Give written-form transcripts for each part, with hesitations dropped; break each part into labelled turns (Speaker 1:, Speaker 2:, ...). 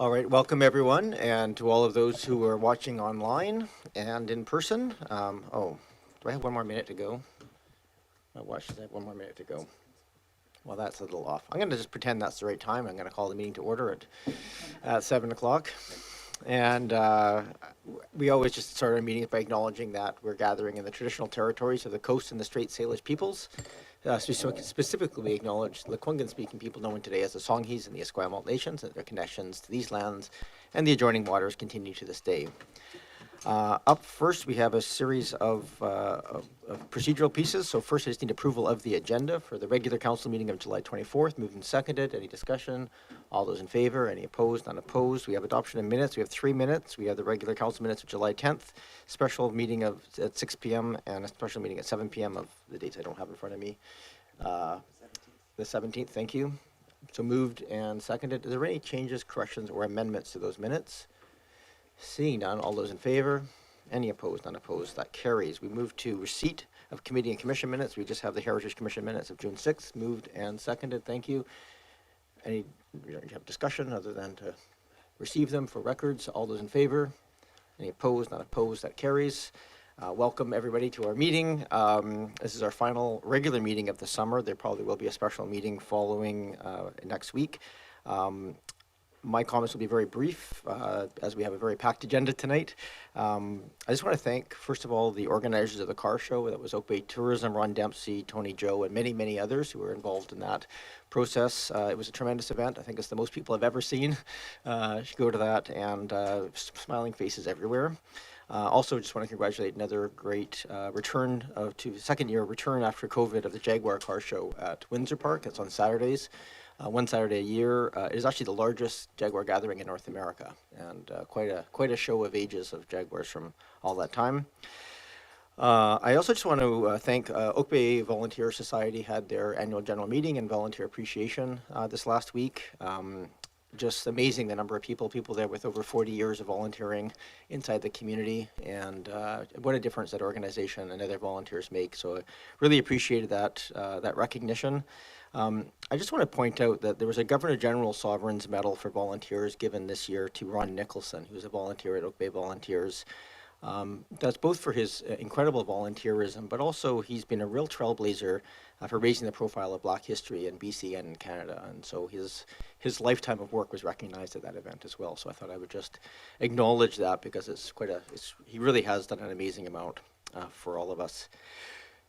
Speaker 1: All right, welcome everyone, and to all of those who are watching online and in person. Do I have one more minute to go? My watch says I have one more minute to go. Well, that's a little off. I'm going to just pretend that's the right time. I'm going to call the meeting to order at 7 o'clock. And we always just start our meetings by acknowledging that we're gathering in the traditional territories of the Coast and the Straits Salish peoples. Specifically, we acknowledge the Cownden-speaking people known today as the Saanich and the Esquimalt nations and their connections to these lands and the adjoining waters continue to this day. Up first, we have a series of procedural pieces. So first, I just need approval of the agenda for the regular council meeting of July 24th. Moved and seconded. Any discussion? All those in favor? Any opposed? None opposed. We have adoption of minutes. We have 3 minutes. We have the regular council minutes of July 10th, special meeting at 6 p.m. and a special meeting at 7 p.m. of the dates I don't have in front of me. The 17th. Thank you. So moved and seconded. Are there any changes, corrections, or amendments to those minutes? Seeing none, all those in favor? Any opposed? None opposed. That carries. We move to receipt of committee and commission minutes. We just have the Hertiage Commission minutes of June 6th. Moved and seconded. Thank you. Any you have discussion other than to receive them for records? All those in favor? Any opposed? Not opposed. That carries. Welcome everybody to our meeting. This is our final regular meeting of the summer. There probably will be a special meeting following next week. My comments will be very brief, as we have a very packed agenda tonight. I just want to thank, first of all, the organizers of the car show. That was Oak Bay Tourism, Ron Dempsey, Tony Joe, and many, many others who were involved in that process. It was a tremendous event. I think it's the most people I've ever seen. You should go to that, and smiling faces everywhere. Also, just want to congratulate another great return to second year return after COVID of the Jaguar car show at Windsor Park. It's on Saturdays. One Saturday a year. It is actually the largest Jaguar gathering in North America, and quite a show of ages of Jaguars from all that time. I also just want to thank Oak Bay Volunteer Society had their annual general meeting and volunteer appreciation this last week. Just amazing the number of people there with over 40 years of volunteering inside the community, and what a difference that organization and other volunteers make. So I really appreciated that recognition. I just want to point out that there was a Governor General Sovereign's Medal for volunteers given this year to Ron Nicholson, who's a volunteer at Oak Bay Volunteers. That's both for his incredible volunteerism, but also he's been a real trailblazer for raising the profile of Black history in BC and in Canada. And so his lifetime of work was recognized at that event as well. So I thought I would just acknowledge that because he really has done an amazing amount for all of us.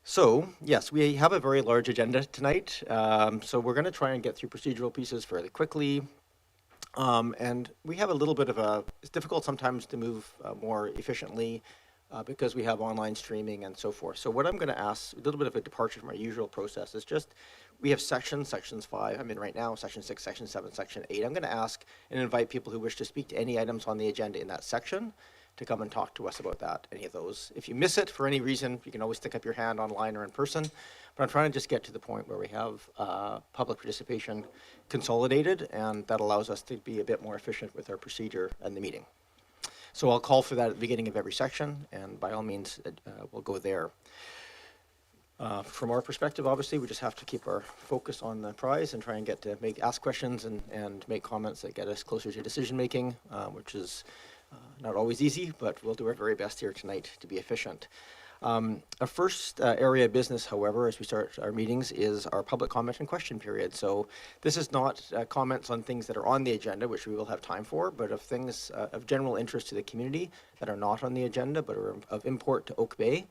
Speaker 1: So, yes, we have a very large agenda tonight. So we're going to try and get through procedural pieces fairly quickly. And we have a little bit of it's difficult sometimes to move more efficiently because we have online streaming and so forth. So what I'm going to ask, a little bit of a departure from our usual process, is just, we have sections 5 I'm in right now, section 6, section 7, section 8. I'm going to ask and invite people who wish to speak to any items on the agenda in that section to come and talk to us about that, any of those. If you miss it for any reason, you can always stick up your hand online or in person. But I'm trying to just get to the point where we have public participation consolidated, and that allows us to be a bit more efficient with our procedure and the meeting. So I'll call for that at the beginning of every section, and by all means, we'll go there. From our perspective, obviously, we just have to keep our focus on the prize and try and get to ask questions and make comments that get us closer to decision making, which is not always easy, but we'll do our very best here tonight to be efficient. Our first area of business, however, as we start our meetings, is our public comment and question period. So this is not comments on things that are on the agenda, which we will have time for, but of things of general interest to the community that are not on the agenda, but are of import to Oak Bay.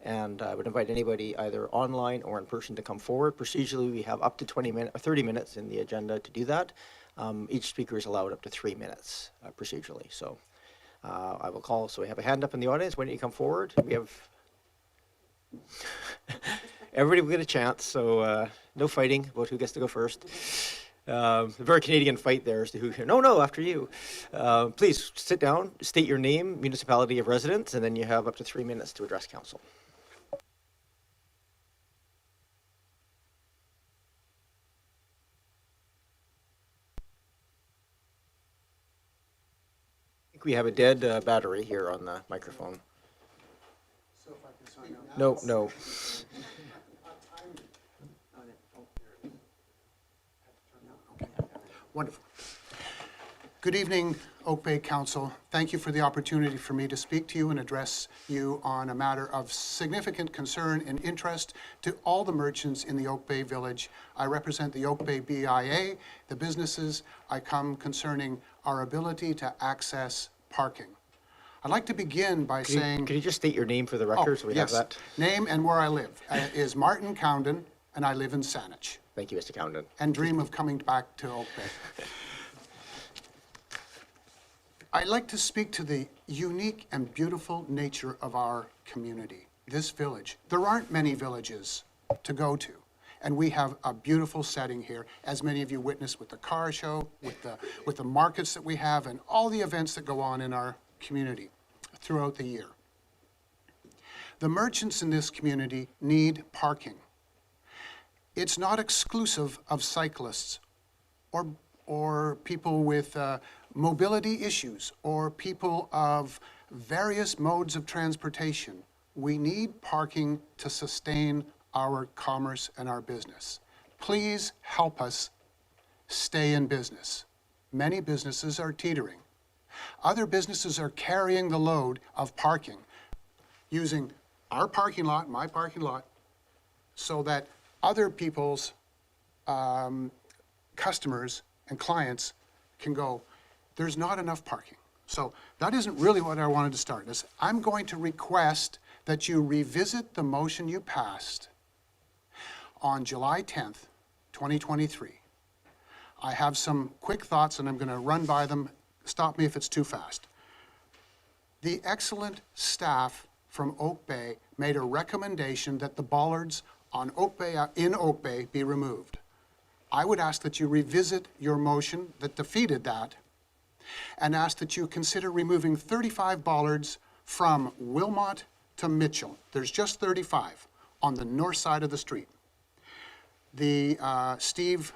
Speaker 1: And I would invite anybody either online or in person to come forward. Procedurally, we have up to 30 minutes in the agenda to do that. Each speaker is allowed up to 3 minutes procedurally. So I will call. So we have a hand up in the audience. Why don't you come forward? We have everybody will get a chance. So no fighting about who gets to go first. A very Canadian fight there as to who. No, after you. Please sit down, state your name, municipality of residence, and then you have up to 3 minutes to address council. We have a dead battery here on the microphone.
Speaker 2: So if I can sign out.
Speaker 1: No.
Speaker 2: Wonderful. Good evening, Oak Bay Council. Thank you for the opportunity for me to speak to you and address you on a matter of significant concern and interest to all the merchants in the Oak Bay Village. I represent the Oak Bay BIA, the businesses. I come concerning our ability to access parking. I'd like to begin by saying...
Speaker 1: Can you just state your name for the record so we have
Speaker 2: yes.
Speaker 1: that?
Speaker 2: Name and where I live is Martin Cownden, and I live in Saanich,
Speaker 1: Thank you, Mr. Cownden.
Speaker 2: and dream of coming back to Oak Bay. I'd like to speak to the unique and beautiful nature of our community, this village. There aren't many villages to go to, and we have a beautiful setting here, as many of you witnessed with the car show, with the markets that we have, and all the events that go on in our community throughout the year. The merchants in this community need parking. It's not exclusive of cyclists or people with mobility issues or people of various modes of transportation. We need parking to sustain our commerce and our business. Please help us stay in business. Many businesses are teetering. Other businesses are carrying the load of parking, using our parking lot, my parking lot, so that other people's customers and clients can go, there's not enough parking. So that isn't really what I wanted to start. I'm going to request that you revisit the motion you passed on July 10th, 2023. I have some quick thoughts and I'm going to run by them. Stop me if it's too fast. The excellent staff from Oak Bay made a recommendation that the bollards on Oak Bay, in Oak Bay be removed. I would ask that you revisit your motion that defeated that and ask that you consider removing 35 bollards from Wilmot to Mitchell. There's just 35 on the north side of the street. Steve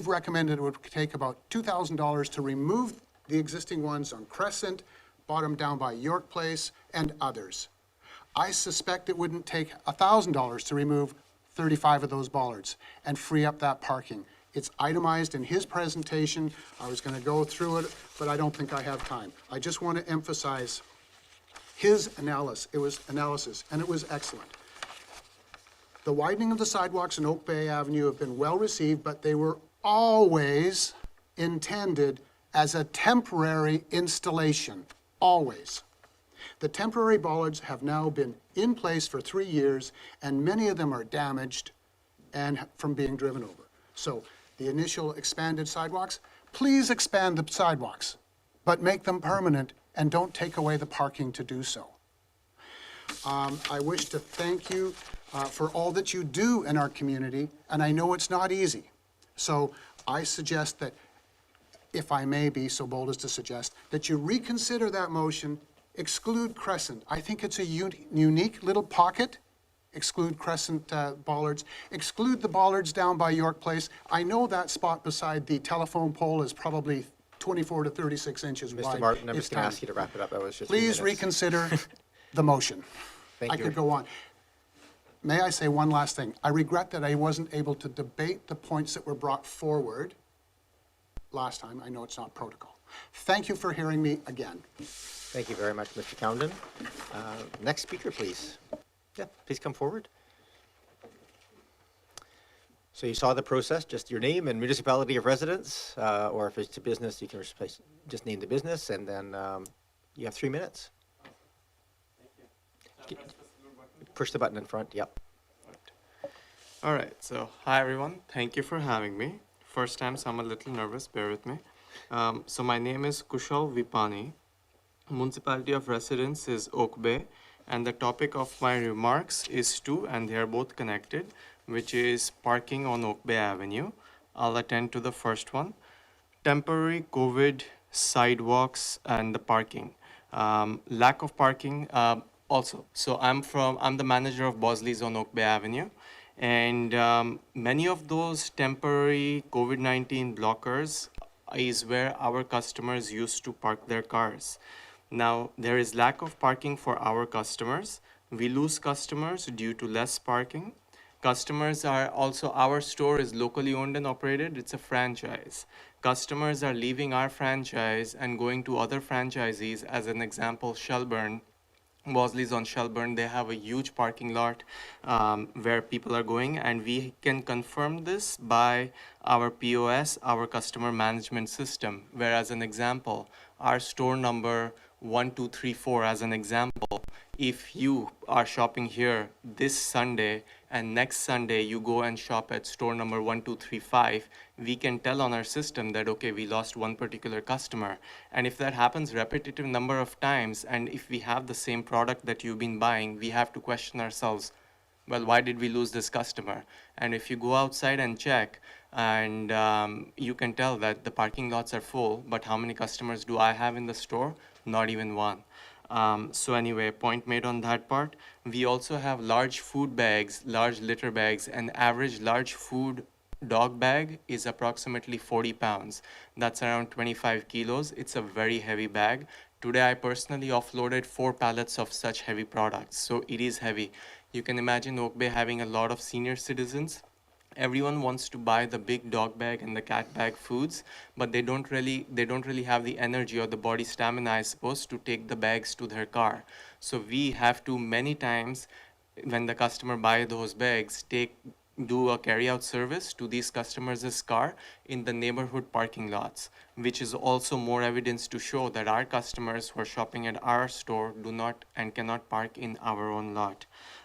Speaker 2: recommended it would take about $2,000 to remove the existing ones on Crescent, bottom down by York Place, and others. I suspect it wouldn't take $1,000 to remove 35 of those bollards and free up that parking. It's itemized in his presentation. I was going to go through it, but I don't think I have time. I just want to emphasize his analysis. It was excellent. The widening of the sidewalks in Oak Bay Avenue have been well received, but they were always intended as a temporary installation, always. The temporary bollards have now been in place for 3 years, and many of them are damaged and from being driven over. So the initial expanded sidewalks, please expand the sidewalks, but make them permanent and don't take away the parking to do so. I wish to thank you for all that you do in our community, and I know it's not easy. So I suggest that, if I may be so bold as to suggest, that you reconsider that motion, exclude Crescent. I think it's a unique little pocket. Exclude Crescent bollards. Exclude the bollards down by York Place. I know that spot beside the telephone pole is probably 24 to 36 inches wide.
Speaker 1: Mr. Martin, I'm
Speaker 2: It's
Speaker 1: just going to
Speaker 2: tiny.
Speaker 1: ask you to wrap it up. That was just
Speaker 2: Please reconsider the motion.
Speaker 1: Thank
Speaker 2: I
Speaker 1: you.
Speaker 2: could go on. May I say one last thing? I regret that I wasn't able to debate the points that were brought forward last time. I know it's not protocol. Thank you for hearing me again.
Speaker 1: Thank you very much, Mr. Cownden. Next speaker, please. Yeah, please come forward. So you saw the process, just your name and municipality of residence, or if it's a business, you can just name the business, and then you have 3 minutes. Push the button in front, yep.
Speaker 3: All right, so hi everyone. Thank you for having me. First time, so I'm a little nervous, bear with me. So my name is Kushal Vipani. Municipality of residence is Oak Bay, and the topic of my remarks is two, and they are both connected, which is parking on Oak Bay Avenue. I'll attend to the first one. Temporary COVID sidewalks and the parking. Lack of parking also. So I'm the manager of Bosley's on Oak Bay Avenue. And many of those temporary COVID-19 blockers is where our customers used to park their cars. Now, there is lack of parking for our customers. We lose customers due to less parking. Customers are also, our store is locally owned and operated, it's a franchise. Customers are leaving our franchise and going to other franchisees, as an example, Shelburne. Bosley's on Shelburne, they have a huge parking lot where people are going, and we can confirm this by our POS, our customer management system. Where, as an example, our store number 1234, as an example, if you are shopping here this Sunday and next Sunday you go and shop at store number 1235, we can tell on our system that, okay, we lost one particular customer. And if that happens repetitive number of times, and if we have the same product that you've been buying, we have to question ourselves, well, why did we lose this customer? And if you go outside and check, and you can tell that the parking lots are full, but how many customers do I have in the store? Not even one. So anyway, point made on that part. We also have large food bags, large litter bags. An average large food dog bag is approximately 40 pounds. That's around 25 kilos. It's a very heavy bag. Today, I personally offloaded 4 pallets of such heavy products. So it is heavy. You can imagine Oak Bay having a lot of senior citizens. Everyone wants to buy the big dog bag and the cat bag foods, but they don't really have the energy or the body stamina, I suppose, to take the bags to their car. So we have to, many times when the customer buy those bags, do a carry out service to these customers' car in the neighborhood parking lots, which is also more evidence to show that our customers who are shopping at our store do not and cannot park in our own lot.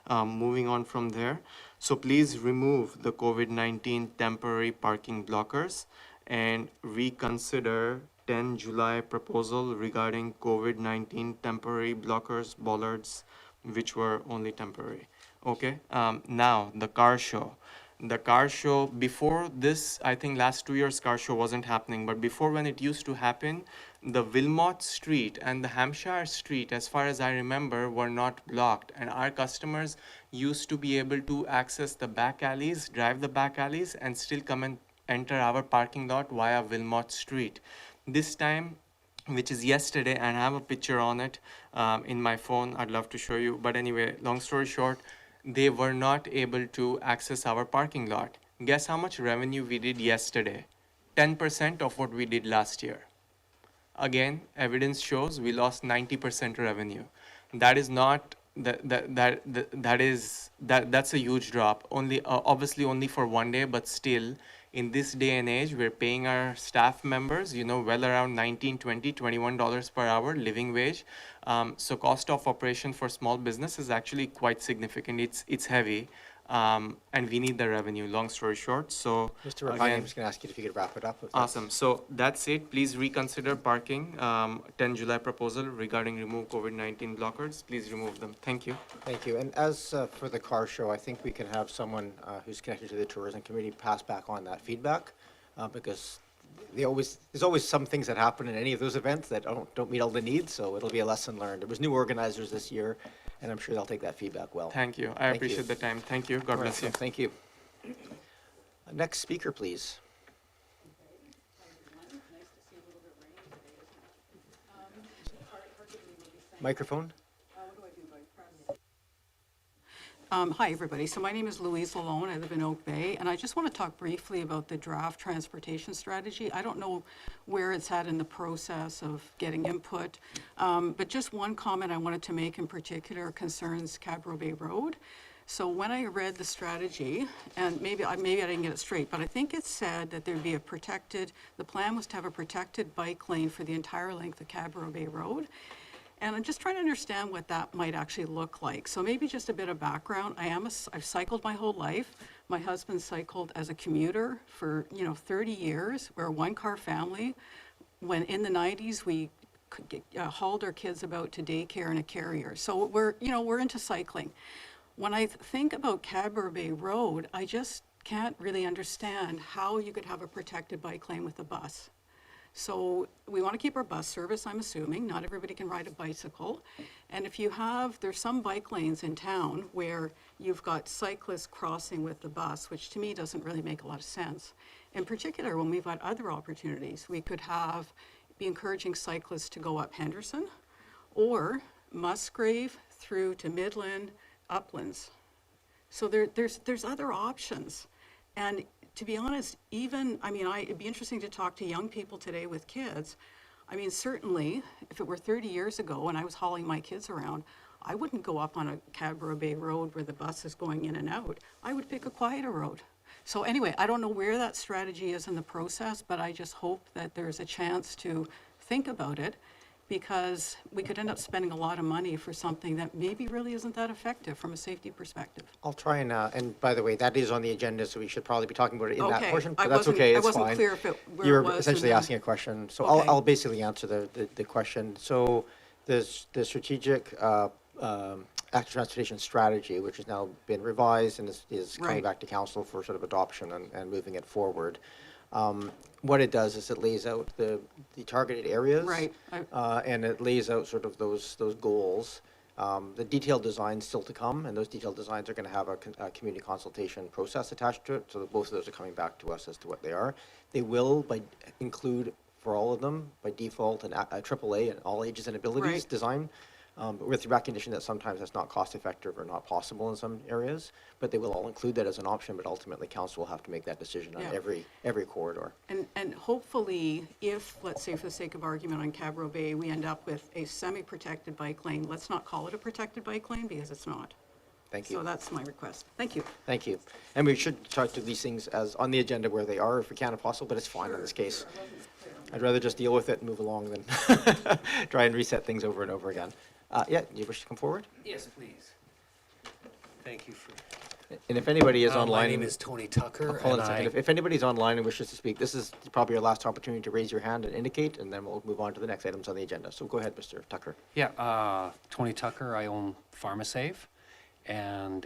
Speaker 3: Moving on from there, so please remove the COVID-19 temporary parking blockers and reconsider 10 July proposal regarding COVID-19 temporary blockers, bollards, which were only temporary. Okay, now the car show. The car show, before this, I think last 2 years car show wasn't happening, but before, when it used to happen, the Wilmot Street and the Hampshire Street, as far as I remember, were not blocked, and our customers used to be able to access the back alleys, drive the back alleys, and still come and enter our parking lot via Wilmot Street. This time, which is yesterday, and I have a picture on it in my phone, I'd love to show you, but anyway, long story short, they were not able to access our parking lot. Guess how much revenue we did yesterday? 10% of what we did last year. Again, evidence shows we lost 90% revenue. That is not that's a huge drop. Only obviously only for one day, but still, in this day and age, we're paying our staff members, well around $19, $20, $21 per hour living wage. So cost of operation for small business is actually quite significant. It's heavy, and we need the revenue. Long story short, so
Speaker 1: Mr. Rapani, I'm just going to ask you if you could wrap it up.
Speaker 3: Awesome. So that's it. Please reconsider parking. 10 July proposal regarding remove COVID-19 blockers. Please remove them. Thank you.
Speaker 1: Thank you. And as for the car show, I think we can have someone who's connected to the tourism committee pass back on that feedback, because there's always some things that happen in any of those events that don't meet all the needs, so it'll be a lesson learned. There was new organizers this year, and I'm sure they'll take that feedback well.
Speaker 3: Thank you. I appreciate the time. Thank you. God bless you.
Speaker 1: Thank you. Next speaker, please. Microphone.
Speaker 4: Hi, everybody. So my name is Louise Lalone. I live in Oak Bay, and I just want to talk briefly about the draft transportation strategy. I don't know where it's at in the process of getting input, but just one comment I wanted to make in particular concerns Cadbro Bay Road. So when I read the strategy, and maybe I didn't get it straight, but I think it said that there'd be the plan was to have a protected bike lane for the entire length of Cadbro Bay Road. And I'm just trying to understand what that might actually look like. So maybe just a bit of background. I've cycled my whole life. My husband cycled as a commuter for 30 years. We're a one-car family. When in the 90s we hauled our kids about to daycare in a carrier. So we're into cycling. When I think about Cadbro Bay Road, I just can't really understand how you could have a protected bike lane with a bus. So we want to keep our bus service, I'm assuming. Not everybody can ride a bicycle. And if there's some bike lanes in town where you've got cyclists crossing with the bus, which to me doesn't really make a lot of sense. In particular, when we've got other opportunities, we could be encouraging cyclists to go up Henderson or Musgrave through to Midland, Uplands. So there's other options. And to be honest, even, I mean, it'd be interesting to talk to young people today with kids. I mean, certainly, if it were 30 years ago and I was hauling my kids around, I wouldn't go up on a Cadborough Bay Road where the bus is going in and out. I would pick a quieter road. So anyway, I don't know where that strategy is in the process, but I just hope that there's a chance to think about it, because we could end up spending a lot of money for something that maybe really isn't that effective from a safety perspective.
Speaker 1: I'll try and by the way, that is on the agenda, so we should probably be talking about it in that
Speaker 4: Okay.
Speaker 1: portion,
Speaker 4: I
Speaker 1: but that's
Speaker 4: wasn't-
Speaker 1: okay,
Speaker 4: I
Speaker 1: it's
Speaker 4: wasn't
Speaker 1: fine.
Speaker 4: clear if where
Speaker 1: You
Speaker 4: it
Speaker 1: were
Speaker 4: was
Speaker 1: essentially
Speaker 4: and then-
Speaker 1: asking a question, so
Speaker 4: Okay.
Speaker 1: I'll basically answer the question. So the strategic active transportation strategy, which has now been revised and is coming
Speaker 4: Right.
Speaker 1: back to council for sort of adoption and moving it forward. What it does is it lays out the targeted areas.
Speaker 4: Right.
Speaker 1: And it lays out sort of those goals. The detailed design's still to come, and those detailed designs are going to have a community consultation process attached to it, so that both of those are coming back to us as to what they are. They will include, for all of them, by default, an AAA and all ages and abilities
Speaker 4: Right.
Speaker 1: design, but with the recognition that sometimes that's not cost-effective or not possible in some areas, but they will all include that as an option, but ultimately council will have to make that decision on
Speaker 4: Yeah.
Speaker 1: every corridor.
Speaker 4: And hopefully, if, let's say for the sake of argument on Cadborough Bay, we end up with a semi-protected bike lane, let's not call it a protected bike lane because it's not.
Speaker 1: Thank you.
Speaker 4: So that's my request. Thank you.
Speaker 1: Thank you. And we should talk to these things as on the agenda where they are, if we can if possible, but it's fine in this case. I'd rather just deal with it and move along than try and reset things over and over again. Yeah, do you wish to come forward?
Speaker 5: Yes, please. Thank you for.
Speaker 1: And if anybody is
Speaker 5: My
Speaker 1: online.
Speaker 5: name is Tony Tucker,
Speaker 1: Hold on
Speaker 5: and
Speaker 1: a second.
Speaker 5: I.
Speaker 1: If anybody's online and wishes to speak, this is probably your last opportunity to raise your hand and indicate, and then we'll move on to the next items on the agenda. So go ahead, Mr. Tucker.
Speaker 5: Yeah, Tony Tucker. I own PharmaSave, and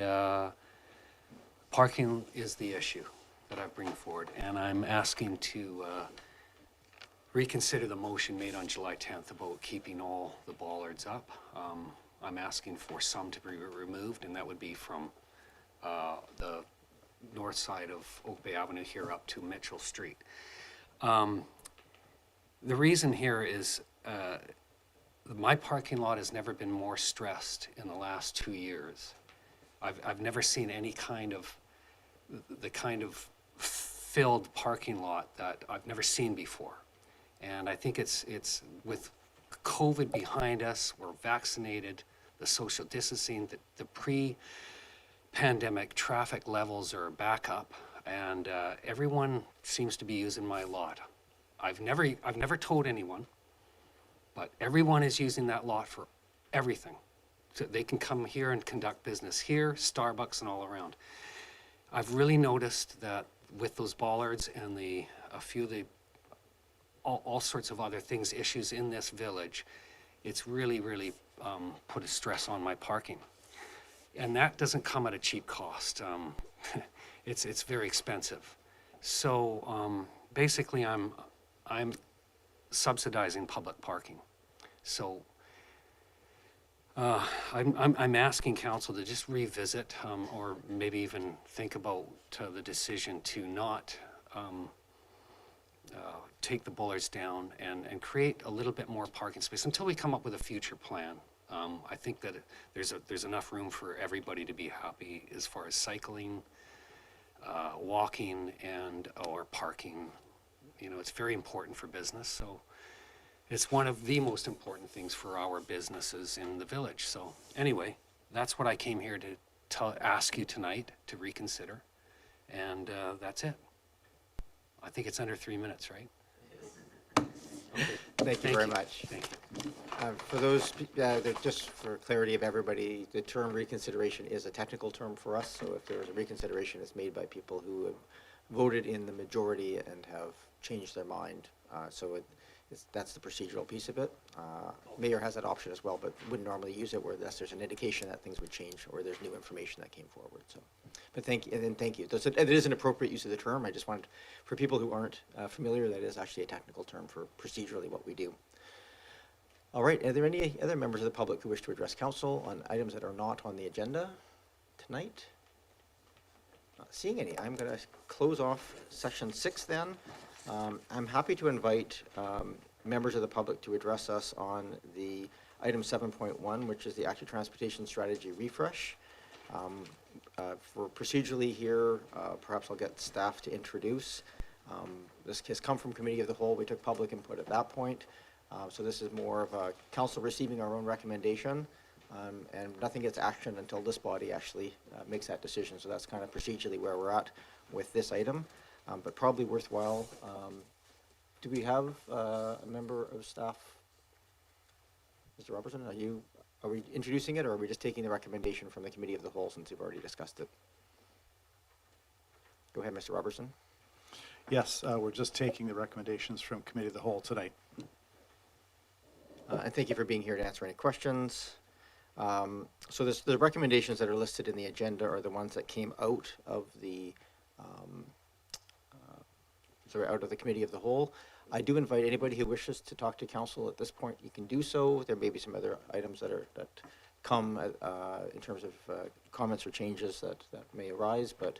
Speaker 5: parking is the issue that I bring forward, and I'm asking to reconsider the motion made on July 10th about keeping all the bollards up. I'm asking for some to be removed, and that would be from the north side of Oak Bay Avenue here up to Mitchell Street. The reason here is my parking lot has never been more stressed in the last 2 years. I've never seen any kind of, the kind of filled parking lot that I've never seen before. And I think it's with COVID behind us, we're vaccinated, the social distancing, the pre-pandemic traffic levels are back up, and everyone seems to be using my lot. I've never told anyone, but everyone is using that lot for everything. So they can come here and conduct business here, Starbucks and all around. I've really noticed that with those bollards and a few of the all sorts of other things, issues in this village, it's really, really put a stress on my parking. And that doesn't come at a cheap cost. It's very expensive. So basically, I'm subsidizing public parking. So I'm asking council to just revisit or maybe even think about the decision to not take the bollards down and create a little bit more parking space until we come up with a future plan. I think that there's enough room for everybody to be happy as far as cycling, walking, or parking. You know, it's very important for business, so it's one of the most important things for our businesses in the village. So anyway, that's what I came here to ask you tonight to reconsider, and that's it. I think it's under 3 minutes, right?
Speaker 1: Thank you very much.
Speaker 5: Thank you.
Speaker 1: For those, just for clarity of everybody, the term reconsideration is a technical term for us, so if there is a reconsideration, it's made by people who have voted in the majority and have changed their mind. So that's the procedural piece of it. Mayor has that option as well, but wouldn't normally use it unless there's an indication that things would change or there's new information that came forward. So, but thank you, and then thank you. It is an appropriate use of the term. I just wanted, for people who aren't familiar, that is actually a technical term for procedurally what we do. All right, are there any other members of the public who wish to address council on items that are not on the agenda tonight? Not seeing any. I'm going to close off section 6 then. I'm happy to invite members of the public to address us on the item 7.1, which is the active transportation strategy refresh. For procedurally here, perhaps I'll get staff to introduce. This has come from committee of the whole. We took public input at that point. So this is more of a council receiving our own recommendation, and nothing gets actioned until this body actually makes that decision. So that's kind of procedurally where we're at with this item, but probably worthwhile. Do we have a member of staff? Mr. Robertson, are we introducing it, or are we just taking the recommendation from the committee of the whole since we've already discussed it? Go ahead, Mr. Robertson.
Speaker 6: Yes, we're just taking the recommendations from committee of the whole tonight.
Speaker 1: And thank you for being here to answer any questions. So the recommendations that are listed in the agenda are the ones that came out of the out of the committee of the whole. I do invite anybody who wishes to talk to council at this point. You can do so. There may be some other items that come in terms of comments or changes that may arise, but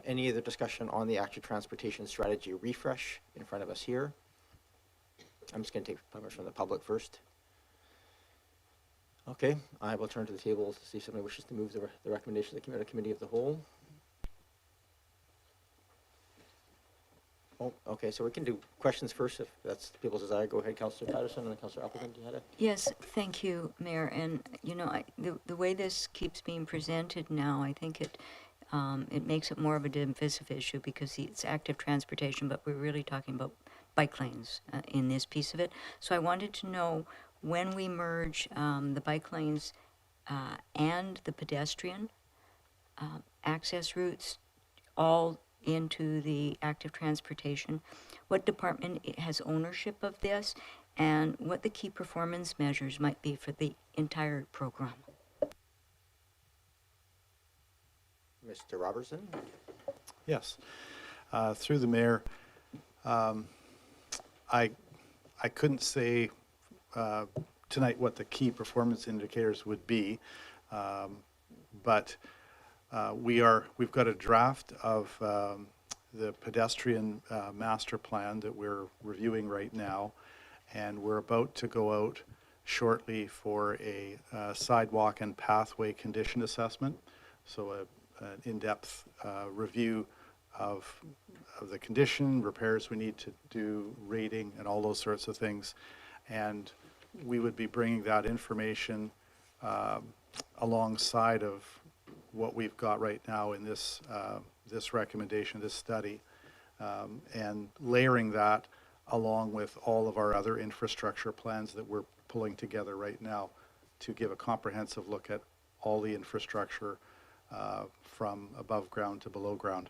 Speaker 1: any other discussion on the active transportation strategy refresh in front of us here? I'm just going to take comments from the public first. Okay, I will turn to the table to see if somebody wishes to move the recommendation of the committee of the whole. Oh, okay, so we can do questions first if that's people's desire. Go ahead, Councillor Patterson, and then Councillor Appleton. You had a...
Speaker 7: Yes, thank you, Mayor. And, you know, the way this keeps being presented now, I think it makes it more of a divisive issue because it's active transportation, but we're really talking about bike lanes in this piece of it. So I wanted to know when we merge the bike lanes and the pedestrian access routes all into the active transportation, what department has ownership of this, and what the key performance measures might be for the entire program.
Speaker 1: Mr. Robertson?
Speaker 6: Yes, through the mayor, I couldn't say tonight what the key performance indicators would be, but we've got a draft of the pedestrian master plan that we're reviewing right now, and we're about to go out shortly for a sidewalk and pathway condition assessment. So an in-depth review of the condition, repairs we need to do, rating, and all those sorts of things. And we would be bringing that information alongside of what we've got right now in this this recommendation, this study, and layering that along with all of our other infrastructure plans that we're pulling together right now to give a comprehensive look at all the infrastructure from above ground to below ground.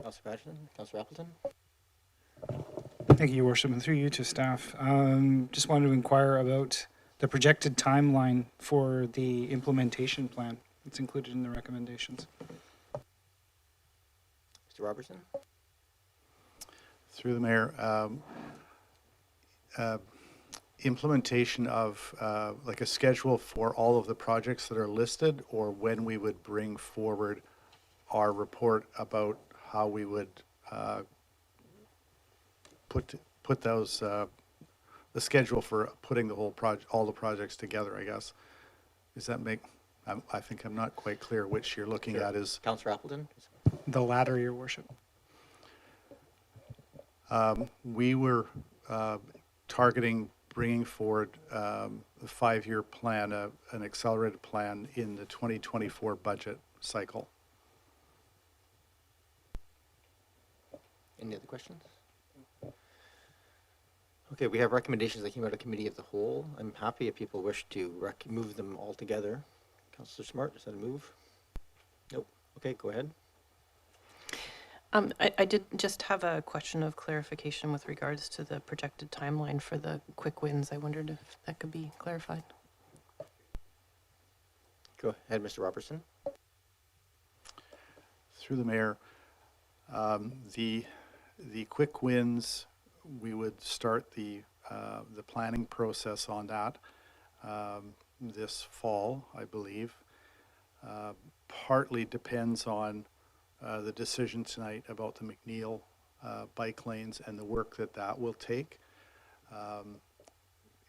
Speaker 1: Councillor Patterson, Councillor Appleton?
Speaker 8: Thank you, Your Worship, and through you to staff. Just wanted to inquire about the projected timeline for the implementation plan that's included in the recommendations.
Speaker 1: Mr. Robertson?
Speaker 6: Through the mayor, implementation of like a schedule for all of the projects that are listed, or when we would bring forward our report about how we would put those the schedule for putting the whole all the projects together, I guess. Does that make, I think I'm not quite clear which you're looking
Speaker 1: Sure.
Speaker 6: at is.
Speaker 1: Councillor Appleton?
Speaker 8: The latter, Your Worship.
Speaker 6: We were targeting bringing forward a 5-year plan, an accelerated plan in the 2024 budget cycle.
Speaker 1: Any other questions? Okay, we have recommendations that came out of committee of the whole. I'm happy if people wish to move them all together. Councillor Smart, is that a move? Nope. Okay, go ahead.
Speaker 9: I did just have a question of clarification with regards to the projected timeline for the quick wins. I wondered if that could be clarified.
Speaker 1: Go ahead, Mr. Robertson.
Speaker 6: Through the mayor, the quick wins, we would start the planning process on that this fall, I believe. Partly depends on the decision tonight about the McNeil bike lanes and the work that will take.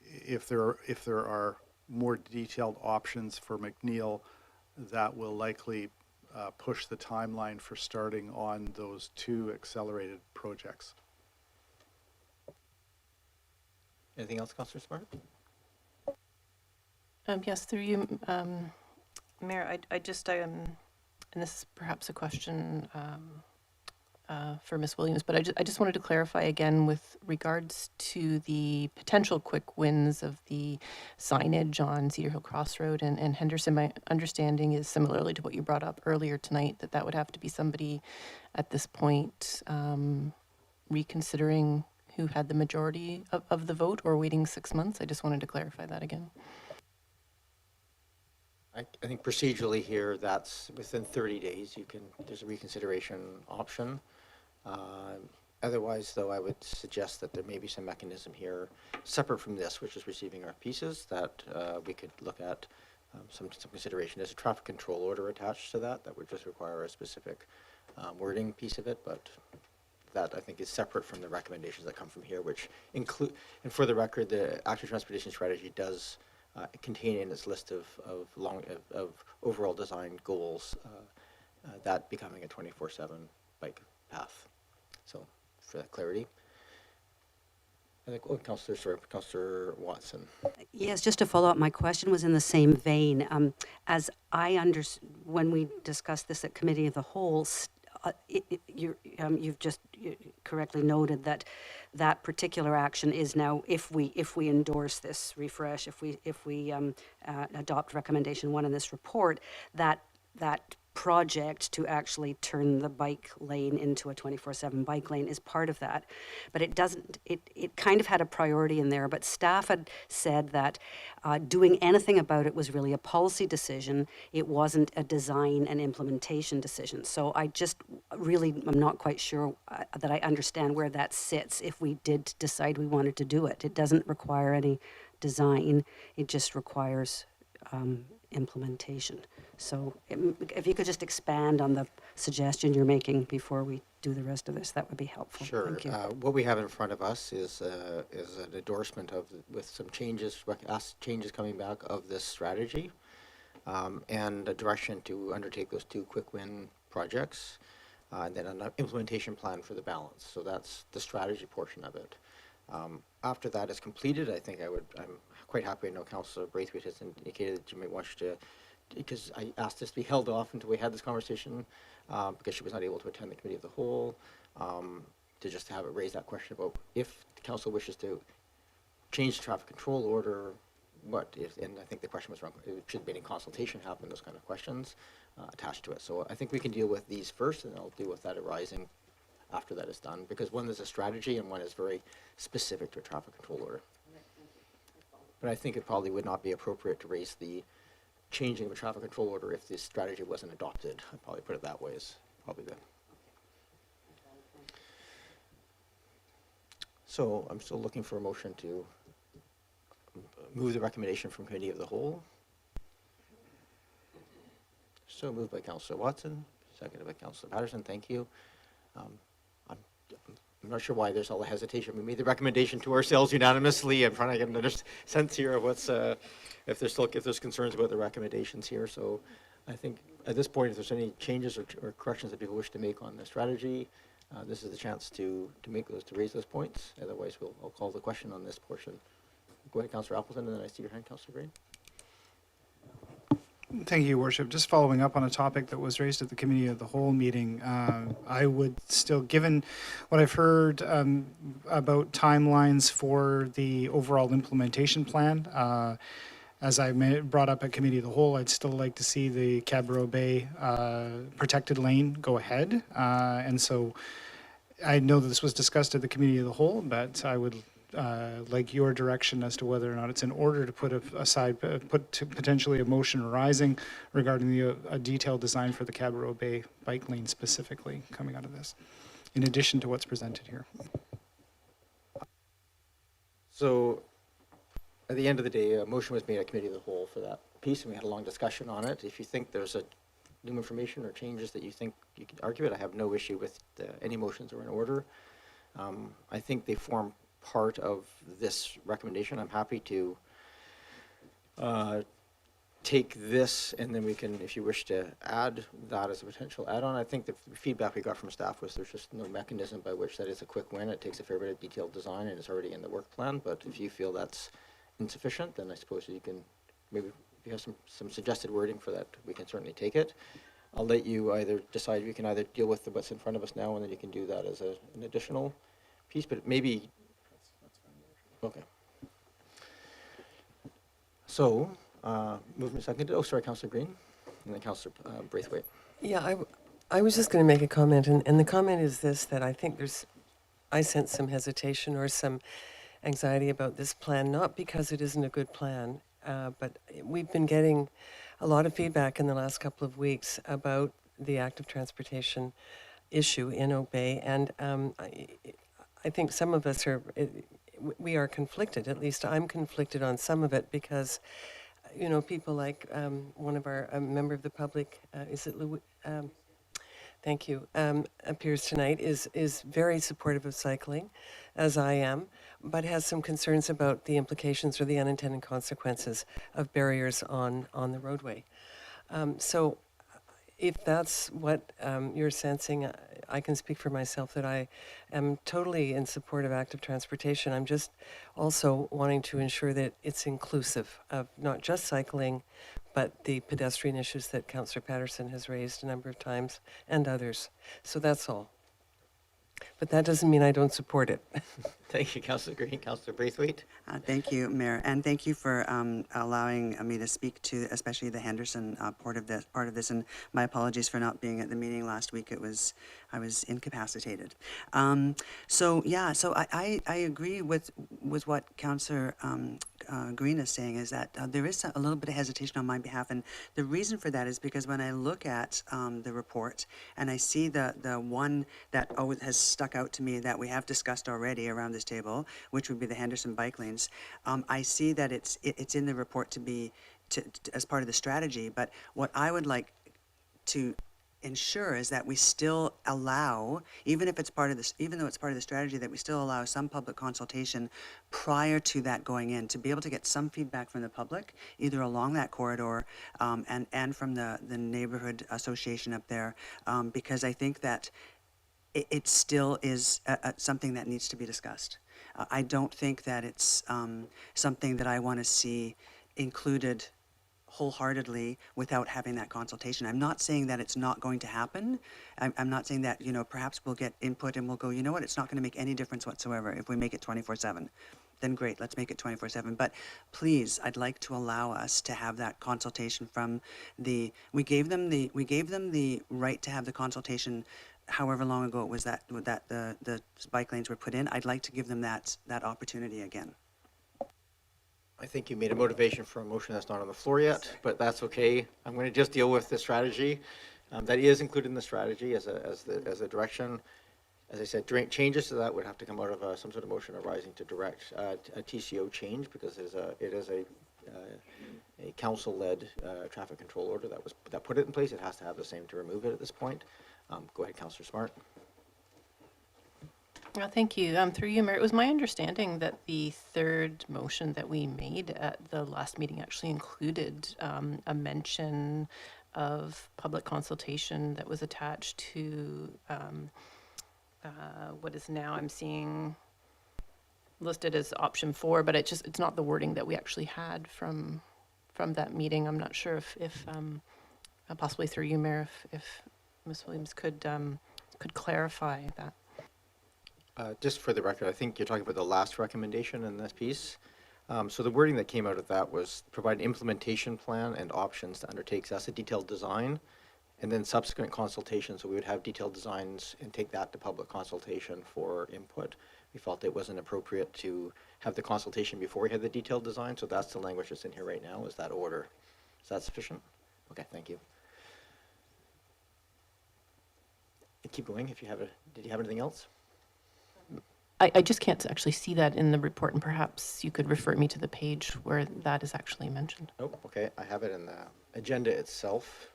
Speaker 6: If there are more detailed options for McNeil, that will likely push the timeline for starting on those two accelerated projects.
Speaker 1: Anything else, Councillor Smart?
Speaker 9: Yes, through you, Mayor, I just, and this is perhaps a question for Ms. Williams, but I just wanted to clarify again with regards to the potential quick wins of the signage on Cedar Hill Crossroad and Henderson. My understanding is similarly to what you brought up earlier tonight, that would have to be somebody at this point reconsidering who had the majority of the vote or waiting 6 months. I just wanted to clarify that again.
Speaker 1: I think procedurally here, that's within 30 days, there's a reconsideration option. Otherwise, though, I would suggest that there may be some mechanism here, separate from this, which is receiving our pieces, that we could look at some consideration. There's a traffic control order attached to that would just require a specific wording piece of it, but that I think is separate from the recommendations that come from here, which include, and for the record, the active transportation strategy does contain in its list of overall design goals that becoming a 24/7 bike path. So for that clarity. I think, Councillor Watson.
Speaker 10: Yes, just to follow up, my question was in the same vein. As when we discussed this at Committee of the Whole, you've just correctly noted that that particular action is now, if we endorse this refresh, if we adopt recommendation 1 in this report, that project to actually turn the bike lane into a 24/7 bike lane is part of that. But it doesn't, it kind of had a priority in there, but staff had said that doing anything about it was really a policy decision. It wasn't a design and implementation decision. So I just really, I'm not quite sure that I understand where that sits if we did decide we wanted to do it. It doesn't require any design, it just requires implementation. So if you could just expand on the suggestion you're making before we do the rest of this, that would be helpful.
Speaker 1: Sure.
Speaker 10: Thank you.
Speaker 1: What we have in front of us is an endorsement with some changes, changes coming back of this strategy, and a direction to undertake those 2 quick win projects, and then an implementation plan for the balance. So that's the strategy portion of it. After that is completed, I think I'm quite happy. I know Councillor Braithwaite has indicated that you might wish to, because I asked this to be held off until we had this conversation, because she was not able to attend the Committee of the Whole, to just have it raise that question about if the Council wishes to change the traffic control order, what if, and I think the question was wrong, should be any consultation happen, those kind of questions attached to it. So I think we can deal with these first, and I'll deal with that arising after that is done, because one is a strategy and one is very specific to a traffic control order. But I think it probably would not be appropriate to raise the changing of a traffic control order if this strategy wasn't adopted. I'd probably put it that way, is probably the. So I'm still looking for a motion to move the recommendation from Committee of the Whole. So moved by Councillor Watson, seconded by Councillor Patterson. Thank you. I'm not sure why there's all the hesitation. We made the recommendation to ourselves unanimously. I'm trying to get another sense here of what's if there's concerns about the recommendations here. So I think at this point, if there's any changes or corrections that people wish to make on the strategy, this is the chance to raise those points. Otherwise, I'll call the question on this portion. Go ahead, Councillor Appleton, and then I see your hand, Councillor Green.
Speaker 8: Thank you, Your Worship. Just following up on a topic that was raised at the Committee of the Whole meeting, I would still, given what I've heard about timelines for the overall implementation plan, as I brought up at Committee of the Whole, I'd still like to see the Cadboro Bay protected lane go ahead. And so I know that this was discussed at the Committee of the Whole, but I would like your direction as to whether or not it's in order to put potentially a motion arising regarding a detailed design for the Cadboro Bay bike lane specifically coming out of this, in addition to what's presented here.
Speaker 1: So at the end of the day, a motion was made at Committee of the Whole for that piece, and we had a long discussion on it. If you think there's new information or changes that you think you could argue it, I have no issue with any motions or in order. I think they form part of this recommendation. I'm happy to take this, and then we can, if you wish to add that as a potential add-on. I think the feedback we got from staff was there's just no mechanism by which that is a quick win. It takes a fair bit of detailed design, and it's already in the work plan, but if you feel that's insufficient, then I suppose you can, maybe if you have some suggested wording for that, we can certainly take it. I'll let you either decide, we can either deal with what's in front of us now, and then you can do that as an additional piece, but maybe, okay. So, movement seconded. Oh, sorry, Councillor Green, and then Councillor Braithwaite.
Speaker 11: Yeah, I was just going to make a comment, and the comment is this, that I think I sense some hesitation or some anxiety about this plan, not because it isn't a good plan, but we've been getting a lot of feedback in the last couple of weeks about the active transportation issue in Oak Bay, and I think some of us we are conflicted, at least I'm conflicted on some of it, because people like one of our, a member of the public, is it Louis? Thank you, appears tonight, is very supportive of cycling, as I am, but has some concerns about the implications or the unintended consequences of barriers on the roadway. So if that's what you're sensing, I can speak for myself that I am totally in support of active transportation. I'm just also wanting to ensure that it's inclusive of not just cycling, but the pedestrian issues that Councillor Patterson has raised a number of times and others. So that's all. But that doesn't mean I don't support it.
Speaker 1: Thank you, Councillor Green. Councillor Braithwaite.
Speaker 12: Thank you, Mayor, and thank you for allowing me to speak to especially the Henderson part of this. And my apologies for not being at the meeting last week. I was incapacitated. So I agree with what Councillor Green is saying, is that there is a little bit of hesitation on my behalf, and the reason for that is because when I look at the report and I see the one that has stuck out to me that we have discussed already around this table, which would be the Henderson bike lanes, I see that it's in the report to be as part of the strategy. But what I would like to ensure is that we still allow, even though it's part of the strategy, that we still allow some public consultation prior to that going in, to be able to get some feedback from the public, either along that corridor and from the neighborhood association up there, because I think that it still is something that needs to be discussed. I don't think that it's something that I want to see included wholeheartedly without having that consultation. I'm not saying that it's not going to happen. I'm not saying that, perhaps we'll get input and we'll go, you know what, it's not going to make any difference whatsoever if we make it 24/7. Then great, let's make it 24/7. But please, I'd like to allow us to have that consultation from we gave them the right to have the consultation however long ago it was that the bike lanes were put in. I'd like to give them that opportunity again.
Speaker 1: I think you made a motivation for a motion that's not on the floor yet, but that's okay. I'm going to just deal with the strategy. That is included in the strategy as a direction. As I said, changes to that would have to come out of some sort of motion arising to direct a TCO change, because it is a council-led traffic control order that put it in place. It has to have the same to remove it at this point. Go ahead, Councillor Smart.
Speaker 9: Thank you. Through you, Mayor, it was my understanding that the third motion that we made at the last meeting actually included a mention of public consultation that was attached to what is now, I'm seeing listed as option 4, but it's not the wording that we actually had from that meeting. I'm not sure if possibly through you, Mayor, if Ms. Williams could clarify that.
Speaker 1: Just for the record, I think you're talking about the last recommendation in this piece. So the wording that came out of that was provide an implementation plan and options to undertake. So that's a detailed design, and then subsequent consultation. So we would have detailed designs and take that to public consultation for input. We felt it wasn't appropriate to have the consultation before we had the detailed design. So that's the language that's in here right now, is that order. Is that sufficient? Okay, thank you. Keep going if you have did you have anything else?
Speaker 9: I just can't actually see that in the report, and perhaps you could refer me to the page where that is actually mentioned.
Speaker 1: Nope, okay, I have it in the agenda itself.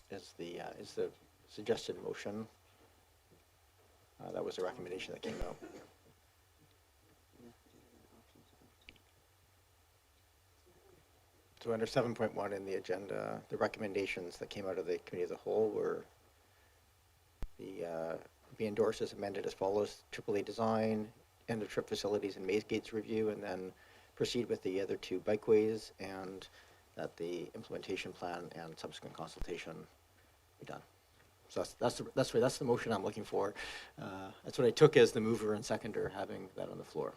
Speaker 1: Is the suggested motion. That was a recommendation that came out. So under 7.1 in the agenda, the recommendations that came out of the committee of the whole were be endorsed as amended as follows: AAA design, end of trip facilities and maze gates review, and then proceed with the other two bikeways, and that the implementation plan and subsequent consultation be done. So that's the motion I'm looking for. That's what I took as the mover and seconder, having that on the floor.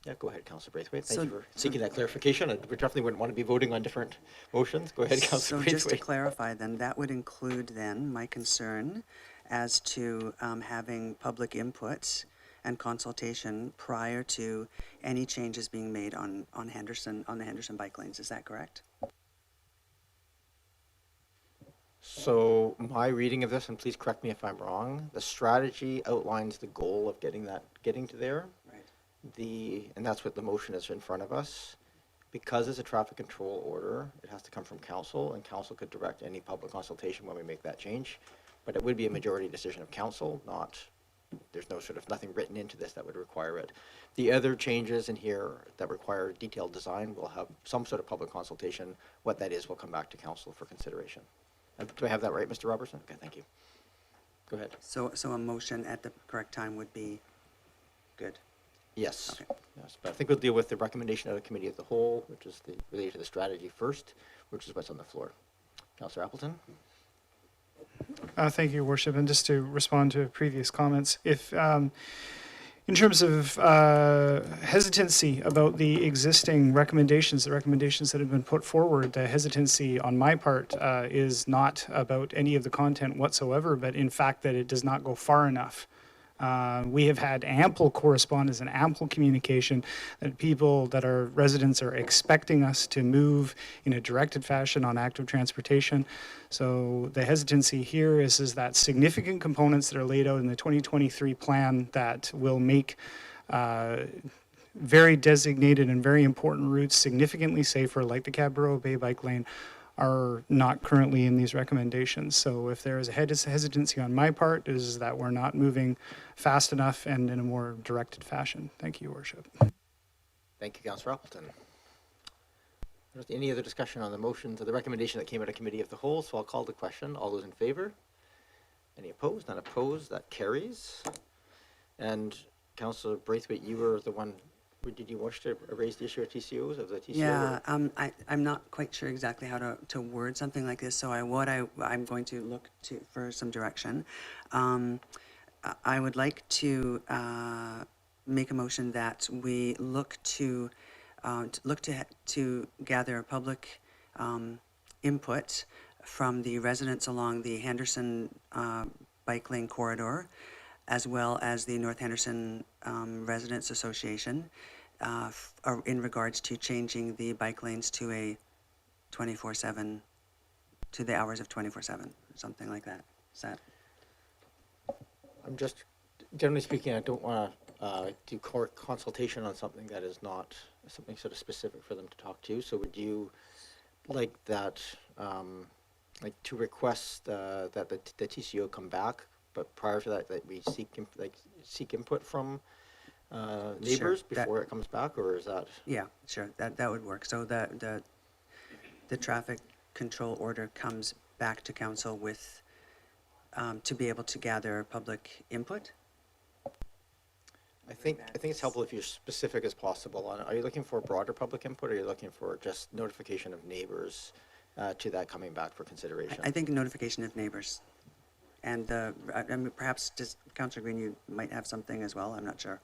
Speaker 1: Yeah, go ahead, Councillor Braithwaite. Thank you for seeking that clarification. We definitely wouldn't want to be voting on different motions. Go ahead, Councillor
Speaker 12: So
Speaker 1: Braithwaite.
Speaker 12: just to clarify then, that would include then my concern as to having public input and consultation prior to any changes being made on Henderson, on the Henderson bike lanes. Is that correct?
Speaker 1: So my reading of this, and please correct me if I'm wrong, the strategy outlines the goal of getting to there.
Speaker 12: Right.
Speaker 1: And that's what the motion is in front of us. Because it's a traffic control order, it has to come from council, and council could direct any public consultation when we make that change. But it would be a majority decision of council, there's no sort of nothing written into this that would require it. The other changes in here that require detailed design will have some sort of public consultation. What that is will come back to council for consideration. Do I have that right, Mr. Robertson? Okay, thank you. Go ahead.
Speaker 12: So a motion at the correct time would be good.
Speaker 1: Yes.
Speaker 12: Okay.
Speaker 1: Yes, but I think we'll deal with the recommendation of the committee as the whole, which is related to the strategy first, which is what's on the floor. Councillor Appleton?
Speaker 8: Thank you, Your Worship. And just to respond to previous comments, if in terms of hesitancy about the existing recommendations, the recommendations that have been put forward, the hesitancy on my part is not about any of the content whatsoever, but in fact that it does not go far enough. We have had ample correspondence and ample communication that people, that our residents are expecting us to move in a directed fashion on active transportation. So the hesitancy here is that significant components that are laid out in the 2023 plan that will make very designated and very important routes significantly safer, like the Cadborough Bay bike lane, are not currently in these recommendations. So if there is a hesitancy on my part, is that we're not moving fast enough and in a more directed fashion. Thank you, Your Worship.
Speaker 1: Thank you, Councillor Appleton. Any other discussion on the motion to the recommendation that came out of committee of the whole? So I'll call the question. All those in favor? Any opposed? None opposed. That carries. And Councillor Braithwaite, you were the one. Did you wish to raise the issue of TCOs, of the TCO?
Speaker 12: Yeah, I'm not quite sure exactly how to word something like this, so I'm going to look for some direction. I would like to make a motion that we look to gather public input from the residents along the Henderson bike lane corridor, as well as the North Henderson Residents Association, in regards to changing the bike lanes to a 24/7, to the hours of 24/7, something like that. Is that?
Speaker 1: I'm just, generally speaking, I don't want to do consultation on something that is not something sort of specific for them to talk to. So would you like that, like to request that the TCO come back, but prior to that we seek input from neighbors before it comes back, or is that?
Speaker 12: Yeah, sure, that would work. So the traffic control order comes back to council with, to be able to gather public input?
Speaker 1: I think it's helpful if you're specific as possible on it. Are you looking for broader public input, or are you looking for just notification of neighbors to that coming back for consideration?
Speaker 12: I think notification of neighbors. And I mean, perhaps just Councillor Green, you might have something as well, I'm not sure.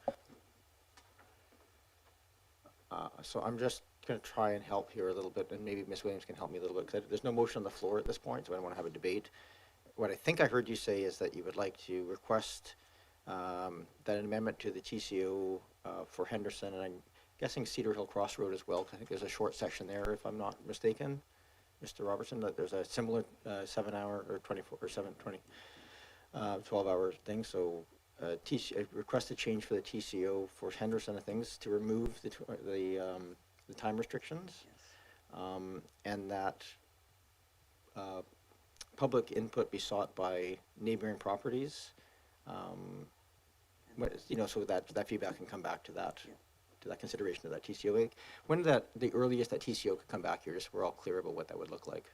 Speaker 1: So I'm just going to try and help here a little bit, and maybe Ms. Williams can help me a little bit, because there's no motion on the floor at this point, so I don't want to have a debate. What I think I heard you say is that you would like to request that an amendment to the TCO for Henderson, and I'm guessing Cedar Hill Crossroad as well, because I think there's a short section there, if I'm not mistaken, Mr. Robertson, that there's a similar 7-hour or 24 or 12-hour thing. So request a change for the TCO for Henderson and things to remove the time restrictions, and that public input be sought by neighboring properties. So that feedback can come back to to that consideration of that TCO. When that, the earliest that TCO could come back here, just so we're all clear about what that would look like.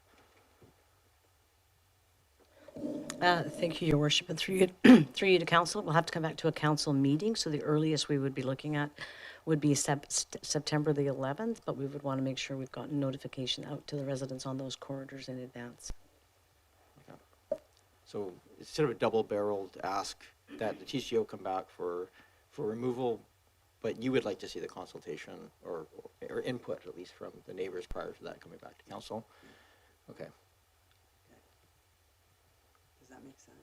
Speaker 13: Thank you, Your Worship, and through you, through you to council. We'll have to come back to a council meeting, so the earliest we would be looking at would be September the 11th, but we would want to make sure we've gotten notification out to the residents on those corridors in advance.
Speaker 1: So it's sort of a double-barreled ask that the TCO come back for removal, but you would like to see the consultation or input at least from the neighbors prior to that coming back to council. Okay.
Speaker 12: Does that make sense?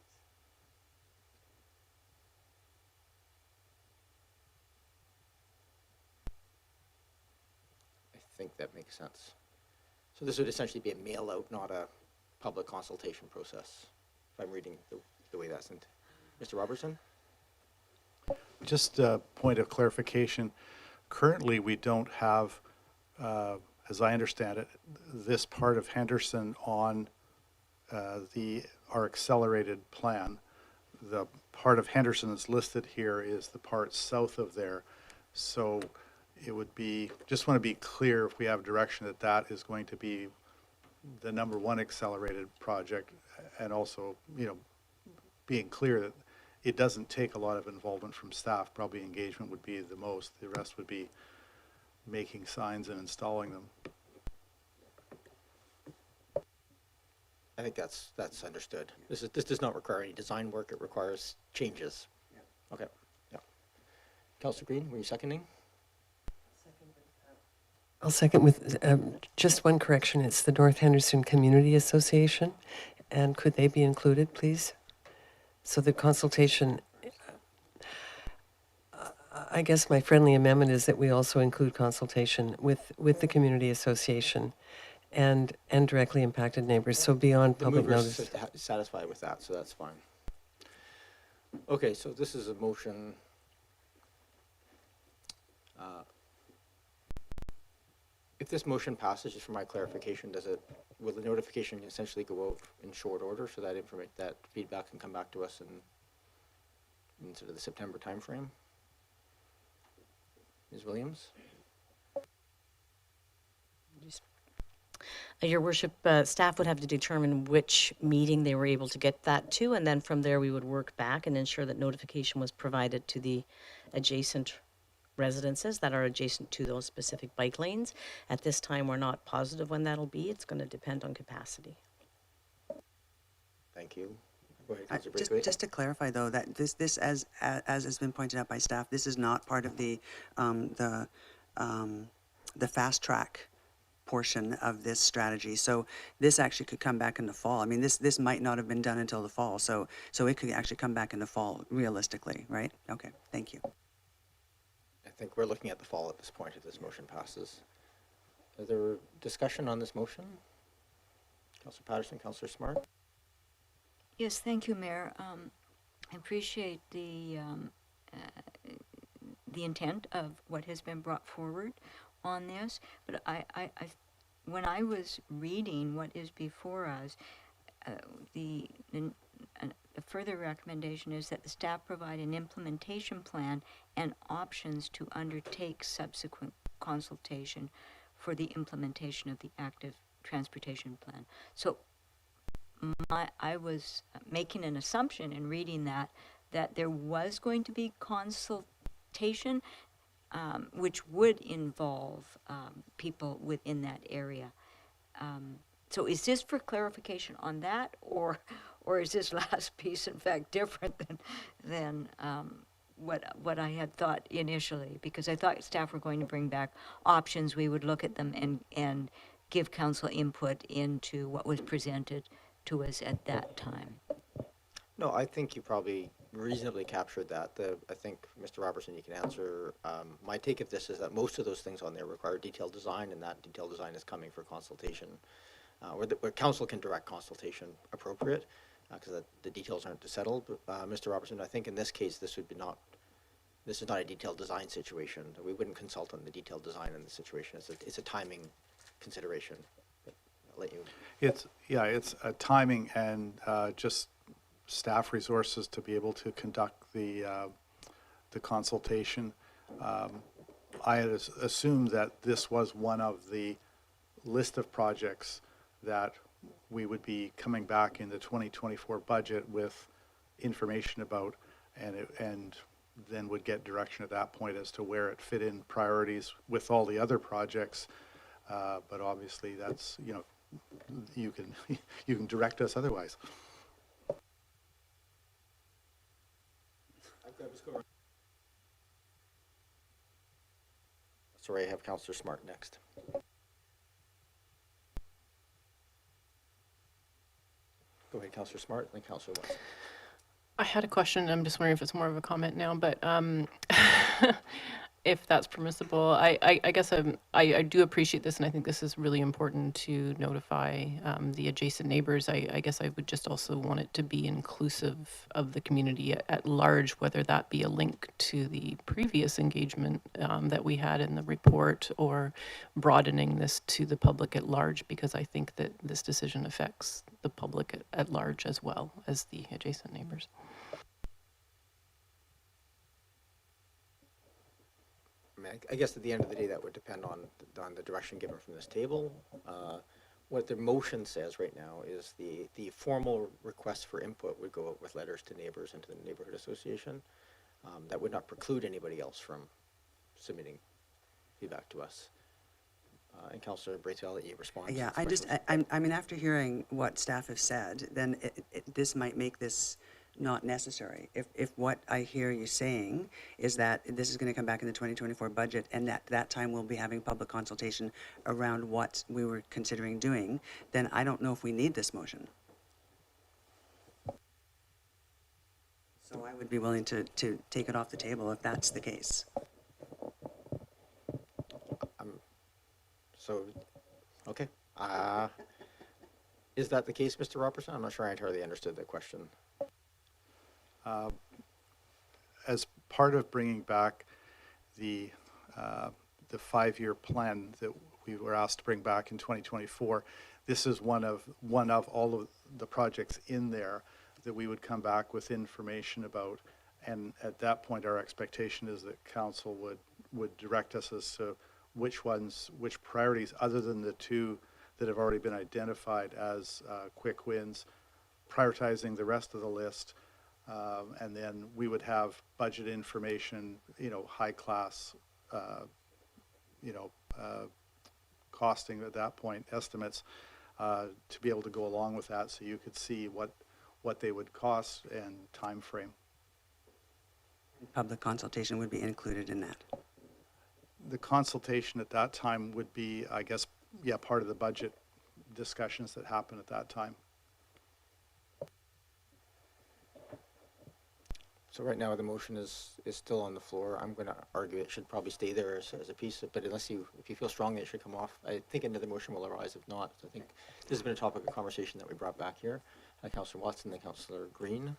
Speaker 1: I think that makes sense. So this would essentially be a mail out, not a public consultation process, if I'm reading the way that's in. Mr. Robertson?
Speaker 6: Just a point of clarification. Currently, we don't have, as I understand it, this part of Henderson on our accelerated plan. The part of Henderson that's listed here is the part south of there. So it would be, just want to be clear if we have direction that that is going to be the number one accelerated project, and also, you know, being clear that it doesn't take a lot of involvement from staff. Probably engagement would be the most. The rest would be making signs and installing them.
Speaker 1: I think that's understood. This does not require any design work. It requires changes. Yeah. Okay. Yeah. Councillor Green, were you seconding?
Speaker 11: I'll second with just one correction. It's the North Henderson Community Association. And could they be included, please? So the consultation, I guess my friendly amendment is that we also include consultation with the community association and directly impacted neighbors, so beyond public
Speaker 1: The movers
Speaker 11: notice.
Speaker 1: satisfied with that, so that's fine. Okay, so this is a motion. If this motion passes, just for my clarification, will the notification essentially go out in short order so that that feedback can come back to us in sort of the September timeframe? Ms. Williams?
Speaker 13: Your Worship, staff would have to determine which meeting they were able to get that to, and then from there we would work back and ensure that notification was provided to the adjacent residences that are adjacent to those specific bike lanes. At this time, we're not positive when that'll be. It's going to depend on capacity.
Speaker 1: Thank you. Go ahead, Councillor Braithwaite.
Speaker 12: Just to clarify, though, that this as has been pointed out by staff, this is not part of the fast track portion of this strategy. So this actually could come back in the fall. I mean, this might not have been done until the fall. So it could actually come back in the fall, realistically, right? Okay, thank you.
Speaker 1: I think we're looking at the fall at this point if this motion passes. Is there discussion on this motion? Councillor Patterson, Councillor Smart?
Speaker 7: Yes, thank you, Mayor. I appreciate the intent of what has been brought forward on this, but when I was reading what is before us, the further recommendation is that the staff provide an implementation plan and options to undertake subsequent consultation for the implementation of the active transportation plan. So I was making an assumption in reading that there was going to be consultation, which would involve people within that area. So is this for clarification on that, or is this last piece in fact different than what I had thought initially? Because I thought staff were going to bring back options. We would look at them and give council input into what was presented to us at that time.
Speaker 1: No, I think you probably reasonably captured that. I think, Mr. Robertson, you can answer. My take of this is that most of those things on there require detailed design, and that detailed design is coming for consultation, where council can direct consultation appropriate, because the details aren't settled. But, Mr. Robertson, I think in this case, this is not a detailed design situation. We wouldn't consult on the detailed design in this situation. It's a timing consideration. But I'll let you.
Speaker 6: It's a timing and just staff resources to be able to conduct the consultation. I had assumed that this was one of the list of projects that we would be coming back in the 2024 budget with information about, and then would get direction at that point as to where it fit in priorities with all the other projects. But obviously, that's, you know, you can you can direct us otherwise.
Speaker 1: Sorry, I have Councillor Smart next. Go ahead, Councillor Smart, then Councillor Watson.
Speaker 9: I had a question. I'm just wondering if it's more of a comment now, but if that's permissible, I guess I do appreciate this, and I think this is really important to notify the adjacent neighbors. I guess I would just also want it to be inclusive of the community at large, whether that be a link to the previous engagement that we had in the report, or broadening this to the public at large, because I think that this decision affects the public at large as well as the adjacent neighbors.
Speaker 1: I guess at the end of the day, that would depend on the direction given from this table. What the motion says right now is the formal request for input would go out with letters to neighbors and to the neighborhood association. That would not preclude anybody else from submitting feedback to us. And Councillor Braithwaite, I'll let you respond.
Speaker 12: Yeah, I mean, after hearing what staff have said, then this might make this not necessary. If what I hear you saying is that this is going to come back in the 2024 budget, and that time we'll be having public consultation around what we were considering doing, then I don't know if we need this motion. So I would be willing to take it off the table if that's the case.
Speaker 1: So, okay. Is that the case, Mr. Robertson? I'm not sure I entirely understood the question.
Speaker 6: As part of bringing back the 5-year plan that we were asked to bring back in 2024, this is one of all of the projects in there that we would come back with information about. And at that point, our expectation is that council would direct us as to which priorities, other than the 2 that have already been identified as quick wins, prioritizing the rest of the list. And then we would have budget information, high class, costing at that point, estimates, to be able to go along with that, so you could see what they would cost and time frame.
Speaker 12: Public consultation would be included in that.
Speaker 6: The consultation at that time would be, I guess, part of the budget discussions that happen at that time.
Speaker 1: So right now, the motion is still on the floor. I'm going to argue it should probably stay there as a piece, but if you feel strongly it should come off, I think another motion will arise. If not, I think this has been a topic of conversation that we brought back here. Councillor Watson, then Councillor Green.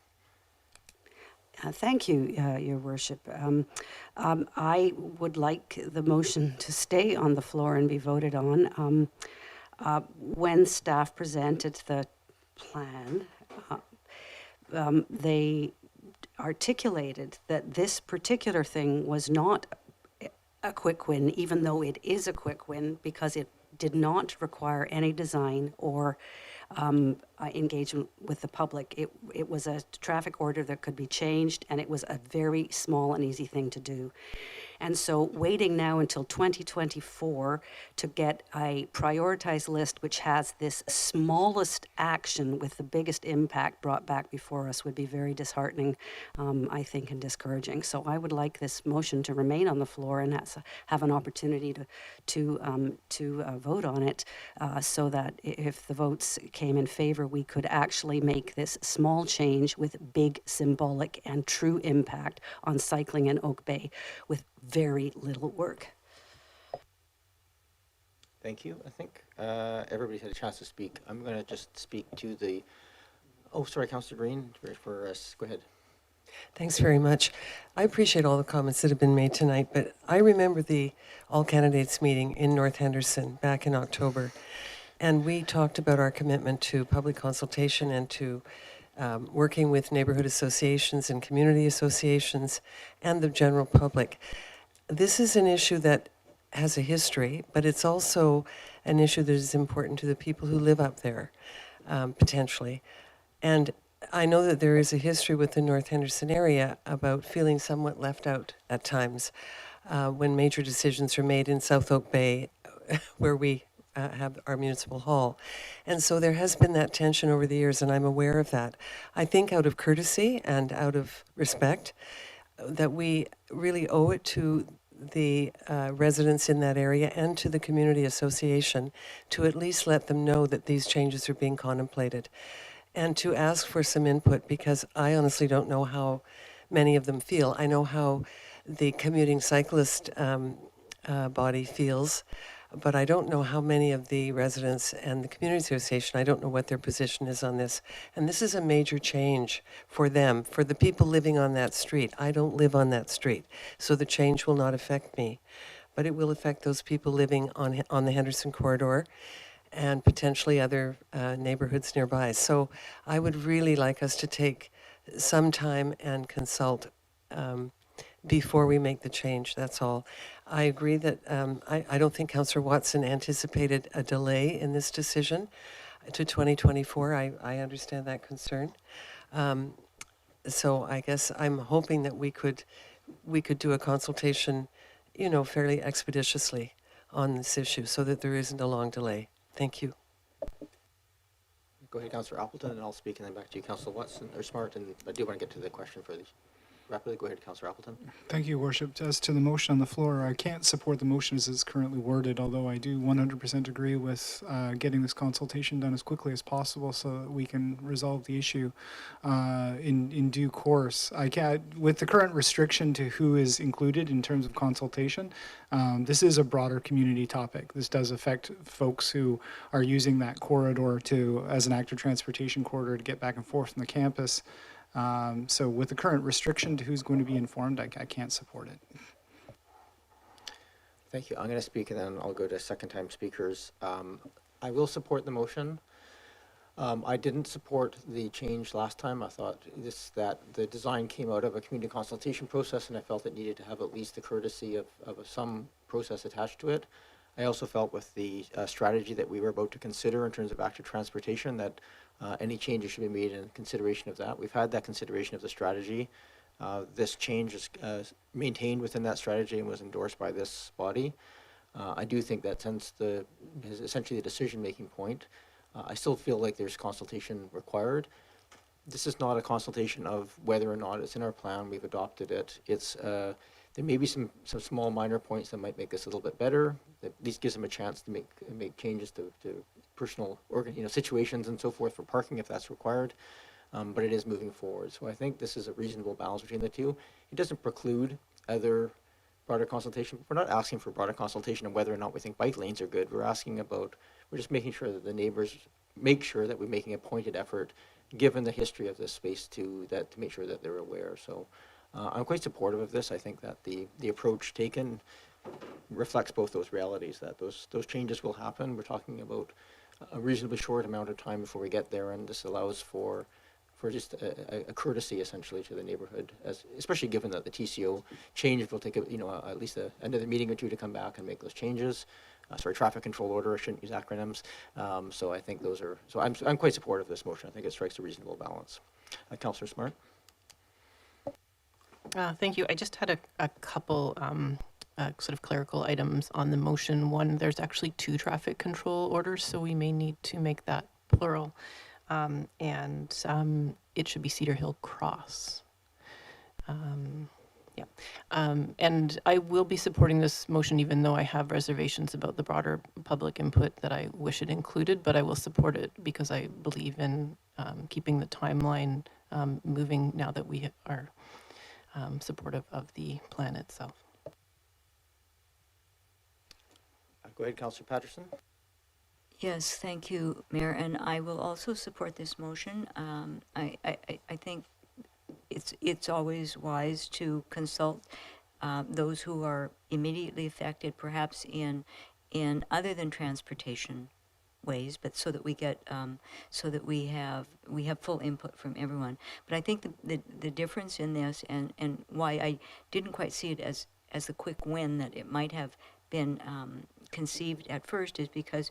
Speaker 10: Thank you, Your Worship. I would like the motion to stay on the floor and be voted on. When staff presented the plan, they articulated that this particular thing was not a quick win, even though it is a quick win, because it did not require any design or engagement with the public. It was a traffic order that could be changed, and it was a very small and easy thing to do. And so waiting now until 2024 to get a prioritized list which has this smallest action with the biggest impact brought back before us would be very disheartening, I think, and discouraging. So I would like this motion to remain on the floor and have an opportunity to vote on it, so that if the votes came in favor, we could actually make this small change with big symbolic and true impact on cycling in Oak Bay with very little work.
Speaker 1: Thank you. I think everybody's had a chance to speak. I'm going to just speak to the... Oh, sorry, Councillor Green, for us. Go ahead.
Speaker 11: Thanks very much. I appreciate all the comments that have been made tonight, but I remember the all candidates meeting in North Henderson back in October, and we talked about our commitment to public consultation and to working with neighborhood associations and community associations and the general public. this is an issue that has a history, but it's also an issue that is important to the people who live up there, potentially. And I know that there is a history with the North Henderson area about feeling somewhat left out at times when major decisions are made in South Oak Bay, where we have our municipal hall. And so there has been that tension over the years, and I'm aware of that. I think out of courtesy and out of respect, that we really owe it to the residents in that area and to the community association to at least let them know that these changes are being contemplated and to ask for some input, because I honestly don't know how many of them feel. I know how the commuting cyclist body feels, but I don't know how many of the residents and the community association, I don't know what their position is on this. And this is a major change for them, for the people living on that street. I don't live on that street, so the change will not affect me, but it will affect those people living on the Henderson corridor and potentially other neighborhoods nearby. So I would really like us to take some time and consult before we make the change, that's all. I agree that I don't think Councillor Watson anticipated a delay in this decision to 2024. I understand that concern. So I guess I'm hoping that we could do a consultation, fairly expeditiously on this issue so that there isn't a long delay. Thank you.
Speaker 1: Go ahead, Councillor Appleton, and I'll speak, and then back to you, Councillor Watson, or Smart, and I do want to get to the question for these. Rapidly, go ahead, Councillor Appleton.
Speaker 8: Thank you, Worship. As to the motion on the floor, I can't support the motion as it's currently worded, although I do 100% agree with getting this consultation done as quickly as possible so that we can resolve the issue in due course. With the current restriction to who is included in terms of consultation, this is a broader community topic. This does affect folks who are using that corridor as an active transportation corridor to get back and forth from the campus. So with the current restriction to who's going to be informed, I can't support it.
Speaker 1: Thank you. I'm going to speak, and then I'll go to second-time speakers. I will support the motion. I didn't support the change last time. I thought that the design came out of a community consultation process, and I felt it needed to have at least the courtesy of some process attached to it. I also felt with the strategy that we were about to consider in terms of active transportation that any changes should be made in consideration of that. We've had that consideration of the strategy. This change is maintained within that strategy and was endorsed by this body. I do think that is essentially the decision-making point. I still feel like there's consultation required. This is not a consultation of whether or not it's in our plan. We've adopted it. There may be some small minor points that might make this a little bit better. That at least gives them a chance to make changes to personal situations and so forth for parking if that's required. But it is moving forward. So I think this is a reasonable balance between the two. It doesn't preclude other broader consultation. We're not asking for broader consultation on whether or not we think bike lanes are good. We're just making sure that the neighbors make sure that we're making a pointed effort, given the history of this space, to make sure that they're aware. So I'm quite supportive of this. I think that the approach taken reflects both those realities, that those changes will happen. We're talking about a reasonably short amount of time before we get there, and this allows for just a courtesy essentially to the neighborhood, especially given that the TCO change will take at least another meeting or two to come back and make those changes. Traffic control order. I shouldn't use acronyms. So I think those are. So I'm quite supportive of this motion. I think it strikes a reasonable balance. Councillor Smart.
Speaker 9: Thank you. I just had a couple sort of clerical items on the motion. One, there's actually 2 traffic control orders, so we may need to make that plural. And it should be Cedar Hill Cross. And I will be supporting this motion even though I have reservations about the broader public input that I wish it included, but I will support it because I believe in keeping the timeline moving now that we are supportive of the plan itself.
Speaker 1: Go ahead, Councillor Patterson.
Speaker 7: Yes, thank you, Mayor, and I will also support this motion. I think it's always wise to consult those who are immediately affected, perhaps in other than transportation ways, but so that we get so that we have full input from everyone. But I think the difference in this and why I didn't quite see it as the quick win that it might have been conceived at first is because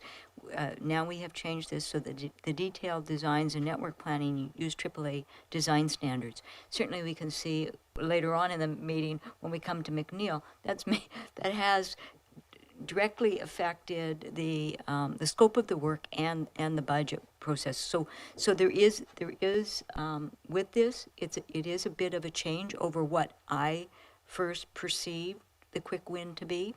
Speaker 7: now we have changed this so that the detailed designs and network planning use AAA design standards. Certainly we can see later on in the meeting when we come to McNeil, that has directly affected the scope of the work and the budget process. So there is with this, it is a bit of a change over what I first perceived the quick win to be,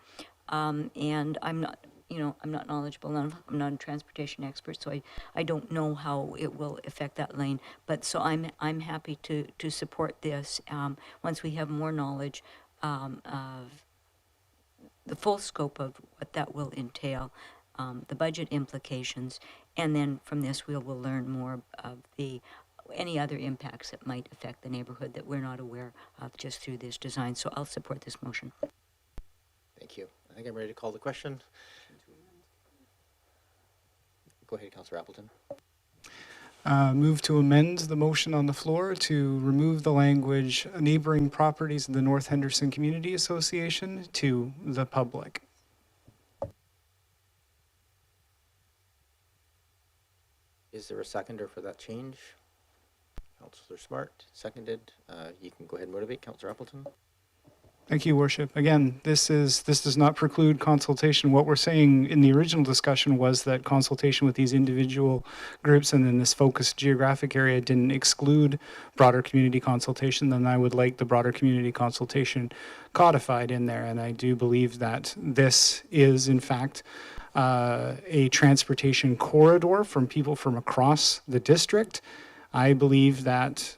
Speaker 7: and I'm not knowledgeable enough. I'm not a transportation expert, so I don't know how it will affect that lane. But so I'm happy to support this once we have more knowledge of the full scope of what that will entail, the budget implications, and then from this we'll learn more of any other impacts that might affect the neighborhood that we're not aware of just through this design. So I'll support this motion.
Speaker 1: Thank you. I think I'm ready to call the question. Go ahead, Councillor Appleton.
Speaker 8: Move to amend the motion on the floor to remove the language neighboring properties of the North Henderson Community Association to the public.
Speaker 1: Is there a seconder for that change? Councillor Smart, seconded. You can go ahead and motivate. Councillor Appleton.
Speaker 8: Thank you, Worship. Again, this does not preclude consultation. What we're saying in the original discussion was that consultation with these individual groups and then this focused geographic area didn't exclude broader community consultation. Then I would like the broader community consultation codified in there. And I do believe that this is, in fact, a transportation corridor from people from across the district. I believe that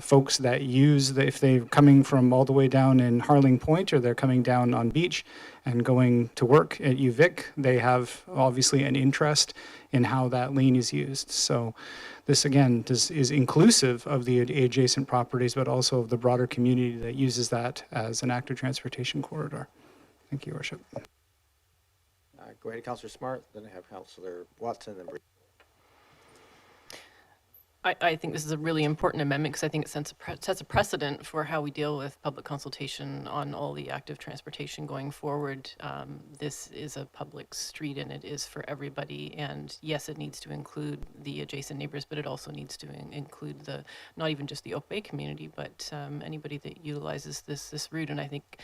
Speaker 8: folks that use, if they're coming from all the way down in Harling Point or they're coming down on Beach and going to work at UVic, they have obviously an interest in how that lane is used. So this, again, is inclusive of the adjacent properties, but also of the broader community that uses that as an active transportation corridor. Thank you, Your Worship.
Speaker 1: Go ahead, Councillor Smart. Then I have Councillor Watson. Then
Speaker 9: I think this is a really important amendment because I think it sets a precedent for how we deal with public consultation on all the active transportation going forward. This is a public street and it is for everybody. And yes, it needs to include the adjacent neighbors, but it also needs to include not even just the Oak Bay community, but anybody that utilizes this route. And I think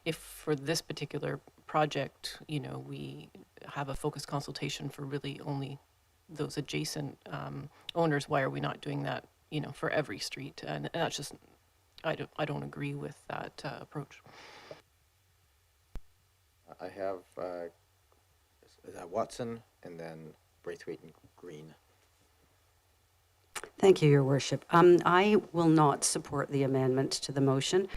Speaker 9: if for this particular project, we have a focused consultation for really only those adjacent owners, why are we not doing that, for every street? And that's just, I don't agree with that approach.
Speaker 1: I have Watson and then Braithwaite and Green.
Speaker 10: Thank you, Your Worship. I will not support the amendment to the motion.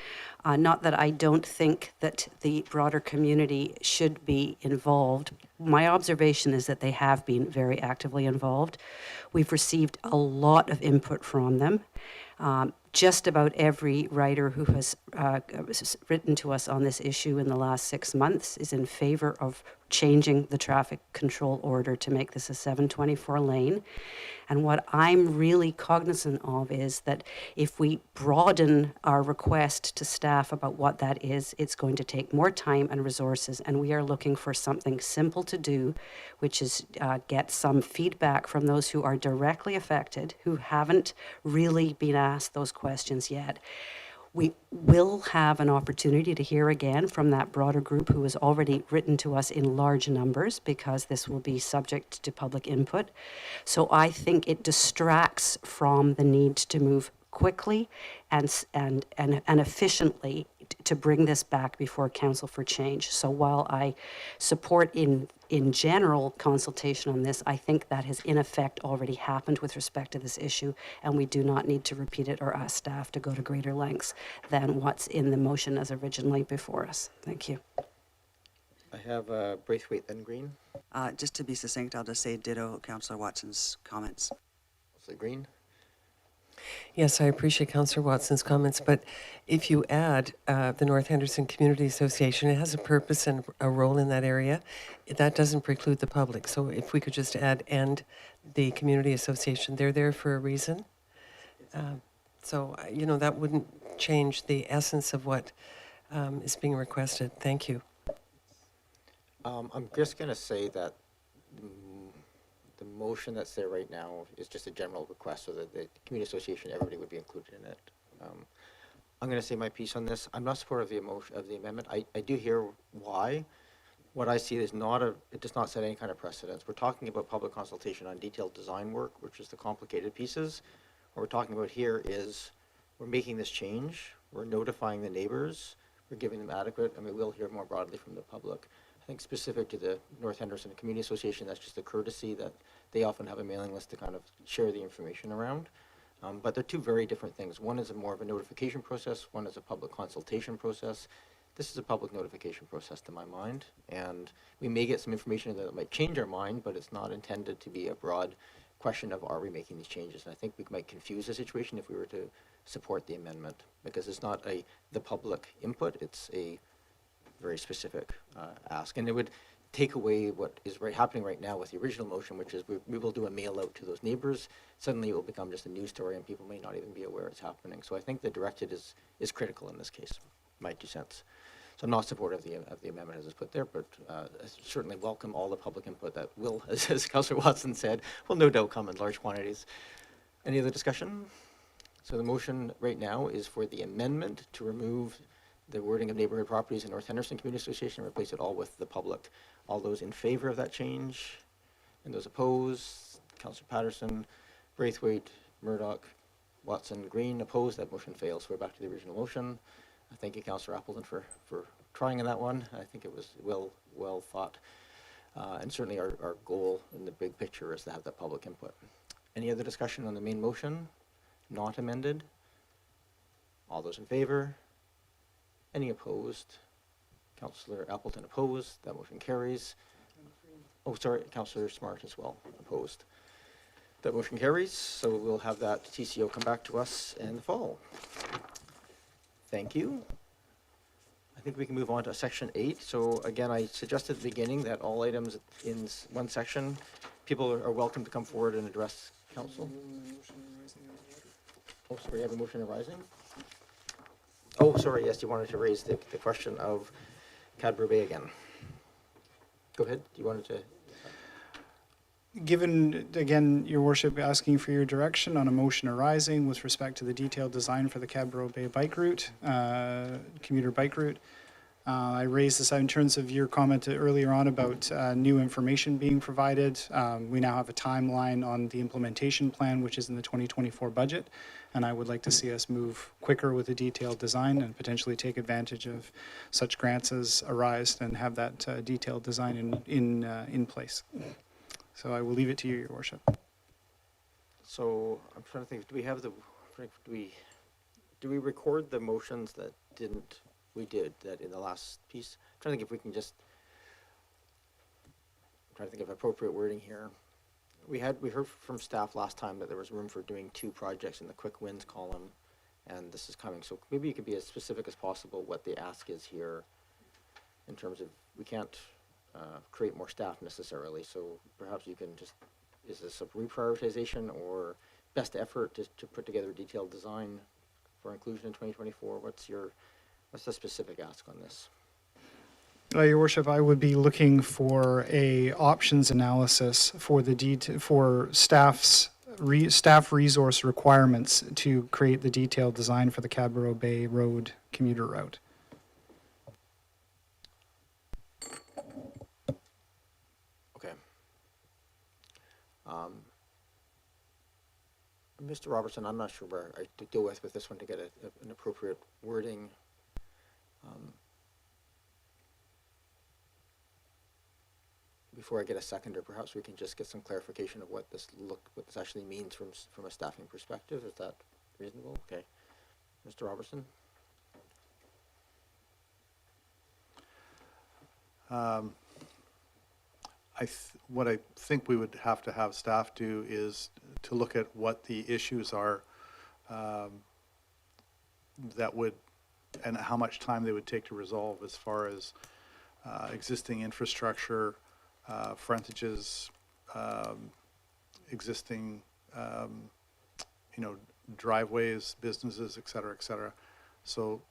Speaker 10: Not that I don't think that the broader community should be involved. My observation is that they have been very actively involved. We've received a lot of input from them. Just about every writer who has written to us on this issue in the last 6 months is in favor of changing the traffic control order to make this a 724 lane. And what I'm really cognizant of is that if we broaden our request to staff about what that is, it's going to take more time and resources. And we are looking for something simple to do, which is get some feedback from those who are directly affected, who haven't really been asked those questions yet. We will have an opportunity to hear again from that broader group who has already written to us in large numbers, because this will be subject to public input. So I think it distracts from the need to move quickly and efficiently to bring this back before Council for change. So while I support in general consultation on this, I think that has in effect already happened with respect to this issue, and we do not need to repeat it or ask staff to go to greater lengths than what's in the motion as originally before us. Thank you.
Speaker 1: I have Braithwaite then Green.
Speaker 12: Just to be succinct, I'll just say ditto Councillor Watson's comments.
Speaker 1: Councillor Green.
Speaker 11: Yes, I appreciate Councillor Watson's comments, but if you add the North Henderson Community Association, it has a purpose and a role in that area. That doesn't preclude the public. So if we could just add "and the Community Association," they're there for a reason. So, that wouldn't change the essence of what is being requested. Thank you.
Speaker 1: I'm just going to say that the motion that's there right now is just a general request so that the community association, everybody would be included in it. I'm going to say my piece on this. I'm not supportive of the emotion of the amendment. I do hear why. What I see is it does not set any kind of precedence. We're talking about public consultation on detailed design work, which is the complicated pieces. What we're talking about here is we're making this change. We're notifying the neighbors. We're giving them adequate, I mean, we'll hear more broadly from the public. I think specific to the North Henderson Community Association, that's just a courtesy that they often have a mailing list to kind of share the information around. But they're two very different things. One is more of a notification process. One is a public consultation process. This is a public notification process to my mind, and we may get some information that might change our mind, but it's not intended to be a broad question of are we making these changes. And I think we might confuse the situation if we were to support the amendment, because it's not the public input, it's a very specific ask. And it would take away what is happening right now with the original motion, which is we will do a mail out to those neighbors. Suddenly it will become just a news story and people may not even be aware it's happening. So I think the directed is critical in this case, my 2 cents. So I'm not supportive of the amendment as it's put there, but I certainly welcome all the public input that will, as Councillor Watson said, will no doubt come in large quantities. Any other discussion? So the motion right now is for the amendment to remove the wording of neighborhood properties in North Henderson Community Association and replace it all with the public. All those in favor of that change? And those opposed? Councillor Patterson, Braithwaite, Murdoch, Watson, Green, opposed. That motion fails. So we're back to the original motion. Thank you, Councillor Appleton, for trying in that one. I think it was well thought. And certainly our goal in the big picture is to have that public input. Any other discussion on the main motion? Not amended? All those in favor? Any opposed? Councillor Appleton opposed. That motion carries. Oh, sorry, Councillor Smart as well opposed. That motion carries. So we'll have that TCO come back to us in the fall. Thank you. I think we can move on to section 8. So again, I suggested at the beginning that all items in one section, people are welcome to come forward and address council. Oh, sorry, you have a motion arising? Oh, sorry, yes, you wanted to raise the question of Cadbury Bay again. Go ahead, you wanted to?
Speaker 8: Given, again, your worship asking for your direction on a motion arising with respect to the detailed design for the Cadbury Bay bike route, commuter bike route, I raised this in terms of your comment earlier on about new information being provided. We now have a timeline on the implementation plan, which is in the 2024 budget, and I would like to see us move quicker with a detailed design and potentially take advantage of such grants as arise and have that detailed design in place. So I will leave it to you, Your Worship.
Speaker 1: So I'm trying to think, do we record the motions that we did that in the last piece? I'm trying to think if we can just, I'm trying to think of appropriate wording here. We heard from staff last time that there was room for doing 2 projects in the quick wins column, and this is coming. So maybe you could be as specific as possible what the ask is here in terms of, we can't create more staff necessarily, so perhaps you can just, is this a reprioritization or best effort to put together a detailed design for inclusion in 2024? What's the specific ask on this?
Speaker 8: Your Worship, I would be looking for a options analysis for for staff resource requirements to create the detailed design for the Cadbury Bay Road commuter route.
Speaker 1: Okay. Mr. Robertson, I'm not sure where I to deal with this one to get an appropriate wording. Before I get a seconder, perhaps we can just get some clarification of what this actually means from a staffing perspective. Is that reasonable? Okay. Mr. Robertson?
Speaker 6: What I think we would have to have staff do is to look at what the issues are that would, and how much time they would take to resolve as far as existing infrastructure, frontages, existing, driveways, businesses, et cetera, et cetera. So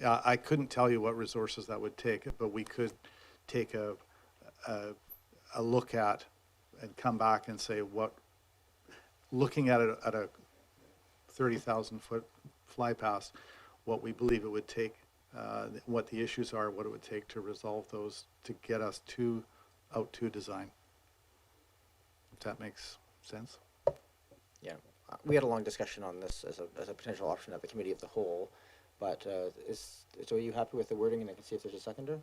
Speaker 6: I couldn't tell you what resources that would take, but we could take a look at and come back and say looking at a 30,000 foot fly past, what we believe it would take, what the issues are, what it would take to resolve those, to get us out to design. If that makes sense.
Speaker 1: Yeah, we had a long discussion on this as a potential option at the committee of the whole, but so are you happy with the wording, and I can see if there's a seconder?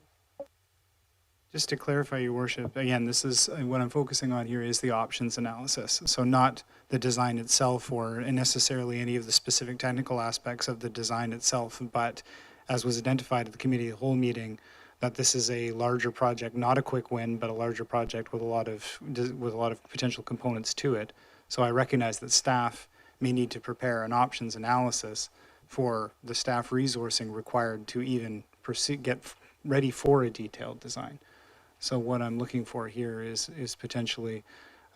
Speaker 8: Just to clarify, Your Worship, again, this is what I'm focusing on here is the options analysis. So not the design itself or necessarily any of the specific technical aspects of the design itself, but as was identified at the committee of the whole meeting, that this is a larger project, not a quick win, but a larger project with a lot of potential components to it. So I recognize that staff may need to prepare an options analysis for the staff resourcing required to even get ready for a detailed design. So what I'm looking for here is potentially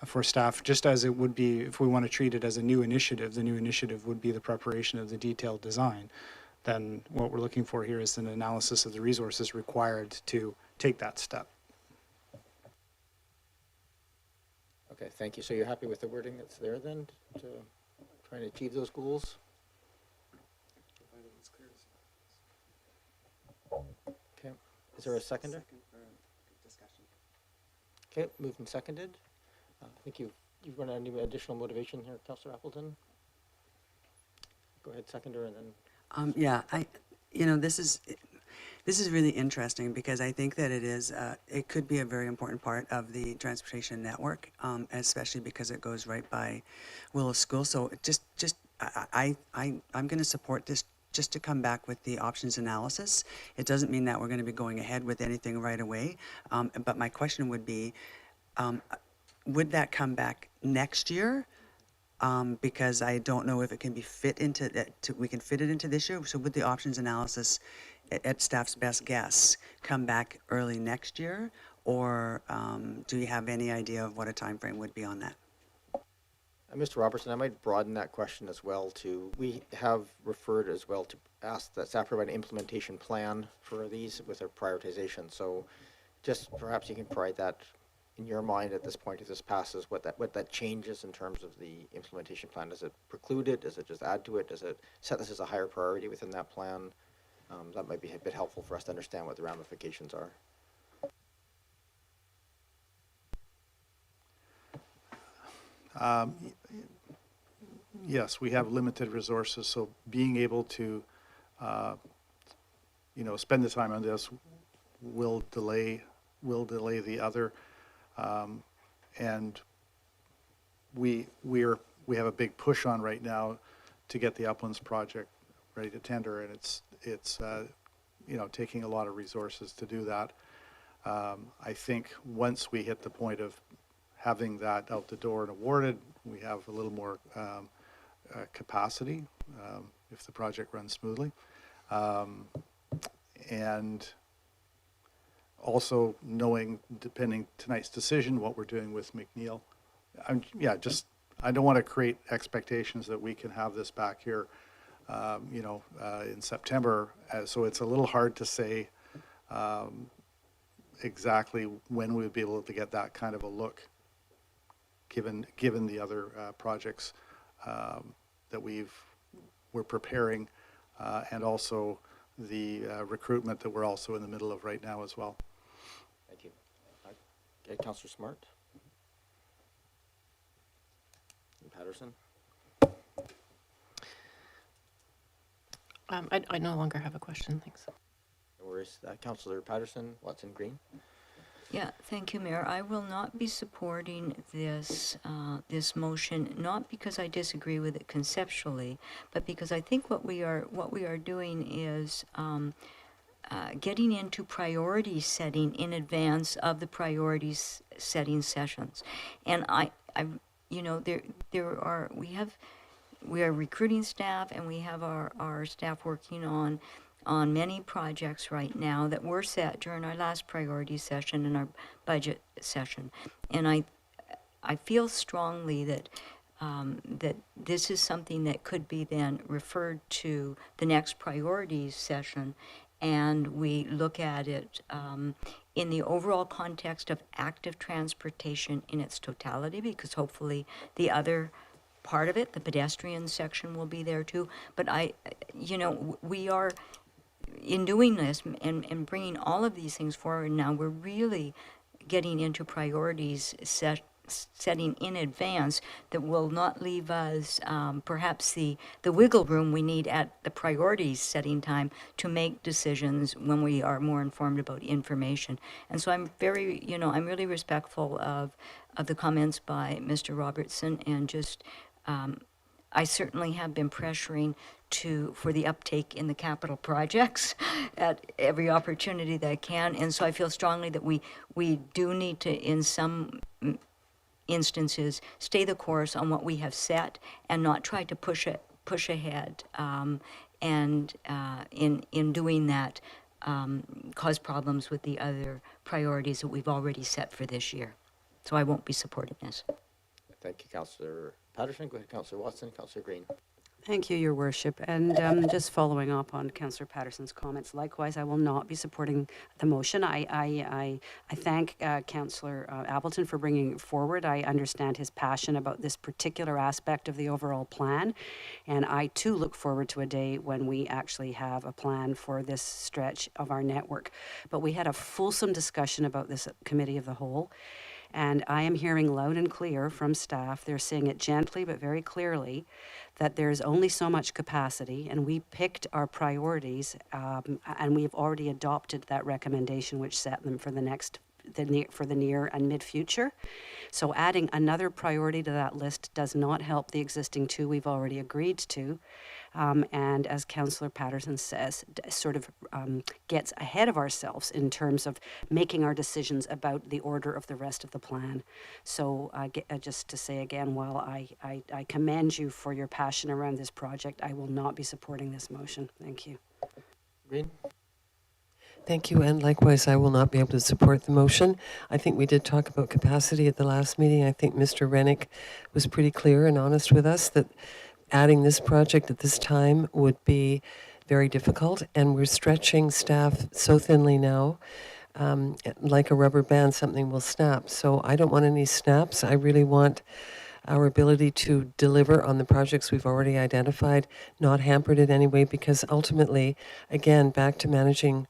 Speaker 8: for staff, just as it would be if we want to treat it as a new initiative, the new initiative would be the preparation of the detailed design. Then what we're looking for here is an analysis of the resources required to take that step.
Speaker 1: Okay, thank you. So you're happy with the wording that's there then, to try and achieve those goals? Okay, is there a seconder? Okay, moved and seconded. I think you've run any additional motivation here, Councillor Appleton? Go ahead, seconder, and then.
Speaker 12: Yeah, this is really interesting because I think that it could be a very important part of the transportation network, especially because it goes right by Willow School. So I'm going to support this just to come back with the options analysis. It doesn't mean that we're going to be going ahead with anything right away. But my question would be, would that come back next year? Because I don't know if it can be we can fit it into this year. So would the options analysis, at staff's best guess, come back early next year? Or do you have any idea of what a time frame would be on that?
Speaker 1: Mr. Robertson, I might broaden that question as well to, we have referred as well to ask that staff provide an implementation plan for these with a prioritization. So just perhaps you can provide that in your mind at this point, if this passes, what that changes in terms of the implementation plan. Does it preclude it? Does it just add to it? Does it set this as a higher priority within that plan? That might be a bit helpful for us to understand what the ramifications are.
Speaker 6: Yes, we have limited resources, so being able to, spend the time on this will delay the other, and we have a big push on right now to get the Uplands project ready to tender, and it's taking a lot of resources to do that. I think once we hit the point of having that out the door and awarded, we have a little more capacity if the project runs smoothly. And also knowing, depending tonight's decision, what we're doing with McNeil. I don't want to create expectations that we can have this back here, in September. So it's a little hard to say exactly when we would be able to get that kind of a look, given the other projects that we're preparing, and also the recruitment that we're also in the middle of right now as well.
Speaker 1: Thank you. Councillor Smart? And Patterson?
Speaker 9: I no longer have a question, thanks.
Speaker 1: No worries. Councillor Patterson, Watson Green?
Speaker 7: Yeah, thank you, Mayor. I will not be supporting this motion, not because I disagree with it conceptually, but because I think what we are doing is getting into priority setting in advance of the priorities setting sessions, and we are recruiting staff, and we have our staff working on many projects right now that were set during our last priority session and our budget session. And I feel strongly that that this is something that could be then referred to the next priorities session, and we look at it in the overall context of active transportation in its totality, because hopefully the other part of it, the pedestrian section, will be there too. But we are, in doing this and bringing all of these things forward now, we're really getting into priorities setting in advance that will not leave us perhaps the wiggle room we need at the priorities setting time to make decisions when we are more informed about information. And so I'm I'm really respectful of the comments by Mr. Robertson, and just I certainly have been pressuring for the uptake in the capital projects at every opportunity that I can. And so I feel strongly that we do need to, in some instances, stay the course on what we have set and not try to push ahead. And in doing that, cause problems with the other priorities that we've already set for this year. So I won't be supporting this.
Speaker 1: Thank you, Councillor Patterson. Go ahead, Councillor Watson, Councillor Green.
Speaker 10: Thank you, Your Worship. And just following up on Councillor Patterson's comments, likewise, I will not be supporting the motion. I thank Councillor Appleton for bringing it forward. I understand his passion about this particular aspect of the overall plan. And I, too, look forward to a day when we actually have a plan for this stretch of our network. But we had a fulsome discussion about this at Committee of the Whole. And I am hearing loud and clear from staff, they're saying it gently but very clearly, that there's only so much capacity, and we picked our priorities, and we've already adopted that recommendation, which set them for the near and mid future. So adding another priority to that list does not help the existing two we've already agreed to. And as Councillor Patterson says, sort of gets ahead of ourselves in terms of making our decisions about the order of the rest of the plan. So just to say again, while I commend you for your passion around this project, I will not be supporting this motion. Thank you.
Speaker 1: Green?
Speaker 11: Thank you, and likewise, I will not be able to support the motion. I think we did talk about capacity at the last meeting. I think Mr. Rennick was pretty clear and honest with us that adding this project at this time would be very difficult, and we're stretching staff so thinly now, like a rubber band, something will snap. So I don't want any snaps. I really want our ability to deliver on the projects we've already identified, not hampered in any way, because ultimately, again, back to managing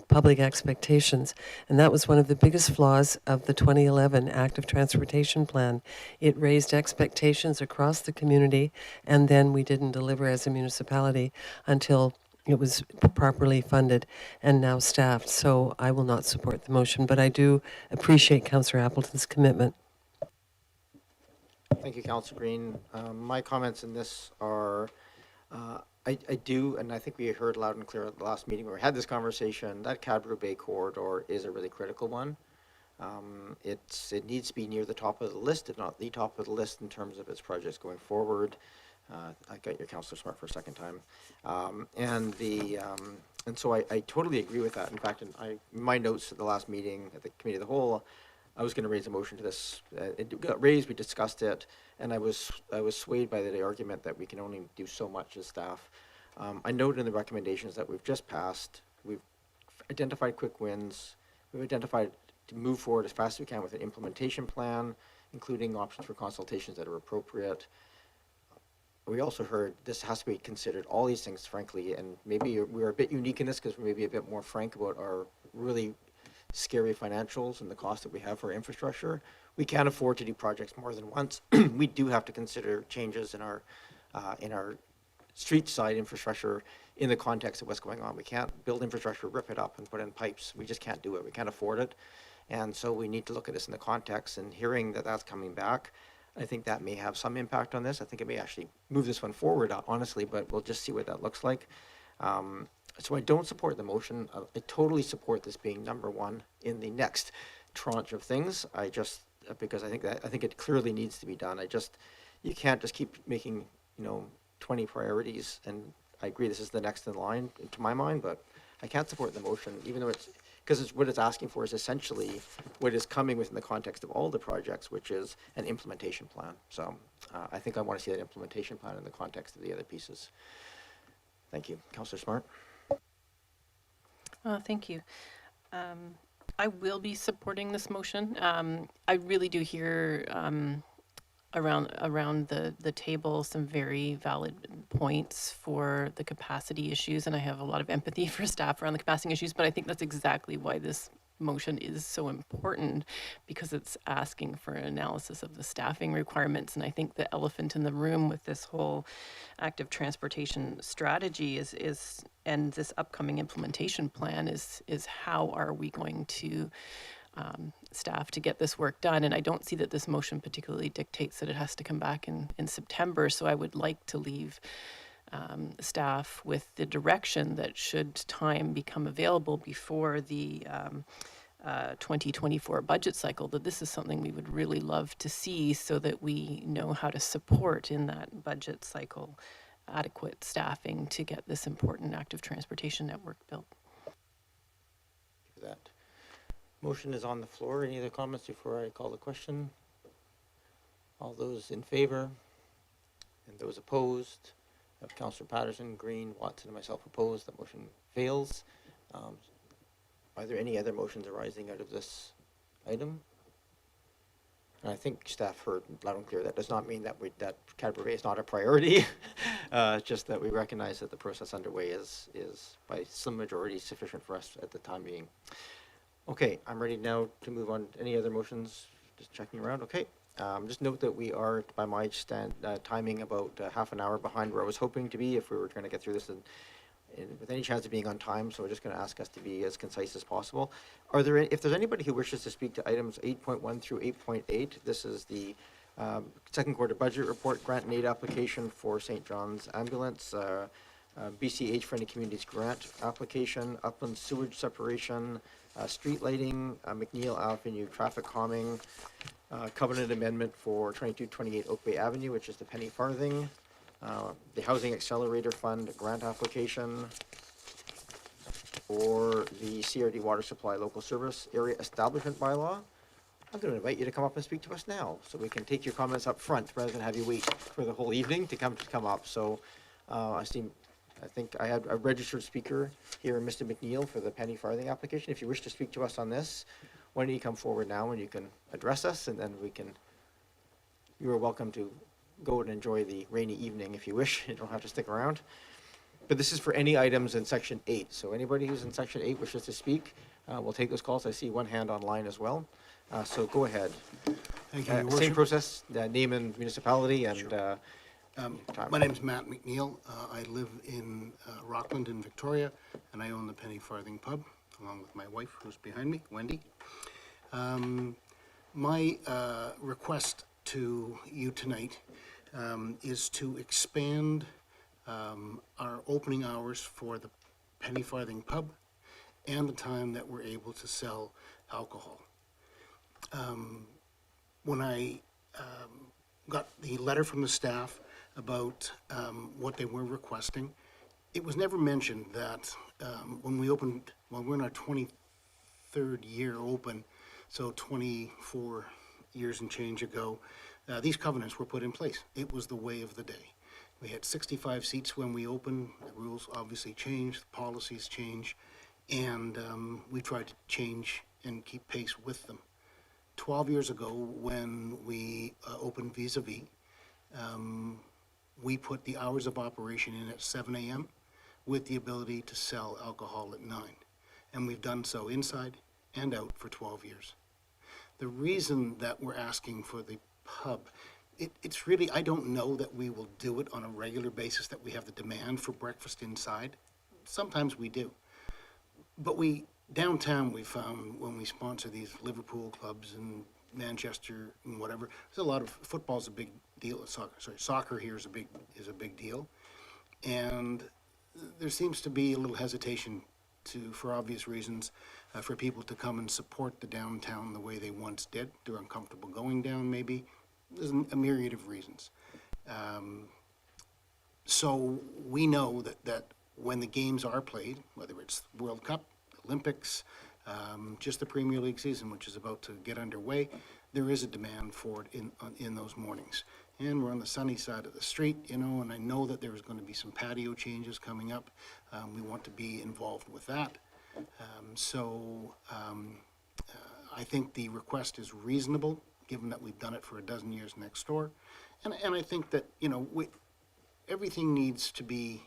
Speaker 11: public expectations. And that was one of the biggest flaws of the 2011 Active Transportation Plan. It raised expectations across the community, and then we didn't deliver as a municipality until it was properly funded and now staffed. So I will not support the motion, but I do appreciate Councillor Appleton's commitment.
Speaker 1: Thank you, Councillor Green. My comments in this are, I do, and I think we heard loud and clear at the last meeting where we had this conversation, that Cadbury Bay corridor is a really critical one. It needs to be near the top of the list, if not the top of the list, in terms of its projects going forward. I got your Councillor Smart for a second time. And so I totally agree with that. In fact, in my notes at the last meeting at the Committee of the Whole, I was going to raise a motion to this. It got raised, we discussed it, and I was swayed by the argument that we can only do so much as staff. I noted in the recommendations that we've just passed, we've identified quick wins, we've identified to move forward as fast as we can with an implementation plan, including options for consultations that are appropriate. We also heard this has to be considered, all these things, frankly, and maybe we're a bit unique in this because we're maybe a bit more frank about our really scary financials and the cost that we have for infrastructure. We can't afford to do projects more than once. We do have to consider changes in our street side infrastructure in the context of what's going on. We can't build infrastructure, rip it up and put in pipes. We just can't do it. We can't afford it. And so we need to look at this in the context, and hearing that that's coming back, I think that may have some impact on this. I think it may actually move this one forward, honestly, but we'll just see what that looks like. So I don't support the motion. I totally support this being number one in the next tranche of things. Because I think it clearly needs to be done. You can't just keep making, 20 priorities, and I agree this is the next in line to my mind, but I can't support the motion, even though because what it's asking for is essentially what is coming within the context of all the projects, which is an implementation plan. So I think I want to see that implementation plan in the context of the other pieces. Thank you. Councillor Smart?
Speaker 9: Thank you. I will be supporting this motion. I really do hear around the table some very valid points for the capacity issues, and I have a lot of empathy for staff around the capacity issues, but I think that's exactly why this motion is so important, because it's asking for an analysis of the staffing requirements. And I think the elephant in the room with this whole active transportation strategy is and this upcoming implementation plan is how are we going to staff to get this work done. And I don't see that this motion particularly dictates that it has to come back in September. So I would like to leave staff with the direction that should time become available before the 2024 budget cycle, that this is something we would really love to see so that we know how to support in that budget cycle adequate staffing to get this important active transportation network built.
Speaker 1: Thank you for that. Motion is on the floor. Any other comments before I call the question? All those in favor and those opposed? I have Councillor Patterson, Green, Watson, and myself opposed. That motion fails. Are there any other motions arising out of this item? And I think staff heard loud and clear. That does not mean that that category is not a priority. Just that we recognize that the process underway is by some majority sufficient for us at the time being. Okay, I'm ready now to move on. Any other motions? Just checking around. Okay. Just note that we are, by my timing, about half an hour behind where I was hoping to be if we were trying to get through this with any chance of being on time. So we're just going to ask us to be as concise as possible. If there's anybody who wishes to speak to items 8.1 through 8.8, this is the second quarter budget report, grant and aid application for St. John's Ambulance, BCH Friendly Communities grant application, upland sewage separation, street lighting, McNeil Avenue traffic calming, covenant amendment for 2228 Oak Bay Avenue, which is the penny farthing, the Housing Accelerator Fund grant application for the CRD Water Supply Local Service Area Establishment Bylaw. I'm going to invite you to come up and speak to us now, so we can take your comments up front rather than have you wait for the whole evening to come up. So I think I had a registered speaker here, Mr. McNeil, for the penny farthing application. If you wish to speak to us on this, why don't you come forward now and you can address us, and then you are welcome to go and enjoy the rainy evening if you wish. You don't have to stick around. But this is for any items in Section 8. So anybody who's in Section 8 wishes to speak, we'll take those calls. I see one hand online as well. So go ahead.
Speaker 14: Thank you, Your
Speaker 1: Same
Speaker 14: Worship.
Speaker 1: process, name and municipality, and
Speaker 14: Sure. My name is Matt McNeil. I live in Rockland in Victoria, and I own the Penny Farthing Pub, along with my wife, who's behind me, Wendy. My request to you tonight is to expand our opening hours for the Penny Farthing Pub and the time that we're able to sell alcohol. When I got the letter from the staff about what they were requesting, it was never mentioned that when we're in our 23rd year open, so 24 years and change ago, these covenants were put in place. It was the way of the day. We had 65 seats when we opened. The rules obviously changed, the policies change, and we tried to change and keep pace with them. 12 years ago, when we opened Vis-a-Vis, we put the hours of operation in at 7 a.m. with the ability to sell alcohol at 9. And we've done so inside and out for 12 years. The reason that we're asking for the pub, it's really, I don't know that we will do it on a regular basis, that we have the demand for breakfast inside. Sometimes we do. But downtown we found when we sponsor these Liverpool clubs and Manchester and whatever, there's a lot of, football's a big deal, soccer here is a big deal. And there seems to be a little hesitation for obvious reasons, for people to come and support the downtown the way they once did. They're uncomfortable going down maybe. There's a myriad of reasons. So we know that when the games are played, whether it's World Cup, Olympics, just the Premier League season, which is about to get underway, there is a demand for it in those mornings. And we're on the sunny side of the street, you know, and I know that there's going to be some patio changes coming up. We want to be involved with that. I think the request is reasonable, given that we've done it for a dozen years next door. And I think that, you know, everything needs to be,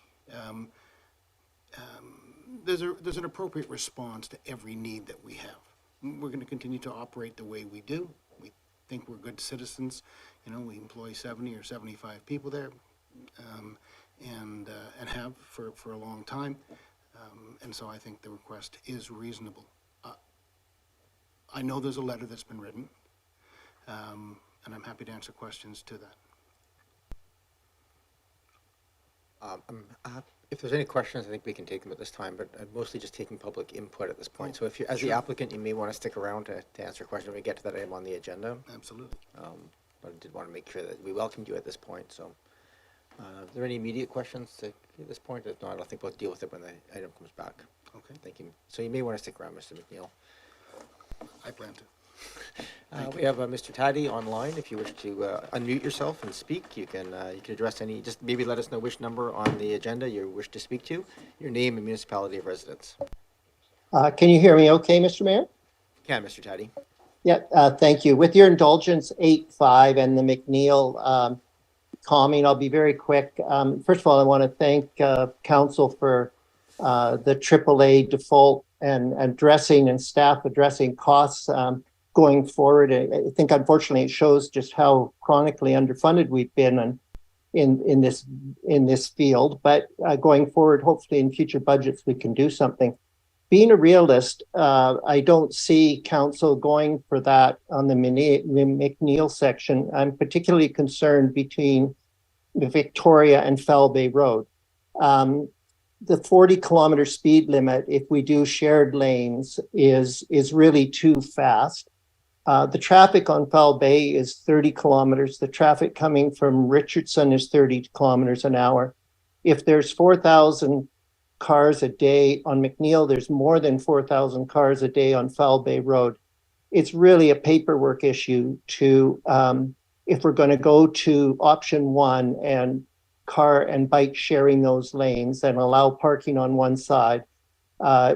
Speaker 14: there's an appropriate response to every need that we have. We're going to continue to operate the way we do. We think we're good citizens. You know, we employ 70 or 75 people there, and have for a long time. And so I think the request is reasonable. I know there's a letter that's been written, and I'm happy to answer questions to that.
Speaker 1: If there's any questions, I think we can take them at this time, but I'm mostly just taking public input at this point. So if you, as the applicant, you may want to stick around to answer questions when we get to that item on the agenda.
Speaker 14: Absolutely.
Speaker 1: But I did want to make sure that we welcomed you at this point, so. Are there any immediate questions at this point? If not, I think we'll deal with it when the item comes back.
Speaker 14: Okay.
Speaker 1: Thank you. So you may want to stick around, Mr. McNeil.
Speaker 14: I plan to.
Speaker 1: We have Mr. Taddy online. If you wish to unmute yourself and speak, you can address any, just maybe let us know which number on the agenda you wish to speak to, your name and municipality of residence.
Speaker 15: Can you hear me okay, Mr. Mayor?
Speaker 1: Can, Mr. Taddy.
Speaker 15: Yeah, thank you. With your indulgence, 8.5 and the McNeil comment, I'll be very quick. First of all, I want to thank council for the AAA default and addressing and staff addressing costs going forward. I think unfortunately it shows just how chronically underfunded we've been in this field. But going forward, hopefully in future budgets we can do something. Being a realist, I don't see council going for that on the McNeil section. I'm particularly concerned between the Victoria and Fell Bay Road. The 40-kilometer speed limit, if we do shared lanes, is really too fast. The traffic on Fell Bay is 30 kilometers. The traffic coming from Richardson is 30 kilometers an hour. If there's 4,000 cars a day on McNeil, there's more than 4,000 cars a day on Foul Bay Road. It's really a paperwork issue to, if we're going to go to option 1 and car and bike sharing those lanes and allow parking on one side,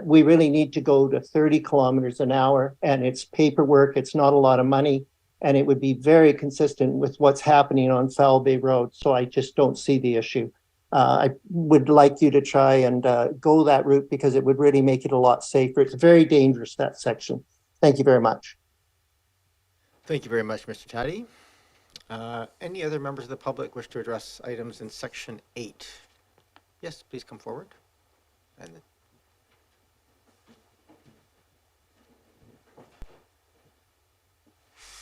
Speaker 15: we really need to go to 30 kilometers an hour, and it's paperwork, it's not a lot of money, and it would be very consistent with what's happening on Foul Bay Road. So I just don't see the issue. I would like you to try and go that route because it would really make it a lot safer. It's very dangerous, that section. Thank you very much.
Speaker 1: Thank you very much, Mr. Taddy. Any other members of the public wish to address items in section 8? Yes, please come forward. And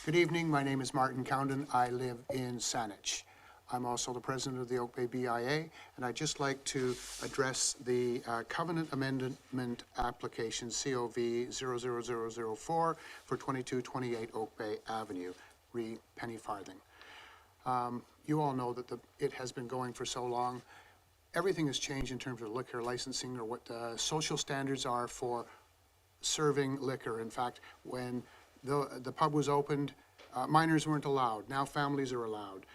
Speaker 2: Good evening. My name is Martin Cownden. I live in Saanich. I'm also the president of the Oak Bay BIA, and I'd just like to address the covenant amendment application COV 00004 for 2228 Oak Bay Avenue, re Penny Farthing. You all know that it has been going for so long. Everything has changed in terms of liquor licensing or what the social standards are for serving liquor. In fact, when the pub was opened, minors weren't allowed. Now families are allowed.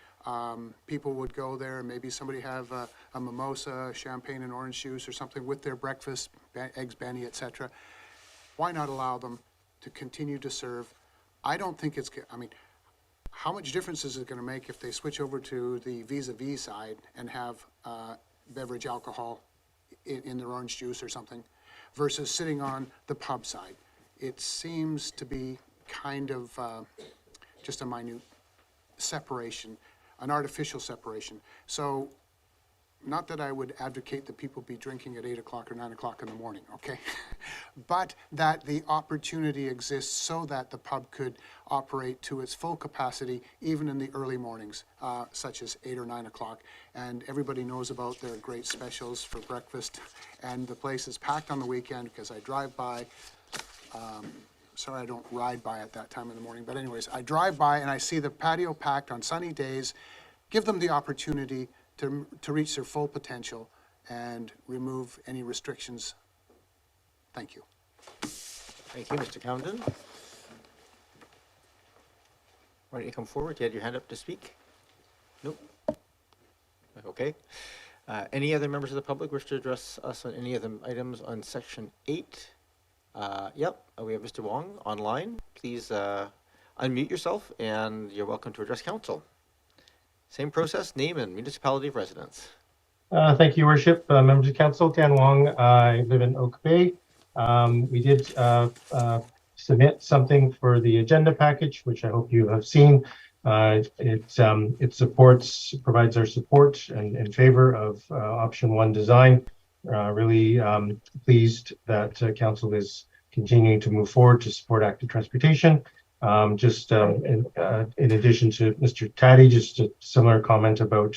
Speaker 2: People would go there, maybe somebody have a mimosa, champagne and orange juice or something with their breakfast, eggs benny, etc. Why not allow them to continue to serve? I don't think it's, I mean, how much difference is it going to make if they switch over to the vis-a-vis side and have beverage alcohol in their orange juice or something versus sitting on the pub side? It seems to be kind of just a minute separation, an artificial separation. So not that I would advocate that people be drinking at 8 o'clock or 9 o'clock in the morning, okay? But that the opportunity exists so that the pub could operate to its full capacity even in the early mornings, such as 8 or 9 o'clock. And everybody knows about their great specials for breakfast. And the place is packed on the weekend because I drive by. Sorry, I don't ride by at that time in the morning. But anyways, I drive by and I see the patio packed on sunny days. Give them the opportunity to reach their full potential and remove any restrictions. Thank you.
Speaker 1: Thank you, Mr. Cownden. Why don't you come forward? You had your hand up to speak? Nope. Okay. Any other members of the public wish to address us on any of the items on section 8? Yep, we have Mr. Wong online. Please unmute yourself and you're welcome to address council. Same process, name and municipality of residence.
Speaker 16: Thank you, Your Worship. Members of Council, Dan Wong. I live in Oak Bay. We did submit something for the agenda package, which I hope you have seen. It supports, provides our support and in favor of option 1 design. Really pleased that Council is continuing to move forward to support active transportation. In addition to Mr. Taddy, just a similar comment about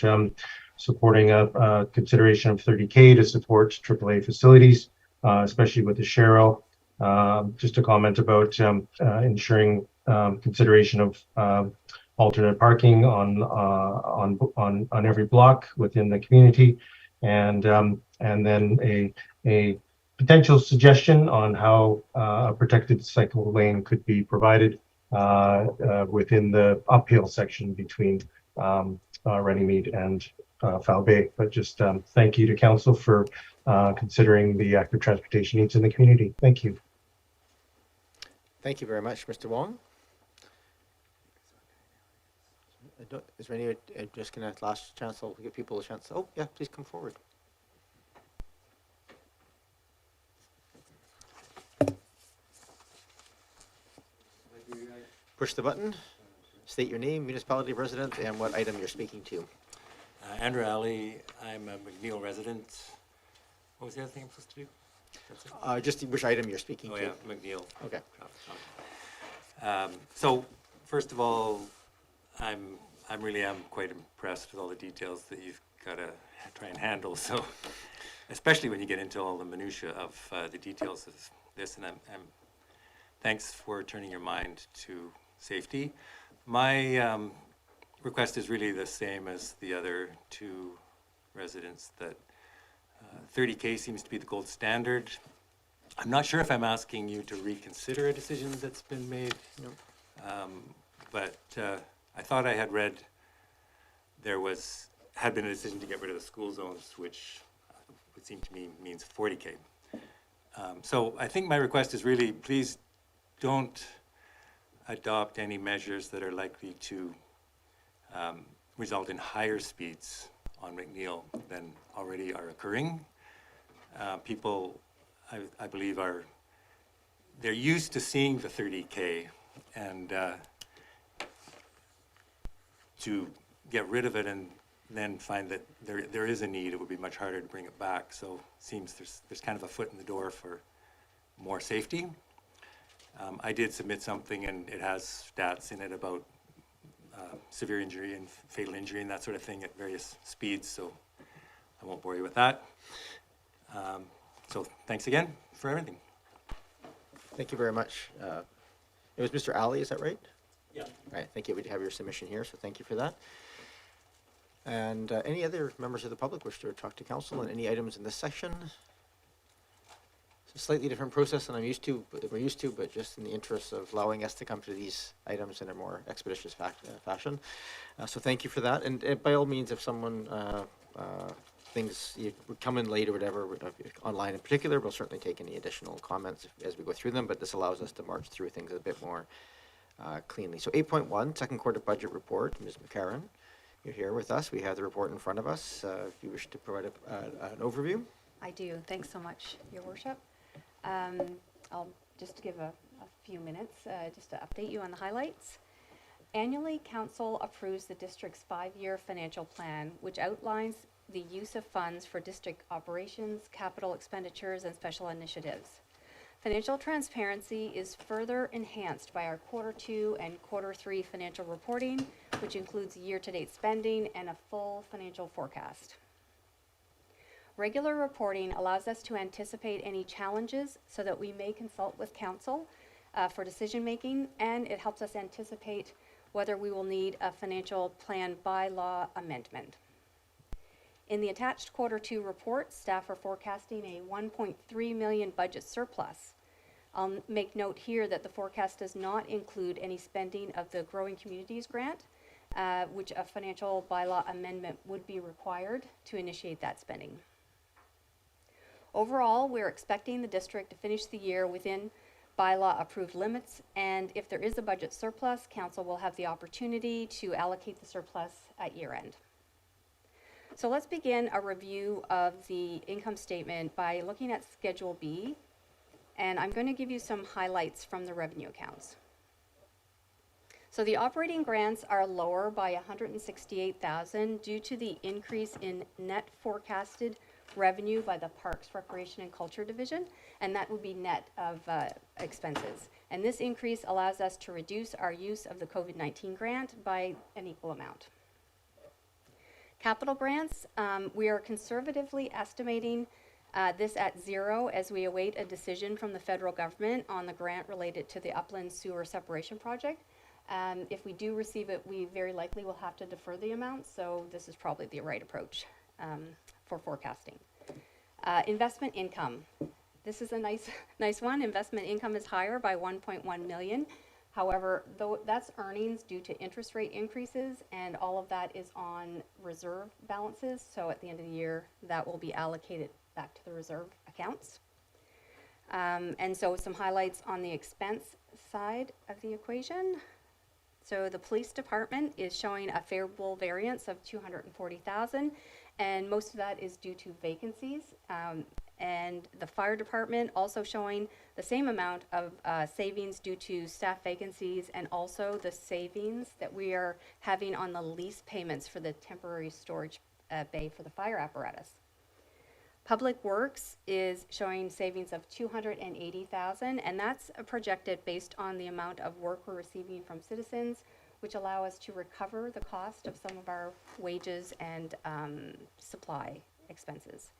Speaker 16: supporting a consideration of 30K to support AAA facilities, especially with the Sharrow. Just a comment about ensuring consideration of alternate parking on every block within the community, and then a potential suggestion on how a protected cycle lane could be provided within the uphill section between Runnymede and Foul Bay. But just thank you to Council for considering the active transportation needs in the community. Thank you.
Speaker 1: Thank you very much, Mr. Wong. Is there any, I'm just going to last chance, I'll give people a chance. Oh, yeah, please come forward. Push the button, state your name, municipality of residence, and what item you're speaking to.
Speaker 17: Andrew Alley, I'm a McNeil resident. What was the other thing I'm supposed to do? That's it?
Speaker 1: Just which item you're speaking
Speaker 17: Oh
Speaker 1: to.
Speaker 17: yeah, McNeil.
Speaker 1: Okay.
Speaker 17: So first of all, I really am quite impressed with all the details that you've got to try and handle. So especially when you get into all the minutia of the details of this, and I'm thanks for turning your mind to safety. My request is really the same as the other two residents, that 30K seems to be the gold standard. I'm not sure if I'm asking you to reconsider a decision that's been made, but I thought I had read there had been a decision to get rid of the school zones, which would seem to me means 40K. So I think my request is really, please don't adopt any measures that are likely to result in higher speeds on McNeil than already are occurring. People, I believe, they're used to seeing the 30K, and to get rid of it and then find that there is a need, it would be much harder to bring it back. So it seems there's kind of a foot in the door for more safety. I did submit something, and it has stats in it about severe injury and fatal injury and that sort of thing at various speeds, so I won't bore you with that. So thanks again for everything.
Speaker 1: Thank you very much. It was Mr. Alley, is that right?
Speaker 17: Yeah.
Speaker 1: All right, thank you. We have your submission here, so thank you for that. And any other members of the public wish to talk to council on any items in this section? It's a slightly different process than we're used to, but just in the interest of allowing us to come to these items in a more expeditious fashion. So thank you for that. And by all means, if someone you would come in late or whatever, online in particular, we'll certainly take any additional comments as we go through them, but this allows us to march through things a bit more cleanly. So 8.1, second quarter budget report. Ms. McCarron, you're here with us. We have the report in front of us. If you wish to provide an overview.
Speaker 18: I do. Thanks so much, Your Worship. I'll just give a few minutes just to update you on the highlights. Annually, Council approves the district's 5-year financial plan, which outlines the use of funds for district operations, capital expenditures, and special initiatives. Financial transparency is further enhanced by our Quarter 2 and Quarter 3 financial reporting, which includes year-to-date spending and a full financial forecast. Regular reporting allows us to anticipate any challenges so that we may consult with Council for decision-making, and it helps us anticipate whether we will need a financial plan bylaw amendment. In the attached Quarter 2 report, staff are forecasting a $1.3 million budget surplus. I'll make note here that the forecast does not include any spending of the Growing Communities Grant, which a financial bylaw amendment would be required to initiate that spending. Overall, we're expecting the district to finish the year within bylaw approved limits, and if there is a budget surplus, council will have the opportunity to allocate the surplus at year end. So let's begin a review of the income statement by looking at Schedule B, and I'm going to give you some highlights from the revenue accounts. So the operating grants are lower by $168,000 due to the increase in net forecasted revenue by the Parks, Recreation and Culture Division, and that would be net of expenses. And this increase allows us to reduce our use of the COVID-19 grant by an equal amount. Capital grants, we are conservatively estimating this at 0 as we await a decision from the federal government on the grant related to the Upland Sewer Separation Project. If we do receive it, we very likely will have to defer the amount, so this is probably the right approach for forecasting. Investment income. This is a nice one. Investment income is higher by 1.1 million. However, though that's earnings due to interest rate increases, and all of that is on reserve balances. So at the end of the year, that will be allocated back to the reserve accounts. And so some highlights on the expense side of the equation. So the police department is showing a favorable variance of 240,000, and most of that is due to vacancies. And the fire department also showing the same amount of savings due to staff vacancies, and also the savings that we are having on the lease payments for the temporary storage bay for the fire apparatus. Public Works is showing savings of 280,000, and that's projected based on the amount of work we're receiving from citizens, which allow us to recover the cost of some of our wages and supply expenses.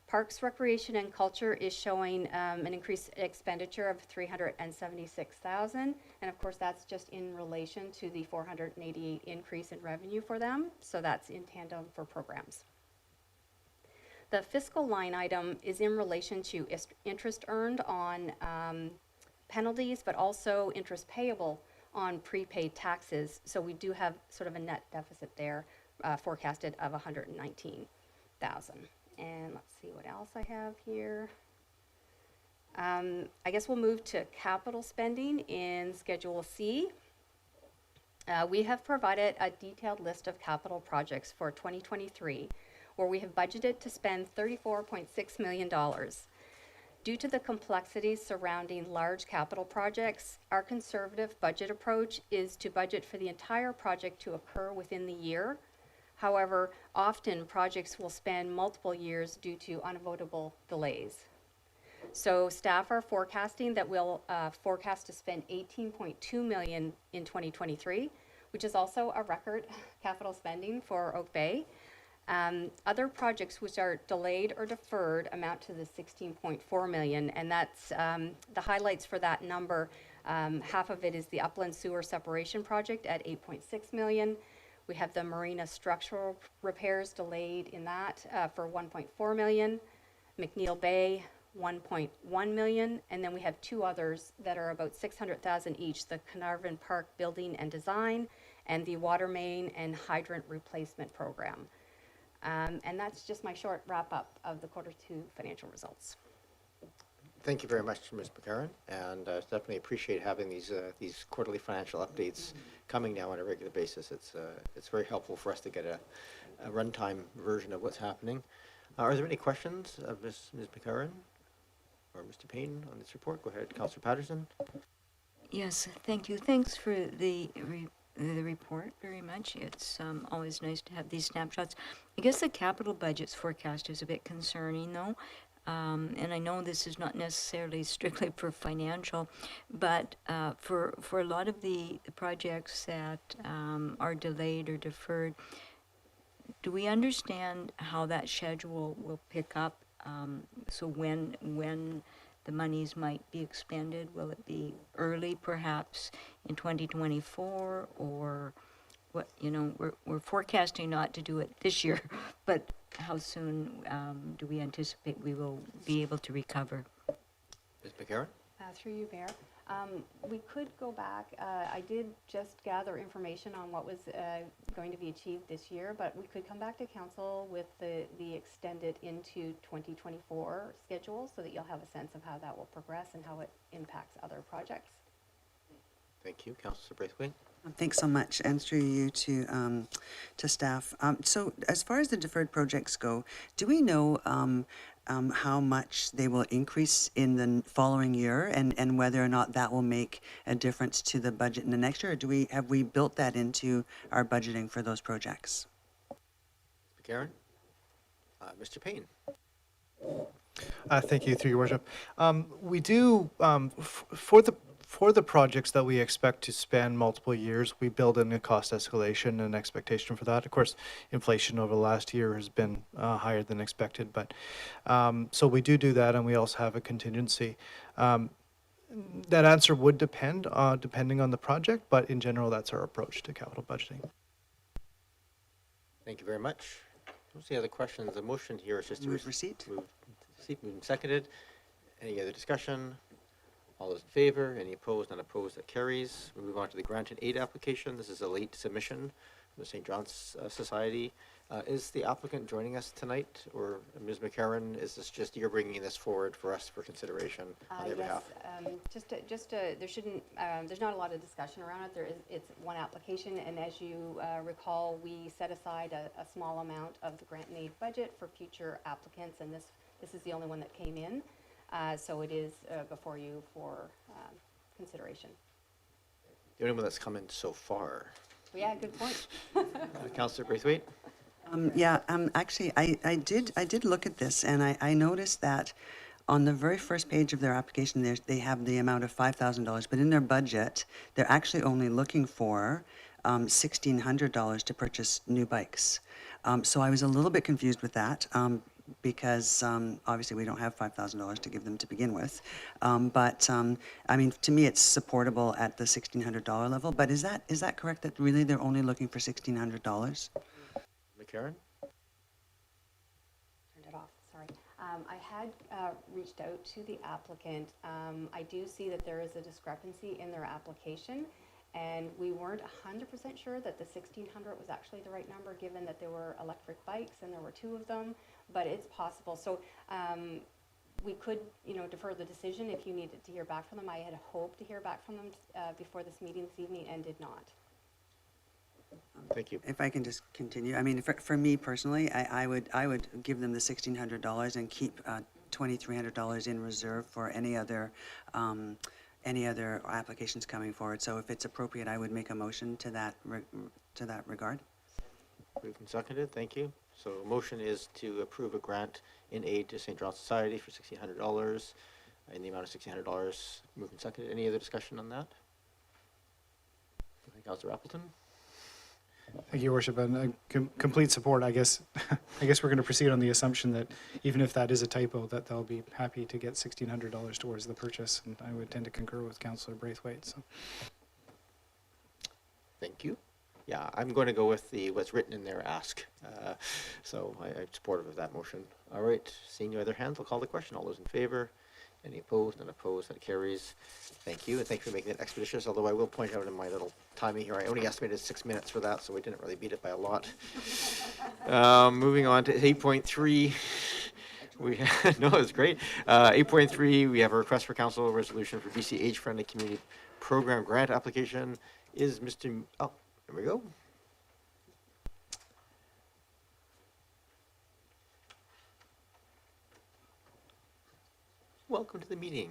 Speaker 18: Parks, Recreation and Culture is showing an increased expenditure of 376,000, and of course that's just in relation to the 488 increase in revenue for them, so that's in tandem for programs. The fiscal line item is in relation to interest earned on penalties, but also interest payable on prepaid taxes. So we do have sort of a net deficit there forecasted of 119,000. And let's see what else I have here. I guess we'll move to capital spending in Schedule C. We have provided a detailed list of capital projects for 2023, where we have budgeted to spend $34.6 million. Due to the complexities surrounding large capital projects, our conservative budget approach is to budget for the entire project to occur within the year. However, often projects will span multiple years due to unavoidable delays. So staff are forecasting that we'll forecast to spend $18.2 million in 2023, which is also a record capital spending for Oak Bay. Other projects which are delayed or deferred amount to the $16.4 million, and that's the highlights for that number. Half of it is the Upland Sewer Separation Project at $8.6 million. We have the marina structural repairs delayed in that for $1.4 million. McNeil Bay, $1.1 million, and then we have two others that are about $600,000 each, the Carnarvon Park Building and Design and the Water Main and Hydrant Replacement Program. And that's just my short wrap-up of the Q2 financial results.
Speaker 1: Thank you very much, Ms. McCarron, and definitely appreciate having these quarterly financial updates coming now on a regular basis. It's very helpful for us to get a runtime version of what's happening. Are there any questions of Ms. McCarron or Mr. Payne on this report? Go ahead, Councillor Patterson.
Speaker 7: Yes, thank you. Thanks for the report very much. It's always nice to have these snapshots. I guess the capital budget's forecast is a bit concerning, though. And I know this is not necessarily strictly for financial, but for a lot of the projects that are delayed or deferred, do we understand how that schedule will pick up? So when the monies might be expended, will it be early, perhaps in 2024, or what? You know, we're forecasting not to do it this year, but how soon do we anticipate we will be able to recover?
Speaker 1: Ms. McCarron?
Speaker 18: through you, Mayor. We could go back. I did just gather information on what was going to be achieved this year, but we could come back to council with the extended into 2024 schedule so that you'll have a sense of how that will progress and how it impacts other projects.
Speaker 1: Thank you, Councillor Braithwaite.
Speaker 12: Thanks so much, and through you to staff. So as far as the deferred projects go, do we know how much they will increase in the following year, and whether or not that will make a difference to the budget in the next year, or have we built that into our budgeting for those projects?
Speaker 1: Karen? Mr. Payne?
Speaker 6: Thank you, through your worship. We do, for the projects that we expect to span multiple years, we build in a cost escalation and expectation for that. Of course, inflation over the last year has been higher than expected, but so we do that, and we also have a contingency. That answer would depend, depending on the project, but in general, that's our approach to capital budgeting.
Speaker 1: Thank you very much. Don't see other questions. The motion here is just to
Speaker 12: Move receipt.
Speaker 1: Moved and seconded. Any other discussion? All those in favor? Any opposed? None opposed. That carries. We move on to the grant and aid application. This is a late submission from the St. John's Society. Is the applicant joining us tonight, or Ms. McCarron? Is this just you're bringing this forward for us for consideration on their behalf?
Speaker 18: There shouldn't. There's not a lot of discussion around it. It's one application, and as you recall, we set aside a small amount of the grant and aid budget for future applicants, and this is the only one that came in. So it is before you for consideration.
Speaker 1: The only one that's come in so far.
Speaker 18: Well, yeah, good point.
Speaker 1: Councillor Braithwaite?
Speaker 12: Actually, I did look at this, and I noticed that on the very first page of their application, they have the amount of $5,000, but in their budget, they're actually only looking for $1,600 to purchase new bikes. So I was a little bit confused with that. Because obviously we don't have $5,000 to give them to begin with. But I mean, to me, it's supportable at the $1,600 level. But is that correct, that really they're only looking for $1,600?
Speaker 1: McCarron?
Speaker 18: Turned it off, sorry. I had reached out to the applicant. I do see that there is a discrepancy in their application, and we weren't 100% sure that the 1,600 was actually the right number, given that there were electric bikes and there were 2 of them, but it's possible. So we could, defer the decision if you needed to hear back from them. I had hoped to hear back from them before this meeting this evening and did not.
Speaker 1: Thank you.
Speaker 12: If I can just continue, I mean, for me personally, I would give them the $1,600 and keep $2,300 in reserve for any other applications coming forward. So if it's appropriate, I would make a motion to that regard.
Speaker 1: Moved and seconded. Thank you. So a motion is to approve a grant in aid to St. John's Society for $1,600 in the amount of $1,600. Moved and seconded. Any other discussion on that? Councillor Appleton?
Speaker 8: Thank you, Your Worship, and complete support. I guess we're going to proceed on the assumption that even if that is a typo, that they'll be happy to get $1,600 towards the purchase, and I would tend to concur with Councillor Braithwaite. So,
Speaker 1: thank you. Yeah, I'm going to go with what's written in their ask. So I'm supportive of that motion. All right, seeing no other hands, I'll call the question. All those in favor? Any opposed? None opposed. That carries. Thank you, and thank you for making it expeditious, although I will point out in my little timing here, I only estimated 6 minutes for that, so we didn't really beat it by a lot. Moving on to 8.3. No, it's great. 8.3, we have a request for council resolution for BC Age-Friendly Community Program grant application. Is Mr. Oh, there we go. Welcome to the meeting.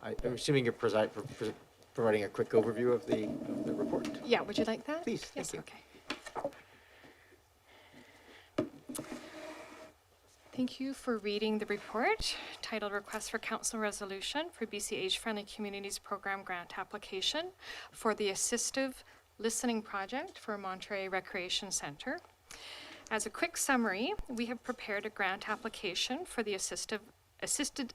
Speaker 1: I'm assuming you're providing a quick overview of the report.
Speaker 19: Yeah, would you like that?
Speaker 1: Please,
Speaker 19: yes,
Speaker 1: thank
Speaker 19: you. Thank you for reading the report titled Request for Council Resolution for BC Age-Friendly Communities Program Grant Application for the Assistive Listening Project for Monterey Recreation Centre. As a quick summary, we have prepared a grant application for the assisted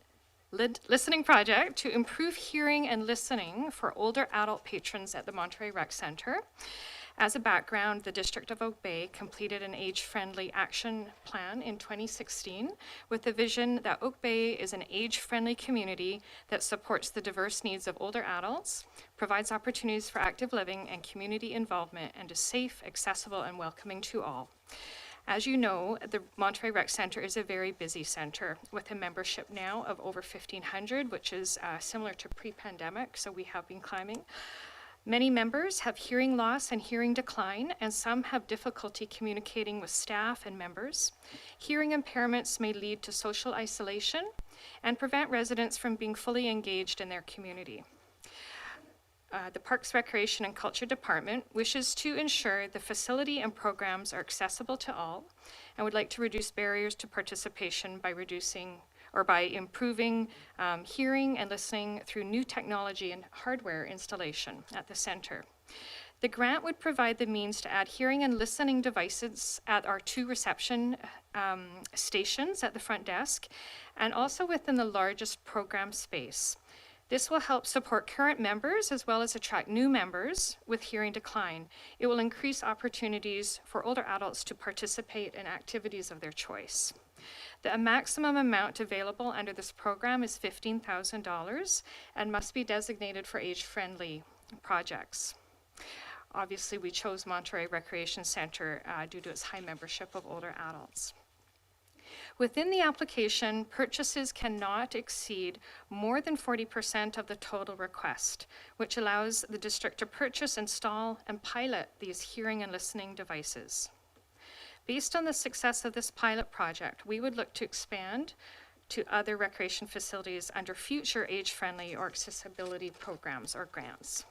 Speaker 19: listening project to improve hearing and listening for older adult patrons at the Monterey Rec Centre. As a background, the District of Oak Bay completed an age-friendly action plan in 2016 with the vision that Oak Bay is an age-friendly community that supports the diverse needs of older adults, provides opportunities for active living and community involvement, and is safe, accessible, and welcoming to all. As you know, the Monterey Rec Centre is a very busy centre with a membership now of over 1,500, which is similar to pre-pandemic, so we have been climbing. Many members have hearing loss and hearing decline, and some have difficulty communicating with staff and members. Hearing impairments may lead to social isolation and prevent residents from being fully engaged in their community. The Parks, Recreation and Culture Department wishes to ensure the facility and programs are accessible to all and would like to reduce barriers to participation by improving hearing and listening through new technology and hardware installation at the center. The grant would provide the means to add hearing and listening devices at our 2 reception stations at the front desk and also within the largest program space. This will help support current members as well as attract new members with hearing decline. It will increase opportunities for older adults to participate in activities of their choice. The maximum amount available under this program is $15,000 and must be designated for age-friendly projects. Obviously, we chose Monterey Recreation Centre due to its high membership of older adults. Within the application, purchases cannot exceed more than 40% of the total request, which allows the district to purchase, install, and pilot these hearing and listening devices. Based on the success of this pilot project, we would look to expand to other recreation facilities under future age-friendly or accessibility programs or grants.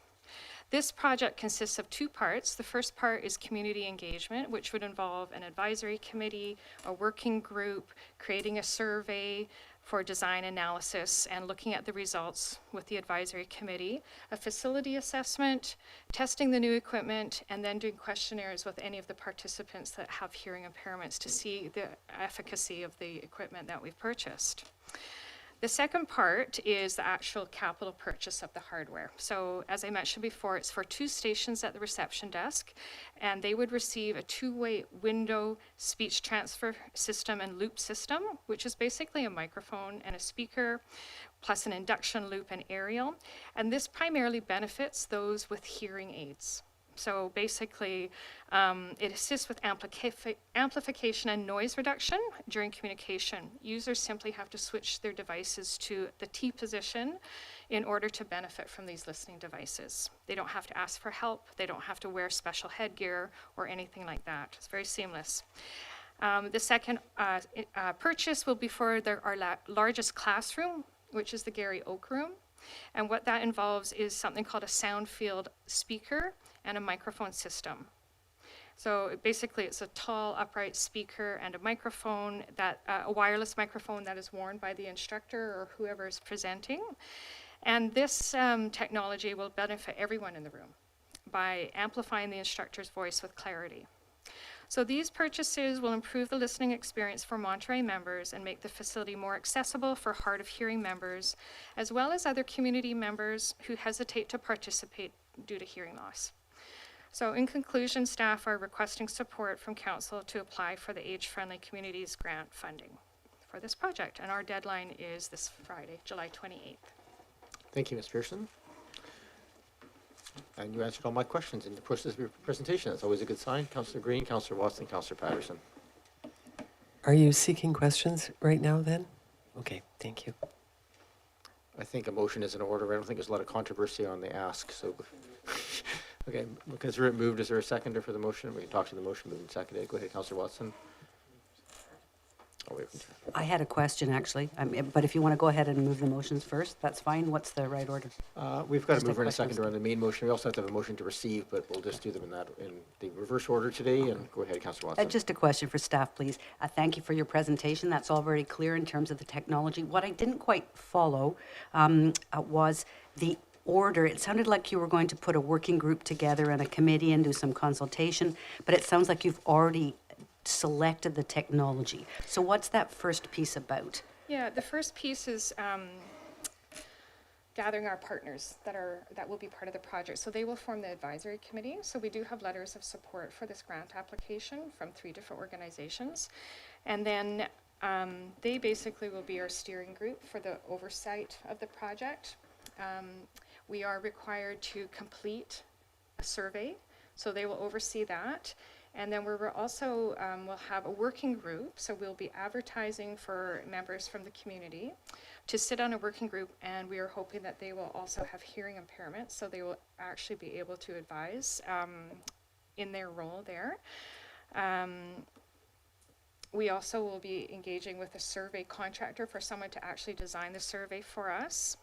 Speaker 19: This project consists of 2 parts. The first part is community engagement, which would involve an advisory committee, a working group, creating a survey for design analysis and looking at the results with the advisory committee, a facility assessment, testing the new equipment, and then doing questionnaires with any of the participants that have hearing impairments to see the efficacy of the equipment that we've purchased. The second part is the actual capital purchase of the hardware. So as I mentioned before, it's for 2 stations at the reception desk, and they would receive a 2-way window speech transfer system and loop system, which is basically a microphone and a speaker, plus an induction loop and aerial. And this primarily benefits those with hearing aids. So basically, it assists with amplification and noise reduction during communication. Users simply have to switch their devices to the T position in order to benefit from these listening devices. They don't have to ask for help. They don't have to wear special headgear or anything like that. It's very seamless. The second purchase will be for our largest classroom, which is the Gary Oak Room. And what that involves is something called a sound field speaker and a microphone system. So basically it's a tall upright speaker and a microphone, a wireless microphone that is worn by the instructor or whoever is presenting. And this technology will benefit everyone in the room by amplifying the instructor's voice with clarity. So these purchases will improve the listening experience for Monterey members and make the facility more accessible for hard of hearing members, as well as other community members who hesitate to participate due to hearing loss. So in conclusion, staff are requesting support from council to apply for the Age-Friendly Communities Grant funding for this project. And our deadline is this Friday, July 28th.
Speaker 1: Thank you, Ms. Pearson. And you answered all my questions in the process of your presentation. That's always a good sign. Councillor Green, Councillor Watson, Councillor Patterson.
Speaker 11: Are you seeking questions right now then? Okay, thank you.
Speaker 1: I think a motion is in order. I don't think there's a lot of controversy on the ask, so. Okay, because it moved, is there a seconder for the motion? We can talk to the motion, moved and seconded. Go ahead, Councillor Watson. Oh, wait.
Speaker 10: I had a question, actually, but if you want to go ahead and move the motions first, that's fine. What's the right order?
Speaker 1: We've got
Speaker 10: Just
Speaker 1: a mover and a
Speaker 10: questions.
Speaker 1: seconder on the main motion. We also have to have a motion to receive, but we'll just do them in the reverse order today. And go ahead, Councillor Watson.
Speaker 10: Just a question for staff, please. Thank you for your presentation. That's all very clear in terms of the technology. What I didn't quite follow was the order. It sounded like you were going to put a working group together and a committee and do some consultation, but it sounds like you've already selected the technology. So what's that first piece about?
Speaker 19: Yeah, the first piece is gathering our partners that will be part of the project. So they will form the advisory committee. So we do have letters of support for this grant application from 3 different organizations. And then they basically will be our steering group for the oversight of the project. We are required to complete a survey, so they will oversee that. And then we're also will have a working group, so we'll be advertising for members from the community to sit on a working group, and we are hoping that they will also have hearing impairment, so they will actually be able to advise in their role there. We also will be engaging with a survey contractor for someone to actually design the survey for us.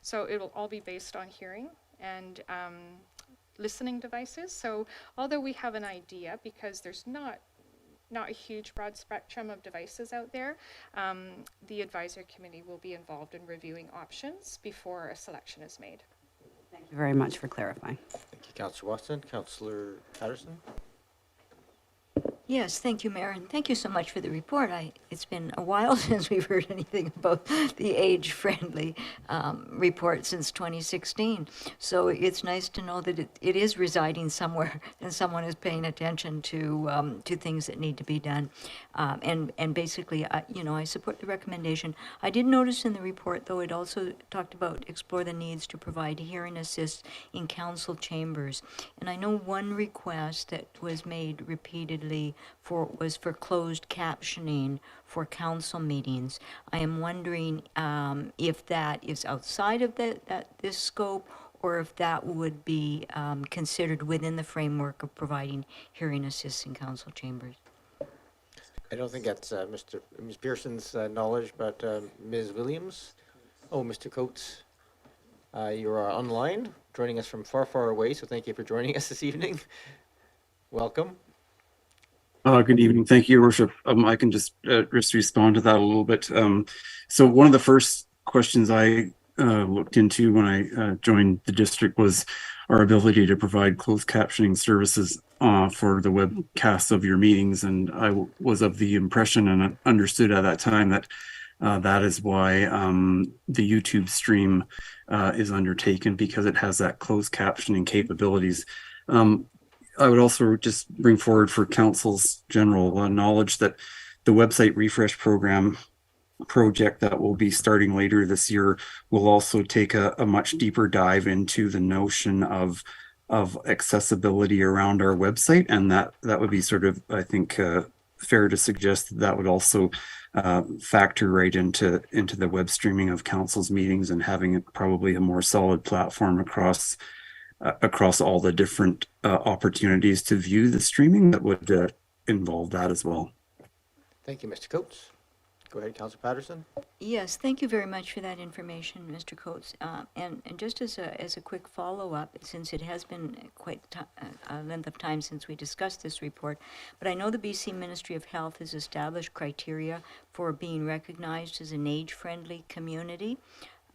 Speaker 19: So it will all be based on hearing and listening devices. So although we have an idea, because there's not a huge broad spectrum of devices out there, the advisory committee will be involved in reviewing options before a selection is made.
Speaker 10: Thank you very much for clarifying.
Speaker 1: Thank you, Councillor Watson. Councillor Patterson?
Speaker 7: Yes, thank you, Mayor, and thank you so much for the report. It's been a while since we've heard anything about the age-friendly report since 2016. So it's nice to know that it is residing somewhere and someone is paying attention to things that need to be done. And basically, I support the recommendation. I did notice in the report, though, it also talked about explore the needs to provide hearing assist in council chambers. And I know one request that was made repeatedly was for closed captioning for council meetings. I am wondering if that is outside of this scope, or if that would be considered within the framework of providing hearing assists in council chambers.
Speaker 1: I don't think that's Ms. Pearson's knowledge, but Ms. Williams? Oh, Mr. Coates, you're online, joining us from far, far away, so thank you for joining us this evening. Welcome.
Speaker 20: Good evening. Thank you, Your Worship. I can just respond to that a little bit. So one of the first questions I looked into when I joined the district was our ability to provide closed captioning services for the webcasts of your meetings. And I was of the impression and understood at that time that that is why the YouTube stream is undertaken, because it has that closed captioning capabilities. I would also just bring forward for council's general knowledge that the website refresh project that will be starting later this year will also take a much deeper dive into the notion of accessibility around our website, and that would be sort of, I think, fair to suggest that would also factor right into the web streaming of council's meetings and having probably a more solid platform across all the different opportunities to view the streaming that would involve that as well.
Speaker 1: Thank you, Mr. Coates. Go ahead, Councillor Patterson.
Speaker 7: Yes, thank you very much for that information, Mr. Coates. And just as a quick follow-up, since it has been quite a length of time since we discussed this report, but I know the BC Ministry of Health has established criteria for being recognized as an age-friendly community.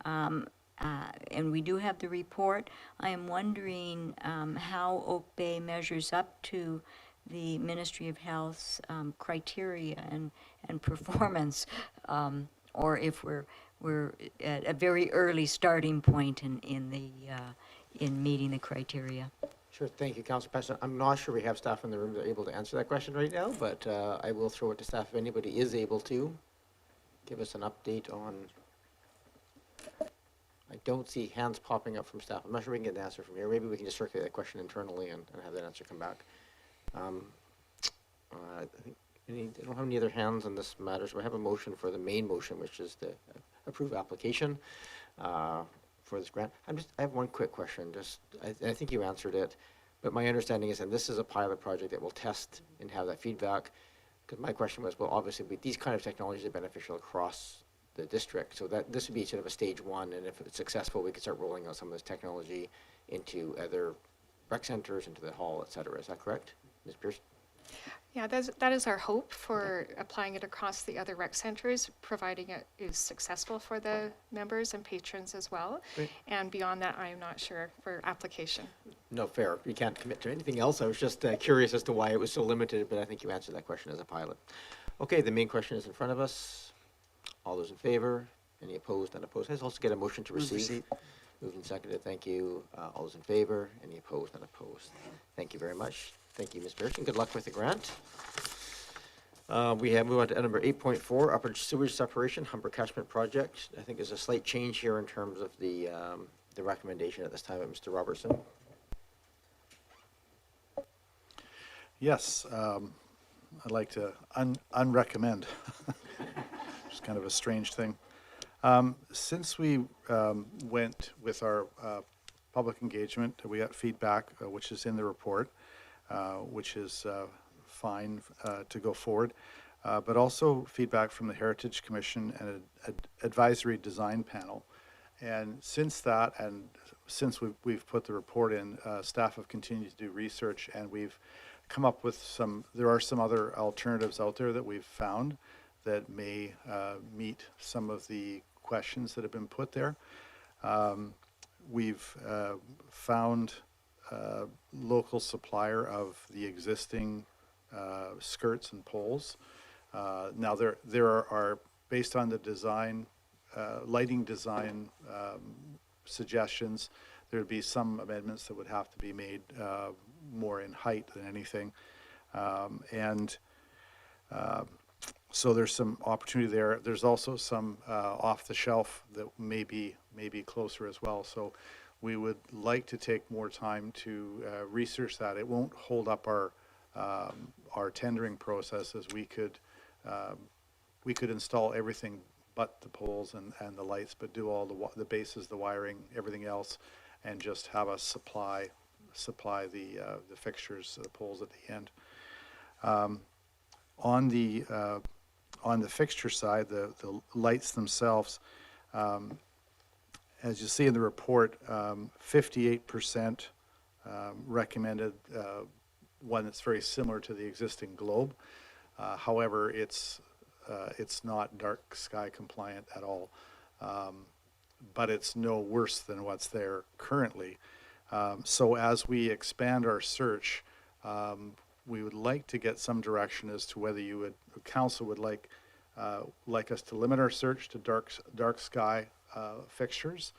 Speaker 7: And we do have the report. I am wondering how Oak Bay measures up to the Ministry of Health's criteria and performance, or if we're at a very early starting point in meeting the criteria.
Speaker 1: Sure, thank you, Councillor Patterson. I'm not sure we have staff in the room that are able to answer that question right now, but I will throw it to staff if anybody is able to give us an update on. I don't see hands popping up from staff. I'm not sure we can get an answer from here. Maybe we can just circulate that question internally and have that answer come back. I think I don't have any other hands on this matter, so I have a motion for the main motion, which is the approve application for this grant. I have one quick question. I think you answered it, but my understanding is that this is a pilot project that will test and have that feedback. Because my question was, well, obviously, these kind of technologies are beneficial across the district, so that this would be sort of a stage one, and if it's successful, we could start rolling out some of this technology into other rec centers, into the hall, et cetera. Is that correct, Ms. Pearson?
Speaker 19: Yeah, that is our hope for applying it across the other rec centers, providing it is successful for the members and patrons as well.
Speaker 1: Great.
Speaker 19: And beyond that, I am not sure for application.
Speaker 1: No, fair. You can't commit to anything else. I was just curious as to why it was so limited, but I think you answered that question as a pilot. Okay, the main question is in front of us. All those in favor? Any opposed? None opposed. Let's also get a motion to
Speaker 12: Move
Speaker 1: receive.
Speaker 12: receipt.
Speaker 1: Moved and seconded. Thank you. All those in favor? Any opposed? None opposed. Thank you very much. Thank you, Ms. Pearson. Good luck with the grant. We have moved on to number 8.4, upper sewage separation, Humber Catchment Project. I think there's a slight change here in terms of the recommendation at this time, Mr. Robertson.
Speaker 6: Yes, I'd like to unrecommend. It's kind of a strange thing. Since we went with our public engagement, we got feedback, which is in the report, which is fine to go forward, but also feedback from the Heritage Commission and an advisory design panel. And since that, and since we've put the report in, staff have continued to do research, and we've come up with there are some other alternatives out there that we've found that may meet some of the questions that have been put there. We've found a local supplier of the existing skirts and poles. Now there are, based on the design, lighting design suggestions, there would be some amendments that would have to be made more in height than anything. So there's some opportunity there. There's also some off the shelf that may be closer as well. So we would like to take more time to research that. It won't hold up our tendering process, as we could install everything but the poles and the lights, but do all the bases, the wiring, everything else, and just have us supply the fixtures, the poles at the end. On the fixture side, the lights themselves, as you see in the report, 58% recommended one that's very similar to the existing globe. However, it's not dark sky compliant at all, but it's no worse than what's there currently. So as we expand our search, we would like to get some direction as to whether council would like us to limit our search to dark sky fixtures,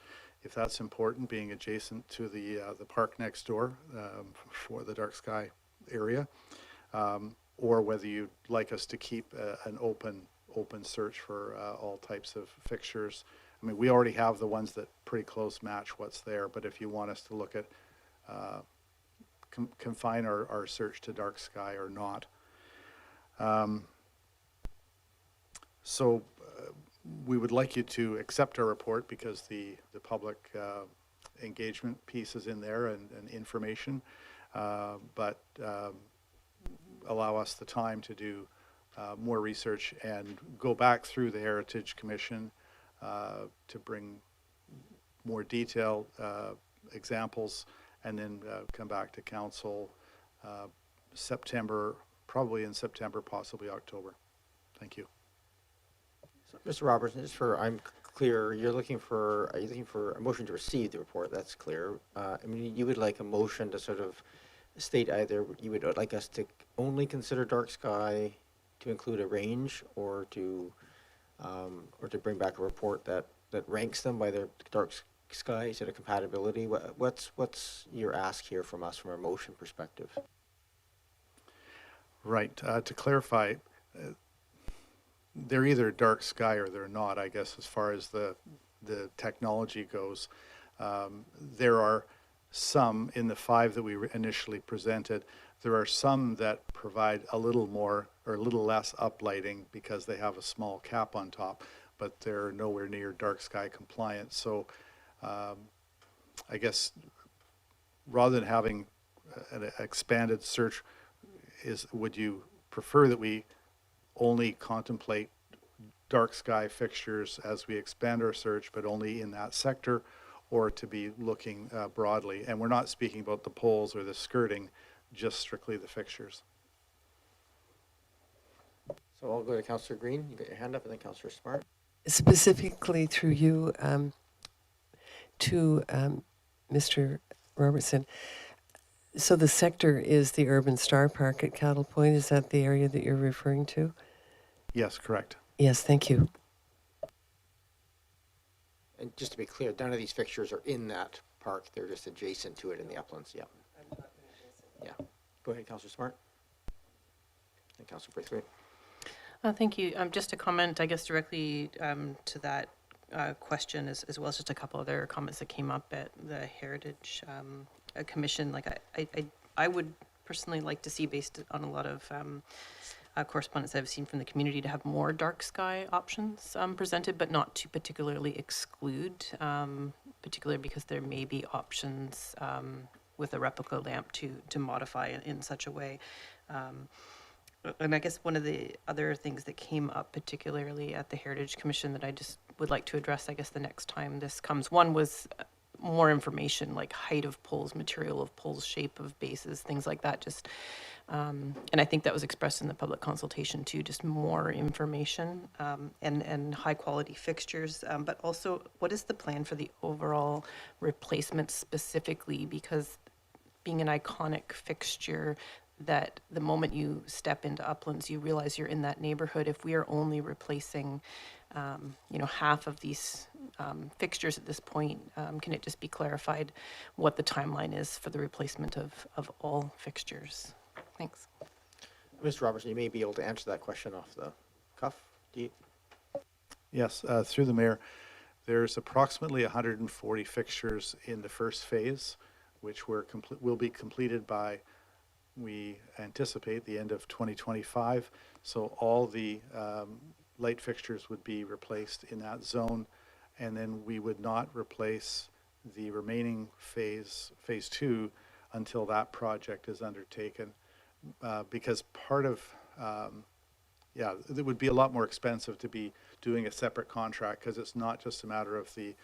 Speaker 6: if that's important, being adjacent to the park next door for the dark sky area, or whether you'd like us to keep an open search for all types of fixtures. I mean, we already have the ones that pretty close match what's there, but if you want us to look at confine our search to dark sky or not. So we would like you to accept our report, because the public engagement piece is in there and information, but allow us the time to do more research and go back through the Heritage Commission to bring more detailed examples, and then come back to council September, probably in September, possibly October. Thank you.
Speaker 1: So, Mr. Robertson, just I'm clear, are you looking for a motion to receive the report? That's clear. I mean, you would like a motion to sort of state either you would like us to only consider dark sky, to include a range, or to bring back a report that ranks them by their dark sky sort of compatibility. What's your ask here from us from a motion perspective?
Speaker 6: Right. To clarify, they're either dark sky or they're not, I guess, as far as the technology goes. There are some in the 5 that we initially presented. There are some that provide a little more or a little less uplighting because they have a small cap on top, but they're nowhere near dark sky compliant. So I guess rather than having an expanded search, would you prefer that we only contemplate dark sky fixtures as we expand our search, but only in that sector, or to be looking broadly? And we're not speaking about the poles or the skirting, just strictly the fixtures.
Speaker 1: So I'll go to Councillor Green. You got your hand up, and then Councillor Smart.
Speaker 11: Specifically through you to Mr. Robertson. So the sector is the Urban Star Park at Cattle Point. Is that the area that you're referring to?
Speaker 6: Yes, correct.
Speaker 11: Yes, thank you.
Speaker 1: And just to be clear, none of these fixtures are in that park. They're just adjacent to it in the uplands. Yeah. Yeah. Go ahead, Councillor Smart. And Councillor Braithwaite.
Speaker 9: Thank you. Just a comment, I guess, directly to that question, as well as just a couple other comments that came up at the Heritage Commission. Like, I would personally like to see, based on a lot of correspondence I've seen from the community, to have more dark sky options presented, but not to particularly exclude, particularly because there may be options with a replica lamp to modify in such a way. And I guess one of the other things that came up particularly at the Heritage Commission that I just would like to address, I guess, the next time this comes, one was more information, like height of poles, material of poles, shape of bases, things like that. Just and I think that was expressed in the public consultation too, just more information and high quality fixtures. But also, what is the plan for the overall replacement specifically? Because being an iconic fixture, that the moment you step into Uplands, you realize you're in that neighborhood. If we are only replacing, half of these fixtures at this point, can it just be clarified what the timeline is for the replacement of all fixtures? Thanks.
Speaker 1: Mr. Robertson, you may be able to answer that question off the cuff.
Speaker 6: Yes, through the mayor, there's approximately 140 fixtures in the first phase, which will be completed by, we anticipate, the end of 2025. So all the light fixtures would be replaced in that zone, and then we would not replace the remaining phase 2 until that project is undertaken, because part of it would be a lot more expensive to be doing a separate contract, because it's not just a matter of the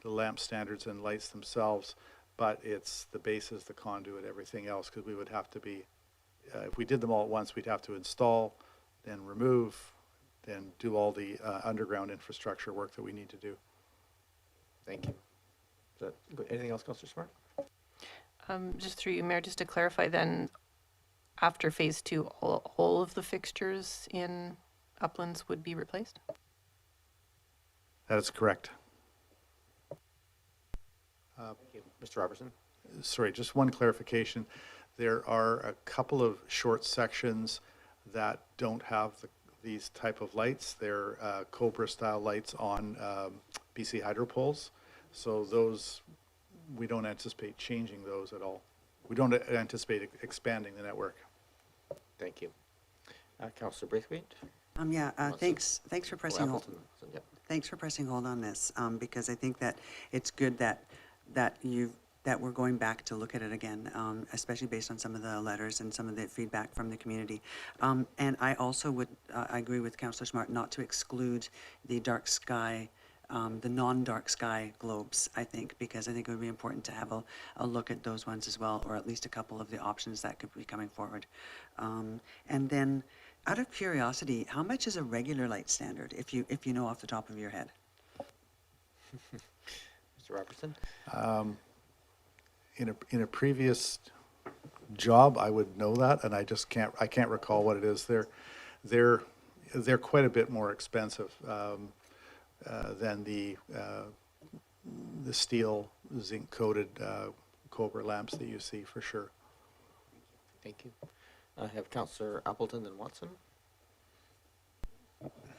Speaker 6: lamp standards and lights themselves, but it's the bases, the conduit, everything else, because we would have to be, if we did them all at once, we'd have to install, then remove, then do all the underground infrastructure work that we need to do.
Speaker 1: Thank you. Is that good? Anything else, Councillor Smart?
Speaker 9: Just through you, Mayor, just to clarify then, after phase 2, all of the fixtures in Uplands would be replaced?
Speaker 6: That is correct.
Speaker 1: Mr. Robertson?
Speaker 6: Sorry, just one clarification. There are a couple of short sections that don't have these type of lights. They're Cobra-style lights on BC Hydro poles. So those, we don't anticipate changing those at all. We don't anticipate expanding the network.
Speaker 1: Thank you. Councillor Braithwaite?
Speaker 12: Thanks for pressing hold. Thanks for pressing hold on this, because I think that it's good that we're going back to look at it again, especially based on some of the letters and some of the feedback from the community. And I also would agree with Councillor Smart not to exclude the dark sky, the non-dark sky globes, I think, because I think it would be important to have a look at those ones as well, or at least a couple of the options that could be coming forward. And then, out of curiosity, how much is a regular light standard, if you know off the top of your head?
Speaker 1: Mr. Robertson?
Speaker 6: In a previous job, I would know that, and I can't recall what it is. They're quite a bit more expensive than the steel zinc coated Cobra lamps that you see, for sure.
Speaker 1: Thank you. I have Councillor Appleton and Watson.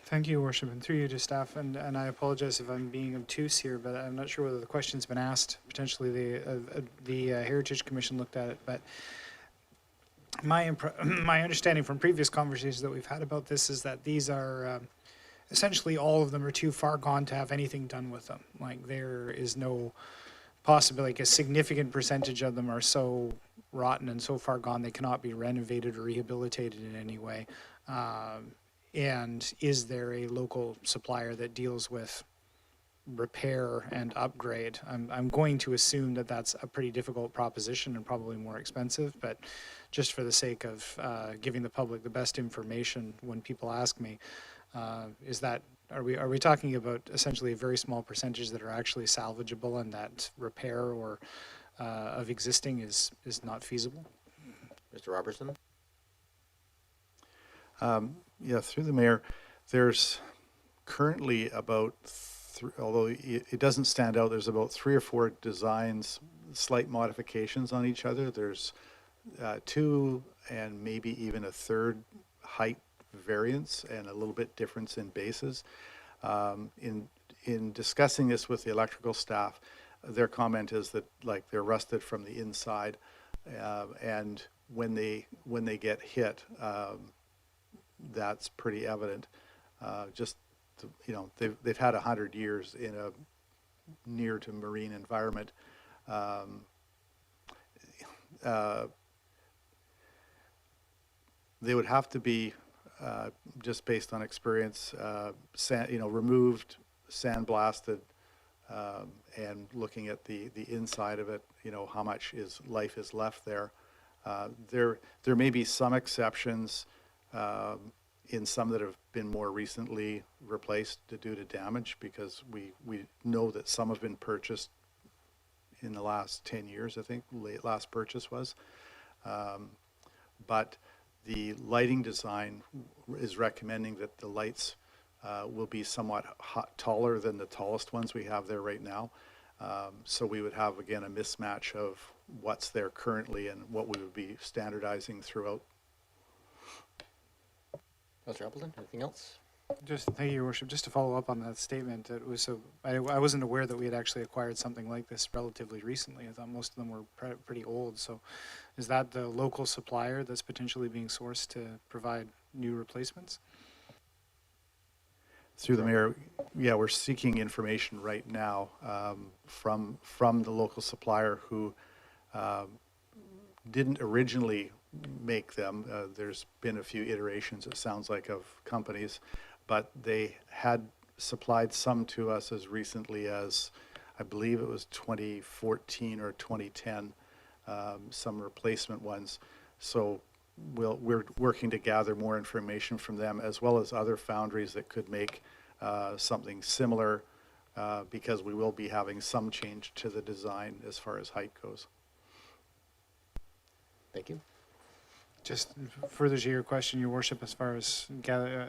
Speaker 8: Thank you, Your Worship, and through you to staff, and I apologize if I'm being obtuse here, but I'm not sure whether the question's been asked. Potentially the Heritage Commission looked at it, but my understanding from previous conversations that we've had about this is that these are essentially all of them are too far gone to have anything done with them. Like, there is no possibility, like a significant percentage of them are so rotten and so far gone they cannot be renovated or rehabilitated in any way. And is there a local supplier that deals with repair and upgrade? I'm going to assume that that's a pretty difficult proposition and probably more expensive, but just for the sake of giving the public the best information when people ask me, are we talking about essentially a very small percentage that are actually salvageable and that repair or of existing is not feasible?
Speaker 1: Mr. Robertson?
Speaker 6: Yeah, through the mayor, there's currently about although it doesn't stand out, there's about 3 or 4 designs, slight modifications on each other. There's 2 and maybe even a third height variance and a little bit difference in bases. In discussing this with the electrical staff, their comment is that like they're rusted from the inside, and when they get hit, that's pretty evident. Just you know, they've had 100 years in a near to marine environment. They would have to be just based on experience, removed, sandblasted, and looking at the inside of it, you know, how much life is left there. There may be some exceptions in some that have been more recently replaced due to damage, because we know that some have been purchased in the last 10 years, I think, last purchase was. But the lighting design is recommending that the lights will be somewhat taller than the tallest ones we have there right now. So we would have, again, a mismatch of what's there currently and what we would be standardizing throughout.
Speaker 1: Councillor Appleton, anything else?
Speaker 8: Just thank you, Your Worship. Just to follow up on that statement, it was I wasn't aware that we had actually acquired something like this relatively recently. I thought most of them were pretty old. So, is that the local supplier that's potentially being sourced to provide new replacements?
Speaker 6: Through the mayor, yeah, we're seeking information right now from the local supplier who didn't originally make them. There's been a few iterations, it sounds like, of companies, but they had supplied some to us as recently as, I believe it was 2014 or 2010, some replacement ones. So we're working to gather more information from them, as well as other foundries that could make something similar, because we will be having some change to the design as far as height goes.
Speaker 1: Thank you.
Speaker 8: Just further to your question, Your Worship, as far as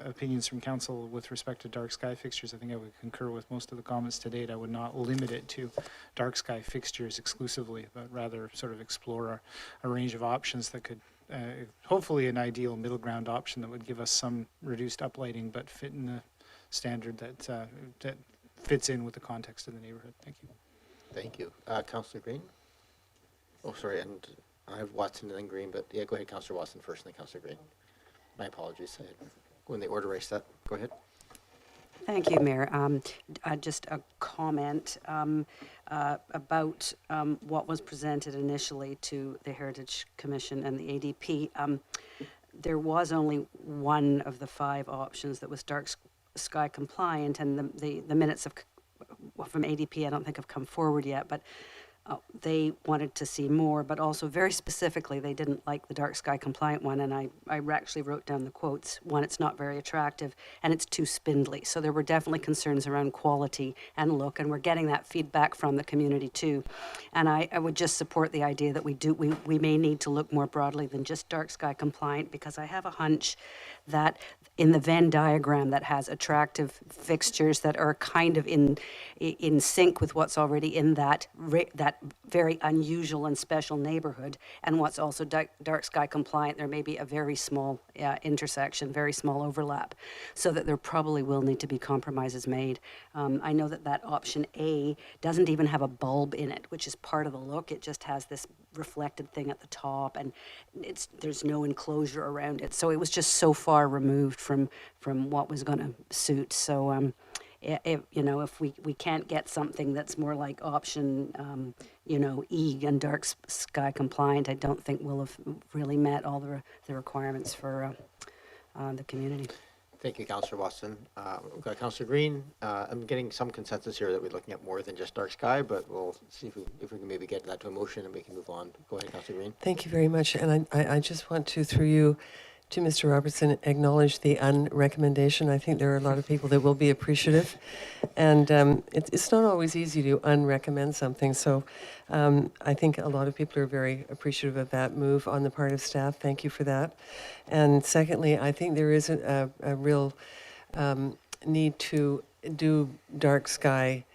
Speaker 8: opinions from council with respect to dark sky fixtures, I think I would concur with most of the comments to date. I would not limit it to dark sky fixtures exclusively, but rather sort of explore a range of options that could, hopefully an ideal middle ground option that would give us some reduced uplighting, but fit in the standard that fits in with the context of the neighborhood. Thank you.
Speaker 1: Thank you. Councillor Green? Oh, sorry, and I have Watson and then Green, but yeah, go ahead, Councillor Watson first and then Councillor Green. My apologies. When the order I set, go ahead.
Speaker 10: Thank you, Mayor. Just a comment about what was presented initially to the Heritage Commission and the ADP. There was only one of the 5 options that was dark sky compliant, and the minutes from ADP I don't think have come forward yet, but they wanted to see more, but also very specifically they didn't like the dark sky compliant one, and I actually wrote down the quotes. One, it's not very attractive, and it's too spindly. So there were definitely concerns around quality and look, and we're getting that feedback from the community too. And I would just support the idea that we may need to look more broadly than just dark sky compliant, because I have a hunch that in the Venn diagram that has attractive fixtures that are kind of in sync with what's already in that very unusual and special neighborhood, and what's also dark sky compliant, there may be a very small intersection, very small overlap, so that there probably will need to be compromises made. I know that option A doesn't even have a bulb in it, which is part of the look. It just has this reflected thing at the top, and there's no enclosure around it. So it was just so far removed from what was going to suit. So if we can't get something that's more like option E and dark sky compliant, I don't think we'll have really met all the requirements for the community.
Speaker 1: Thank you, Councillor Watson. We've got Councillor Green. I'm getting some consensus here that we're looking at more than just dark sky, but we'll see if we can maybe get that to a motion and we can move on. Go ahead, Councillor Green.
Speaker 11: Thank you very much. And I just want to, through you, to Mr. Robertson, acknowledge the unrecommendation. I think there are a lot of people that will be appreciative. And it's not always easy to unrecommend something. So I think a lot of people are very appreciative of that move on the part of staff. Thank you for that. And secondly, I think there is a real need to do dark sky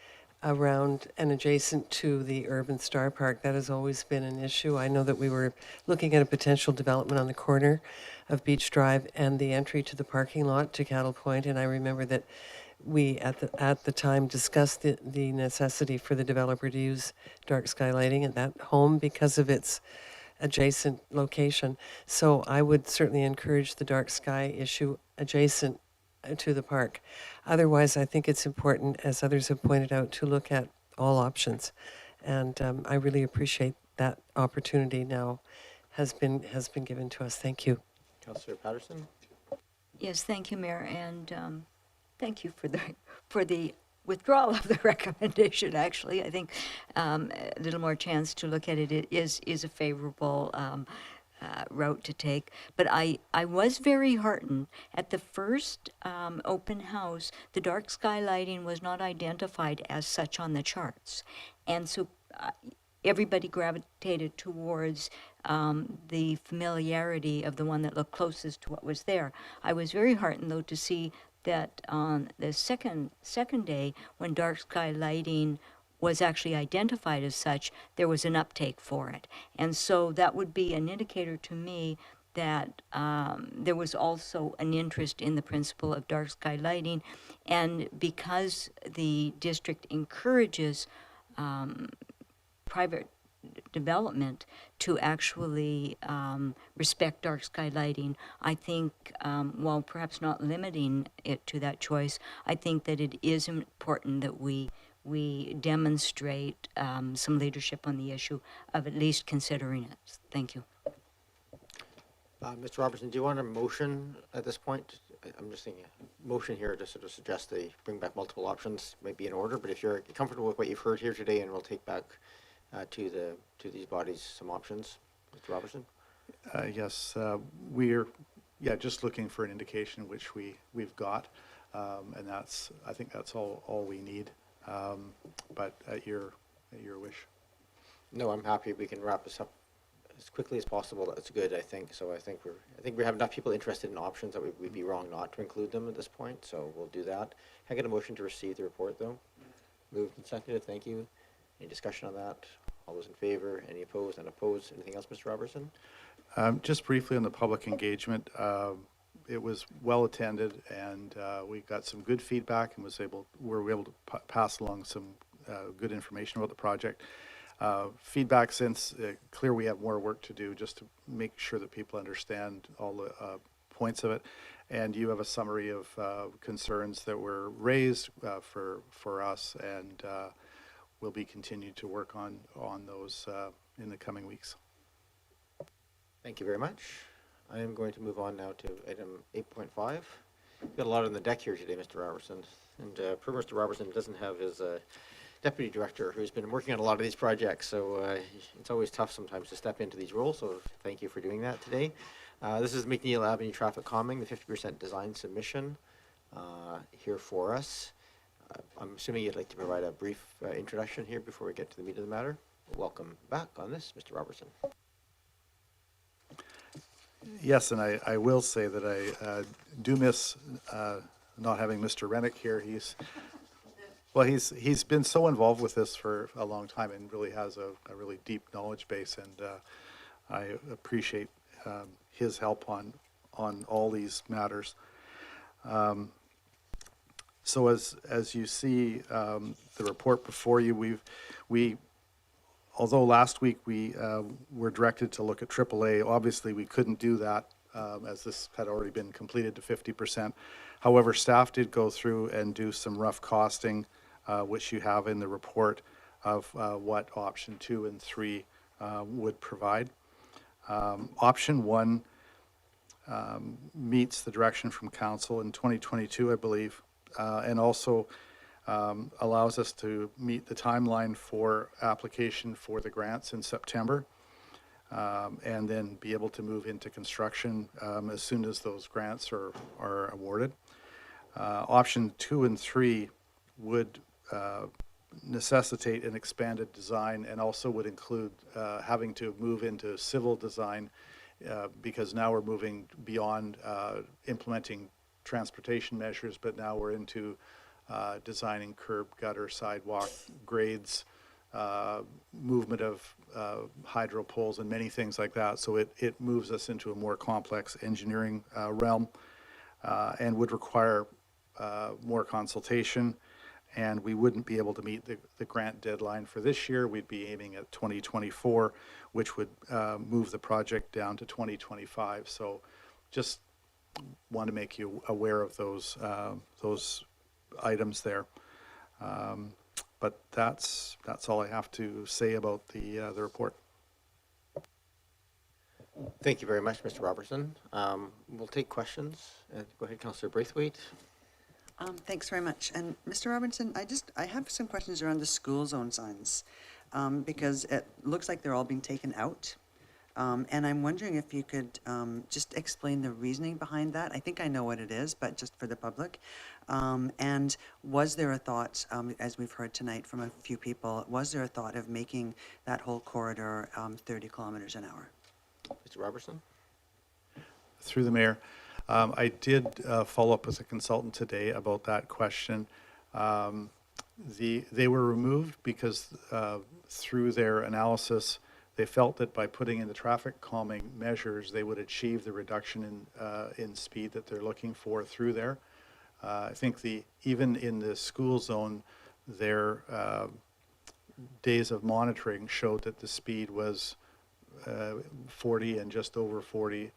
Speaker 11: around and adjacent to the urban star park. That has always been an issue. I know that we were looking at a potential development on the corner of Beach Drive and the entry to the parking lot to Cattle Point, and I remember that we at the time discussed the necessity for the developer to use dark sky lighting at that home because of its adjacent location. So I would certainly encourage the dark sky issue adjacent to the park. Otherwise, I think it's important, as others have pointed out, to look at all options. And I really appreciate that opportunity now has been given to us. Thank you.
Speaker 1: Councillor Patterson?
Speaker 7: Yes, thank you, Mayor, and thank you for the withdrawal of the recommendation. Actually, I think a little more chance to look at it is a favorable route to take. But I was very heartened at the first open house. The dark sky lighting was not identified as such on the charts, and so everybody gravitated towards the familiarity of the one that looked closest to what was there. I was very heartened, though, to see that on the second day, when dark sky lighting was actually identified as such, there was an uptake for it. And so that would be an indicator to me that there was also an interest in the principle of dark sky lighting. And because the district encourages private development to actually respect dark sky lighting, I think, while perhaps not limiting it to that choice, I think that it is important that we demonstrate some leadership on the issue of at least considering it. Thank you.
Speaker 1: Mr. Robertson, do you want a motion at this point? I'm just thinking motion here to sort of suggest they bring back multiple options, might be in order, but if you're comfortable with what you've heard here today, and we'll take back to these bodies some options. Mr. Robertson?
Speaker 6: Yes, we're just looking for an indication which we've got, and I think that's all we need. But at your wish.
Speaker 1: No, I'm happy. We can wrap this up as quickly as possible. That's good, I think. So I think we have enough people interested in options that we'd be wrong not to include them at this point. So we'll do that. Can I get a motion to receive the report, though? Moved and seconded. Thank you. Any discussion on that? All those in favor? Any opposed? Unopposed? Anything else, Mr. Robertson?
Speaker 6: Just briefly on the public engagement, it was well attended, and we got some good feedback, and were able to pass along some good information about the project. Feedback since clear we have more work to do just to make sure that people understand all the points of it. And you have a summary of concerns that were raised for us, and we'll be continued to work on those in the coming weeks.
Speaker 1: Thank you very much. I am going to move on now to item 8.5. We've got a lot on the deck here today, Mr. Robertson. And per Mr. Robertson doesn't have his deputy director who's been working on a lot of these projects. So it's always tough sometimes to step into these roles. So thank you for doing that today. This is McNeil Avenue traffic calming, the 50% design submission here for us. I'm assuming you'd like to provide a brief introduction here before we get to the meat of the matter. Welcome back on this, Mr. Robertson.
Speaker 6: Yes, and I will say that I do miss not having Mr. Rennick here. He's been so involved with this for a long time and really has a really deep knowledge base, and I appreciate his help on all these matters. So as you see the report before you, although last week we were directed to look at AAA, obviously we couldn't do that as this had already been completed to 50%. However, staff did go through and do some rough costing, which you have in the report of what option 2 and 3 would provide. Option 1 meets the direction from council in 2022, I believe, and also allows us to meet the timeline for application for the grants in September, and then be able to move into construction as soon as those grants are awarded. Option 2 and 3 would necessitate an expanded design, and also would include having to move into civil design, because now we're moving beyond implementing transportation measures, but now we're into designing curb, gutter, sidewalk, grades, movement of hydro poles and many things like that. So it moves us into a more complex engineering realm and would require more consultation. And we wouldn't be able to meet the grant deadline for this year. We'd be aiming at 2024, which would move the project down to 2025. So just want to make you aware of those items there. But that's all I have to say about the report.
Speaker 1: Thank you very much, Mr. Robertson. We'll take questions. Go ahead, Councillor Braithwaite.
Speaker 12: Thanks very much. And Mr. Robertson, I have some questions around the school zone signs because it looks like they're all being taken out. And I'm wondering if you could just explain the reasoning behind that. I think I know what it is, but just for the public. And was there a thought, as we've heard tonight from a few people, was there a thought of making that whole corridor 30 kilometers an hour?
Speaker 1: Mr. Robertson?
Speaker 6: Through the mayor, I did follow up with a consultant today about that question. They were removed because through their analysis, they felt that by putting in the traffic calming measures, they would achieve the reduction in speed that they're looking for through there. I think even in the school zone, their days of monitoring showed that the speed was 40 and just over 40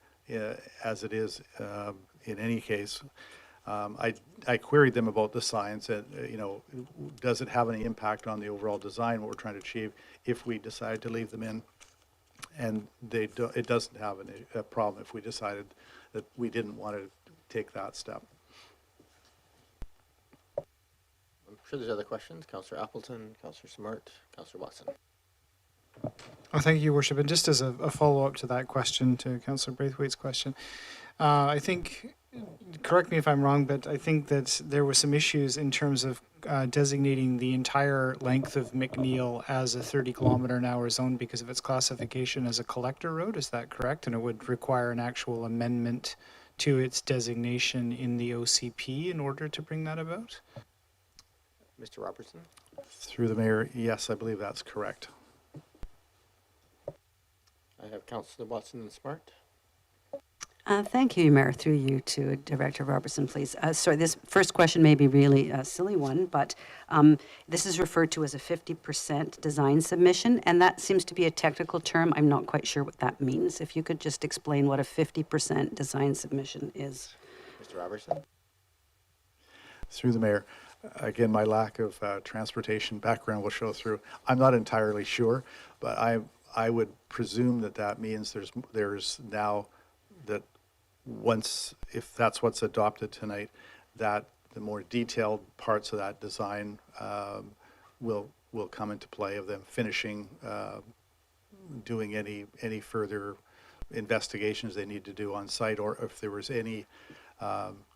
Speaker 6: as it is in any case. I queried them about the signs and, does it have any impact on the overall design, what we're trying to achieve, if we decide to leave them in? And it doesn't have a problem if we decided that we didn't want to take that step.
Speaker 1: I'm sure there's other questions. Councillor Appleton, Councillor Smart, Councillor Watson.
Speaker 8: Oh, thank you, Your Worship. And just as a follow-up to that question, to Councillor Braithwaite's question, I think, correct me if I'm wrong, but I think that there were some issues in terms of designating the entire length of McNeil as a 30-kilometer-an-hour zone because of its classification as a collector road. Is that correct? And it would require an actual amendment to its designation in the OCP in order to bring that about?
Speaker 1: Mr. Robertson?
Speaker 6: Through the mayor, yes, I believe that's correct.
Speaker 1: I have Councillor Watson and Smart.
Speaker 10: Thank you, Mayor. Through you to Director Robertson, please. Sorry, this first question may be really a silly one, but this is referred to as a 50% design submission, and that seems to be a technical term. I'm not quite sure what that means. If you could just explain what a 50% design submission is.
Speaker 1: Mr. Robertson?
Speaker 6: Through the mayor, again, my lack of transportation background will show through. I'm not entirely sure, but I would presume that means there's now that once, if that's what's adopted tonight, that the more detailed parts of that design will come into play of them finishing doing any further investigations they need to do on site, or if there was any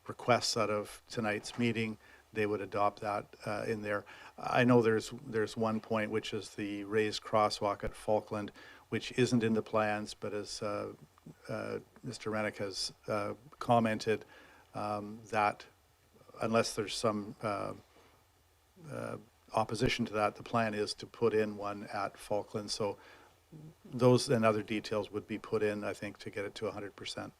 Speaker 6: requests out of tonight's meeting, they would adopt that in there. I know there's one point, which is the raised crosswalk at Falkland, which isn't in the plans, but as Mr. Rennick has commented, that unless there's some opposition to that, the plan is to put in one at Falkland. So those and other details would be put in, I think, to get it to 100%.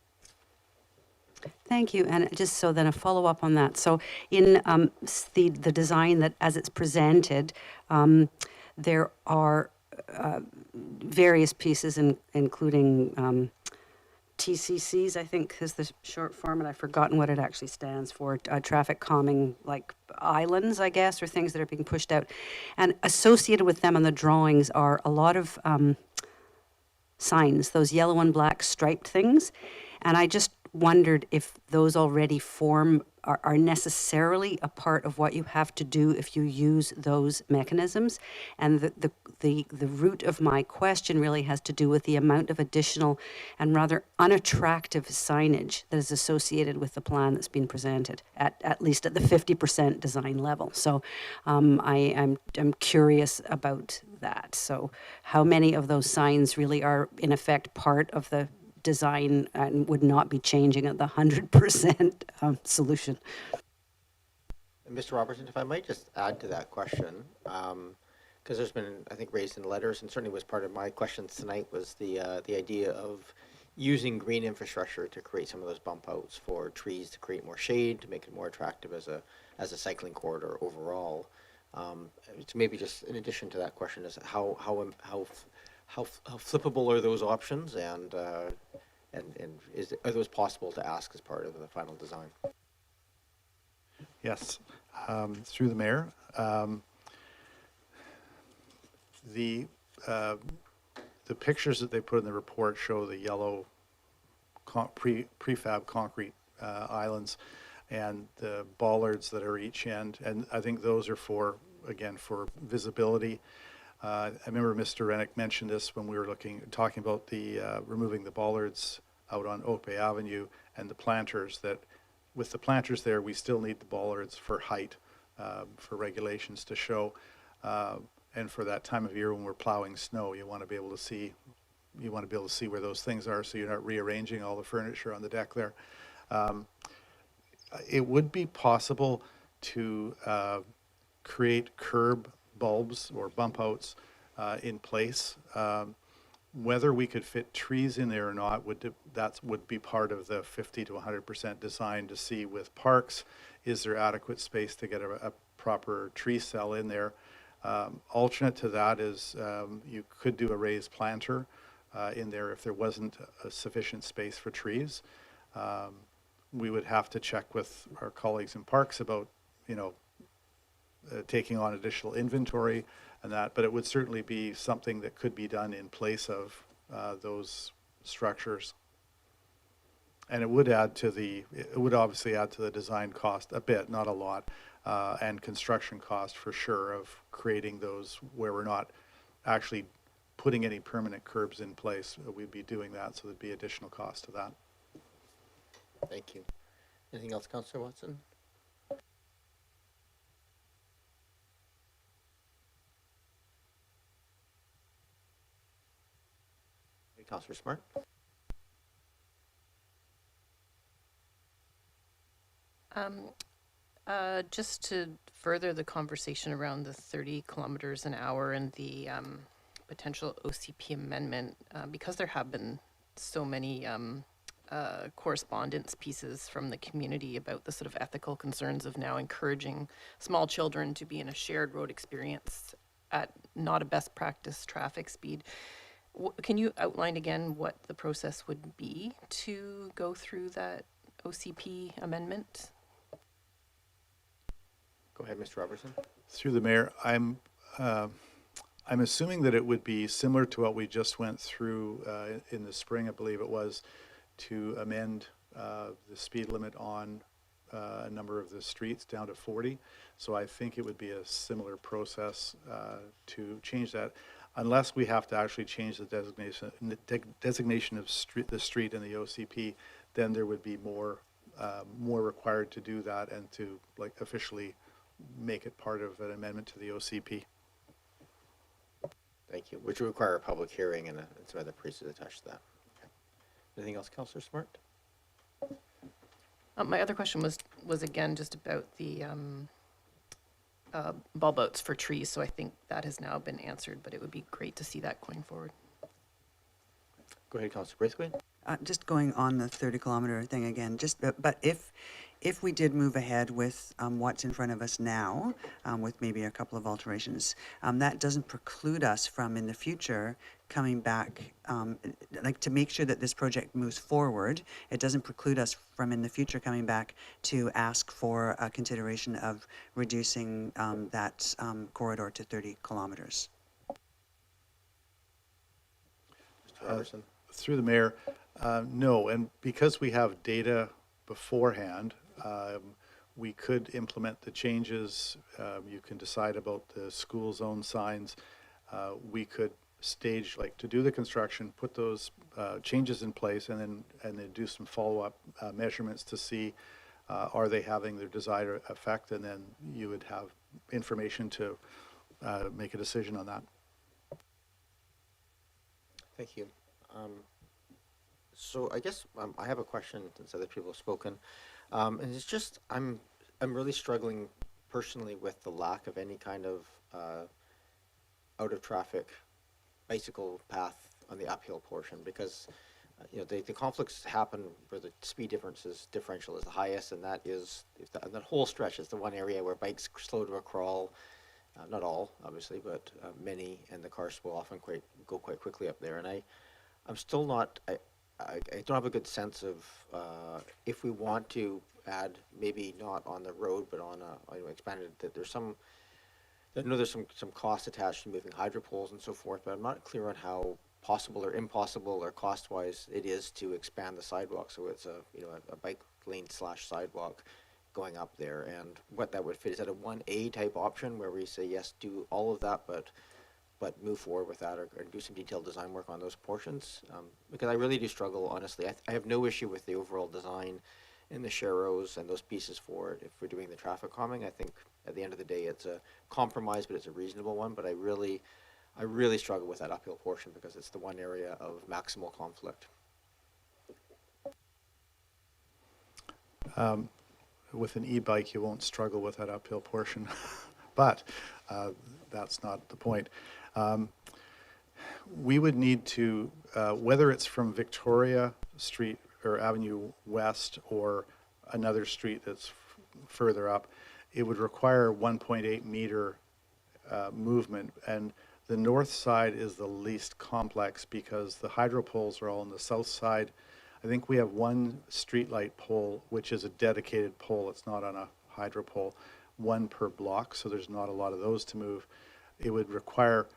Speaker 10: Thank you. And just so then a follow-up on that. So in the design that as it's presented, there are various pieces, including TCCs, I think is the short form, and I've forgotten what it actually stands for, traffic calming, like islands, I guess, or things that are being pushed out. And associated with them on the drawings are a lot of signs, those yellow and black striped things. And I just wondered if those already are necessarily a part of what you have to do if you use those mechanisms. And the root of my question really has to do with the amount of additional and rather unattractive signage that is associated with the plan that's been presented, at least at the 50% design level. So I'm curious about that. So how many of those signs really are in effect part of the design and would not be changing at the 100% solution.
Speaker 1: Mr. Robertson, if I might just add to that question, because there's been, I think, raised in letters, and certainly was part of my questions tonight, was the idea of using green infrastructure to create some of those bump outs for trees to create more shade, to make it more attractive as a cycling corridor overall. So maybe just in addition to that question is how flippable are those options, and are those possible to ask as part of the final design?
Speaker 6: Yes, through the mayor. The pictures that they put in the report show the yellow prefab concrete islands and the bollards that are each end, and I think those are for visibility. I remember Mr. Rennick mentioned this when we were talking about the removing the bollards out on Oak Bay Avenue and the planters, that with the planters there, we still need the bollards for height, for regulations to show. And for that time of year when we're plowing snow, you want to be able to see where those things are, so you're not rearranging all the furniture on the deck there. It would be possible to create curb bulbs or bump outs in place. Whether we could fit trees in there or not would be part of the 50 to 100% design to see with parks, is there adequate space to get a proper tree cell in there. Alternate to that is you could do a raised planter in there if there wasn't a sufficient space for trees. We would have to check with our colleagues in parks about, taking on additional inventory and that, but it would certainly be something that could be done in place of those structures. And it would obviously add to the design cost a bit, not a lot, and construction cost for sure of creating those where we're not actually putting any permanent curbs in place. We'd be doing that, so there'd be additional cost to that.
Speaker 1: Thank you. Anything else, Councillor Watson? Councillor Smart?
Speaker 9: Just to further the conversation around the 30 kilometers an hour and the potential OCP amendment, because there have been so many correspondence pieces from the community about the sort of ethical concerns of now encouraging small children to be in a shared road experience at not a best practice traffic speed. Can you outline again what the process would be to go through that OCP amendment?
Speaker 1: Go ahead, Mr. Robertson.
Speaker 6: Through the mayor, I'm assuming that it would be similar to what we just went through in the spring, I believe it was, to amend the speed limit on a number of the streets down to 40. So I think it would be a similar process to change that, unless we have to actually change the designation of the street in the OCP. Then there would be more required to do that and to officially make it part of an amendment to the OCP.
Speaker 1: Thank you. Which would require a public hearing and some other pieces attached to that. Okay. Anything else, Councillor Smart?
Speaker 9: My other question was again just about the bulb outs for trees. So I think that has now been answered, but it would be great to see that going forward.
Speaker 1: Go ahead, Councillor Braithwaite.
Speaker 12: Just going on the 30-kilometer thing again, but if we did move ahead with what's in front of us now, with maybe a couple of alterations, that doesn't preclude us from in the future coming back, to make sure that this project moves forward. It doesn't preclude us from in the future coming back to ask for a consideration of reducing that corridor to 30 kilometers.
Speaker 1: Mr. Robertson.
Speaker 6: Through the mayor, no, and because we have data beforehand, we could implement the changes. You can decide about the school zone signs. We could stage, to do the construction, put those changes in place, and then do some follow-up measurements to see are they having their desired effect, and then you would have information to make a decision on that.
Speaker 1: Thank you. So I guess I have a question since other people have spoken, and it's just I'm really struggling personally with the lack of any kind of out of traffic bicycle path on the uphill portion because the conflicts happen where the speed differential is the highest, and that is and that whole stretch is the one area where bikes slow to a crawl. Not all, obviously, but many, and the cars will often go quite quickly up there. And I'm still not. I don't have a good sense of if we want to add, maybe not on the road, but on expanded. That there's some. I know there's some cost attached to moving hydro poles and so forth, but I'm not clear on how possible or impossible or cost-wise it is to expand the sidewalk so it's a bike lane / sidewalk going up there, and what that would fit. Is that a 1A type option where we say yes, do all of that, but move forward with that, or do some detailed design work on those portions? Because I really do struggle, honestly. I have no issue with the overall design and the sharrows and those pieces for it if we're doing the traffic calming. I think at the end of the day it's a compromise, but it's a reasonable one. But I really struggle with that uphill portion because it's the one area of maximal conflict.
Speaker 6: With an e-bike, you won't struggle with that uphill portion, but that's not the point. We would need to, whether it's from Victoria Street or Avenue West or another street that's further up, it would require 1.8 meter movement, and the north side is the least complex because the hydro poles are all on the south side. I think we have one streetlight pole, which is a dedicated pole. It's not on a hydro pole, one per block, so there's not a lot of those to move. It would require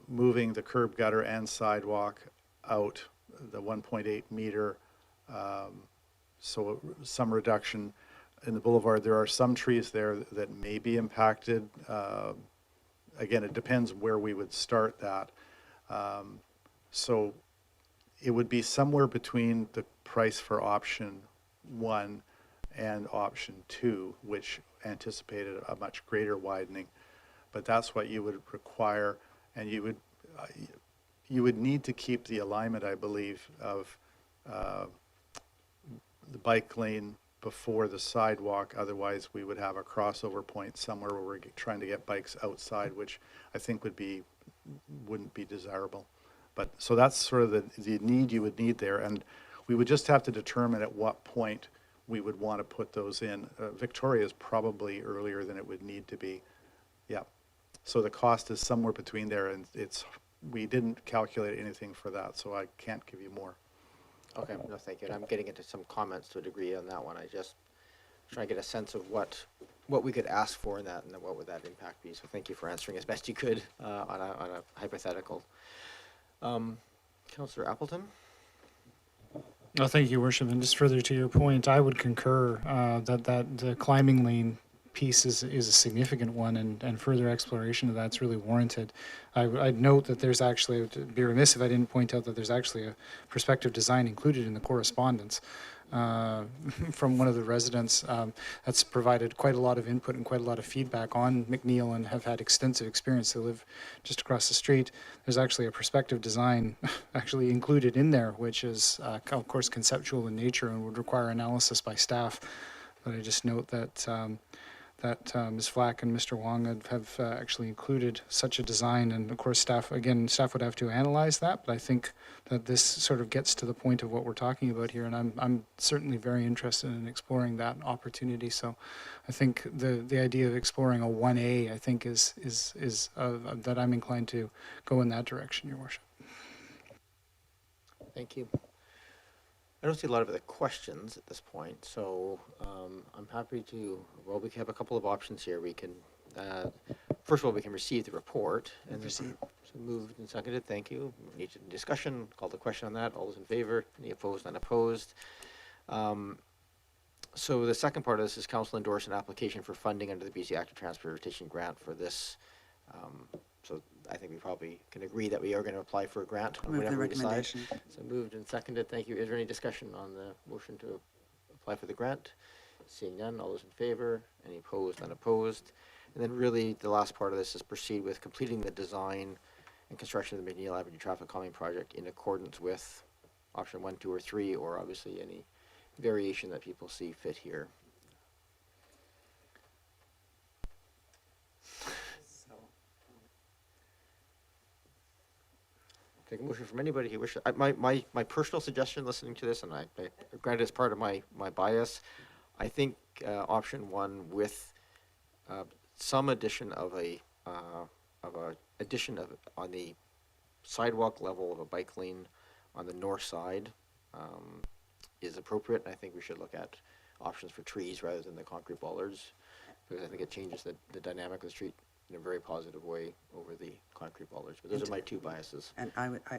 Speaker 6: moving the curb gutter and sidewalk out the 1.8 meter, so some reduction in the boulevard. There are some trees there that may be impacted. Again, it depends where we would start that. So it would be somewhere between the price for option 1 and option 2, which anticipated a much greater widening. But that's what you would require, and you would need to keep the alignment, I believe, of the bike lane before the sidewalk. Otherwise, we would have a crossover point somewhere where we're trying to get bikes outside, which I think wouldn't be desirable. But so that's sort of the need you would need there, and we would just have to determine at what point we would want to put those in. Victoria is probably earlier than it would need to be. Yeah. So the cost is somewhere between there, and we didn't calculate anything for that, so I can't give you more.
Speaker 1: Okay, no, thank you. And I'm getting into some comments to a degree on that one. I just try to get a sense of what we could ask for in that, and then what would that impact be. So thank you for answering as best you could on a hypothetical. Councillor Appleton?
Speaker 8: Oh, thank you, Worship. And just further to your point, I would concur that the climbing lane piece is a significant one, and further exploration of that's really warranted. I'd note that there's actually, it'd be remiss if I didn't point out that there's actually a prospective design included in the correspondence from one of the residents that's provided quite a lot of input and quite a lot of feedback on McNeil and have had extensive experience. They live just across the street. There's actually a prospective design actually included in there, which is of course conceptual in nature and would require analysis by staff. But I just note that Ms. Flack and Mr. Wong have actually included such a design, and of course staff would have to analyze that, but I think that this sort of gets to the point of what we're talking about here, and I'm certainly very interested in exploring that opportunity. So I think the idea of exploring a 1A, I think is that I'm inclined to go in that direction, Your Worship.
Speaker 1: Thank you. I don't see a lot of other questions at this point, so I'm happy to, well, we can have a couple of options here. We can, first of all, we can receive the report. And
Speaker 12: Receive.
Speaker 1: So moved and seconded, thank you. Need discussion, call the question on that. All those in favor, any opposed, unopposed. So the second part of this is council endorse an application for funding under the BC Active Transportation Grant for this. So I think we probably can agree that we are going to apply for a grant on
Speaker 12: Move the
Speaker 1: whatever we decide.
Speaker 12: recommendation.
Speaker 1: So moved and seconded, thank you. Is there any discussion on the motion to apply for the grant? Seeing none, all those in favor, any opposed, unopposed? And then really the last part of this is proceed with completing the design and construction of the McNeil Avenue Traffic Calming Project in accordance with option 1, 2, or 3, or obviously any variation that people see fit here. Take a motion from anybody who wishes. My personal suggestion, listening to this, and I granted it's part of my bias, I think option 1 with some addition of a on the sidewalk level of a bike lane on the north side is appropriate. And I think we should look at options for trees rather than the concrete bollards, because I think it changes the dynamic of the street in a very positive way over the concrete bollards. But those are my two biases.
Speaker 12: And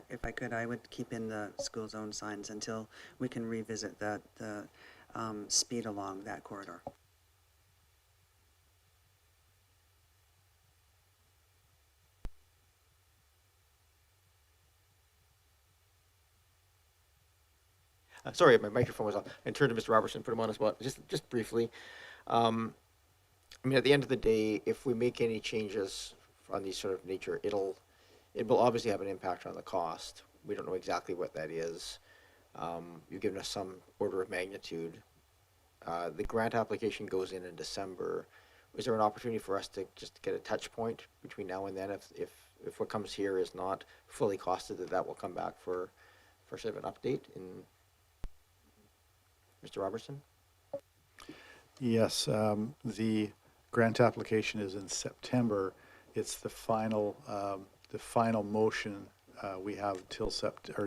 Speaker 12: if I could, I would keep in the school zone signs until we can revisit the speed along that corridor.
Speaker 1: Sorry, my microphone was off. And turn to Mr. Robertson, put him on the spot, just briefly. I mean, at the end of the day, if we make any changes on these sort of nature, it will obviously have an impact on the cost. We don't know exactly what that is. You've given us some order of magnitude. The grant application goes in December. Is there an opportunity for us to just get a touch point between now and then? If what comes here is not fully costed, that will come back for sort of an update in Mr. Robertson?
Speaker 6: Yes, the grant application is in September. It's the final motion we have till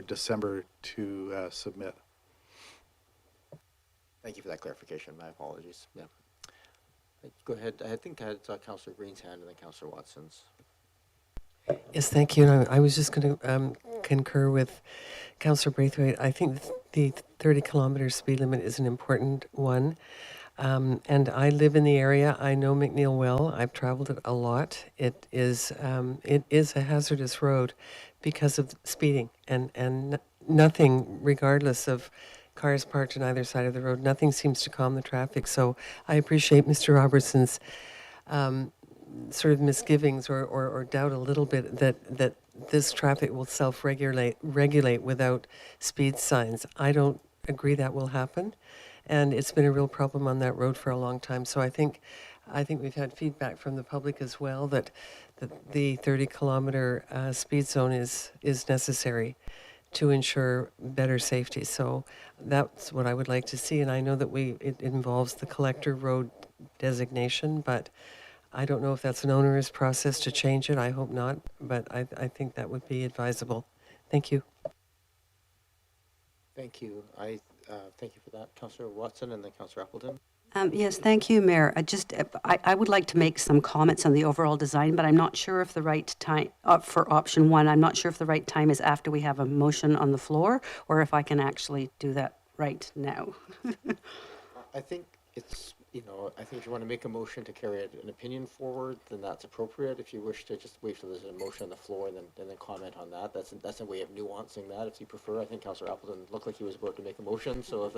Speaker 6: December to submit.
Speaker 1: Thank you for that clarification. My apologies. Yeah. Go ahead. I think I saw Councillor Green's hand and then Councillor Watson's.
Speaker 11: Yes, thank you. And I was just going to concur with Councillor Braithwaite. I think the 30-kilometer speed limit is an important one. And I live in the area. I know McNeil well. I've traveled it a lot. It is a hazardous road because of speeding and nothing, regardless of cars parked on either side of the road, nothing seems to calm the traffic. So I appreciate Mr. Robertson's sort of misgivings or doubt a little bit that this traffic will self-regulate without speed signs. I don't agree that will happen, and it's been a real problem on that road for a long time. So I think we've had feedback from the public as well that the 30-kilometer speed zone is necessary to ensure better safety. So that's what I would like to see, and I know that it involves the collector road designation, but I don't know if that's an onerous process to change it. I hope not, but I think that would be advisable. Thank you.
Speaker 1: Thank you. Thank you for that, Councillor Watson, and then Councillor Appleton.
Speaker 10: Yes, thank you, Mayor. I would like to make some comments on the overall design, but I'm not sure if the right time, for option 1, I'm not sure if the right time is after we have a motion on the floor, or if I can actually do that right now.
Speaker 1: I think I think if you want to make a motion to carry an opinion forward, then that's appropriate. If you wish to just wait till there's a motion on the floor and then comment on that, that's a way of nuancing that if you prefer. I think Councillor Appleton looked like he was about to make a motion, so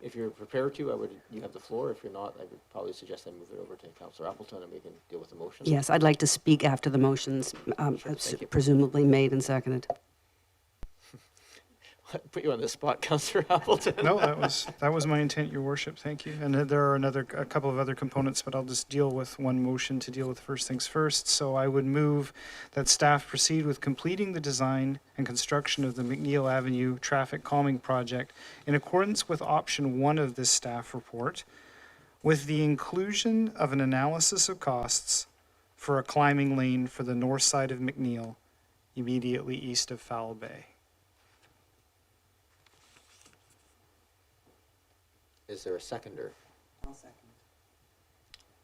Speaker 1: if you're prepared to, you have the floor. If you're not, I would probably suggest I move it over to Councillor Appleton and we can deal with the motion.
Speaker 10: Yes, I'd like to speak after the motions presumably made and seconded.
Speaker 1: Put you on the spot, Councillor Appleton.
Speaker 8: No, that was my intent, Your Worship. Thank you. And there are a couple of other components, but I'll just deal with one motion to deal with first things first. So I would move that staff proceed with completing the design and construction of the McNeil Avenue traffic calming project in accordance with option 1 of this staff report, with the inclusion of an analysis of costs for a climbing lane for the north side of McNeil, immediately east of Foul Bay.
Speaker 1: Is there a seconder?
Speaker 12: I'll second.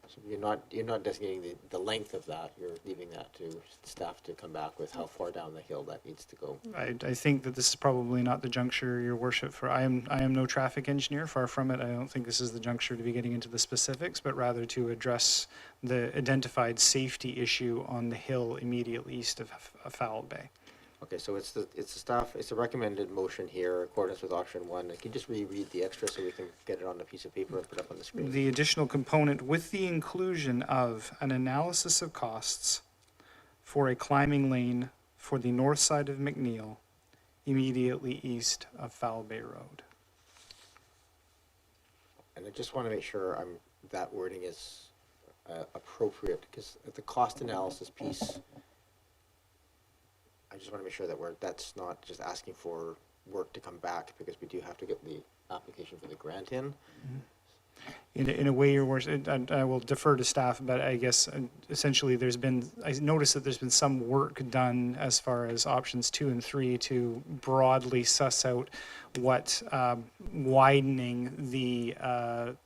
Speaker 1: So you're not designating the length of that. You're leaving that to staff to come back with how far down the hill that needs to go.
Speaker 8: I think that this is probably not the juncture, Your Worship, for I am no traffic engineer, far from it. I don't think this is the juncture to be getting into the specifics, but rather to address the identified safety issue on the hill immediately east of Foul Bay.
Speaker 1: Okay, so it's a recommended motion here, in accordance with option 1. Can you just reread the extra so we can get it on a piece of paper and put it up on the screen?
Speaker 8: The additional component with the inclusion of an analysis of costs for a climbing lane for the north side of McNeil, immediately east of Foul Bay Road.
Speaker 1: And I just want to make sure that wording is appropriate, because the cost analysis piece, I just want to make sure that that's not just asking for work to come back, because we do have to get the application for the grant in.
Speaker 8: In a way, Your Worship, and I will defer to staff, but I guess essentially I noticed that there's been some work done as far as options 2 and 3 to broadly suss out what widening the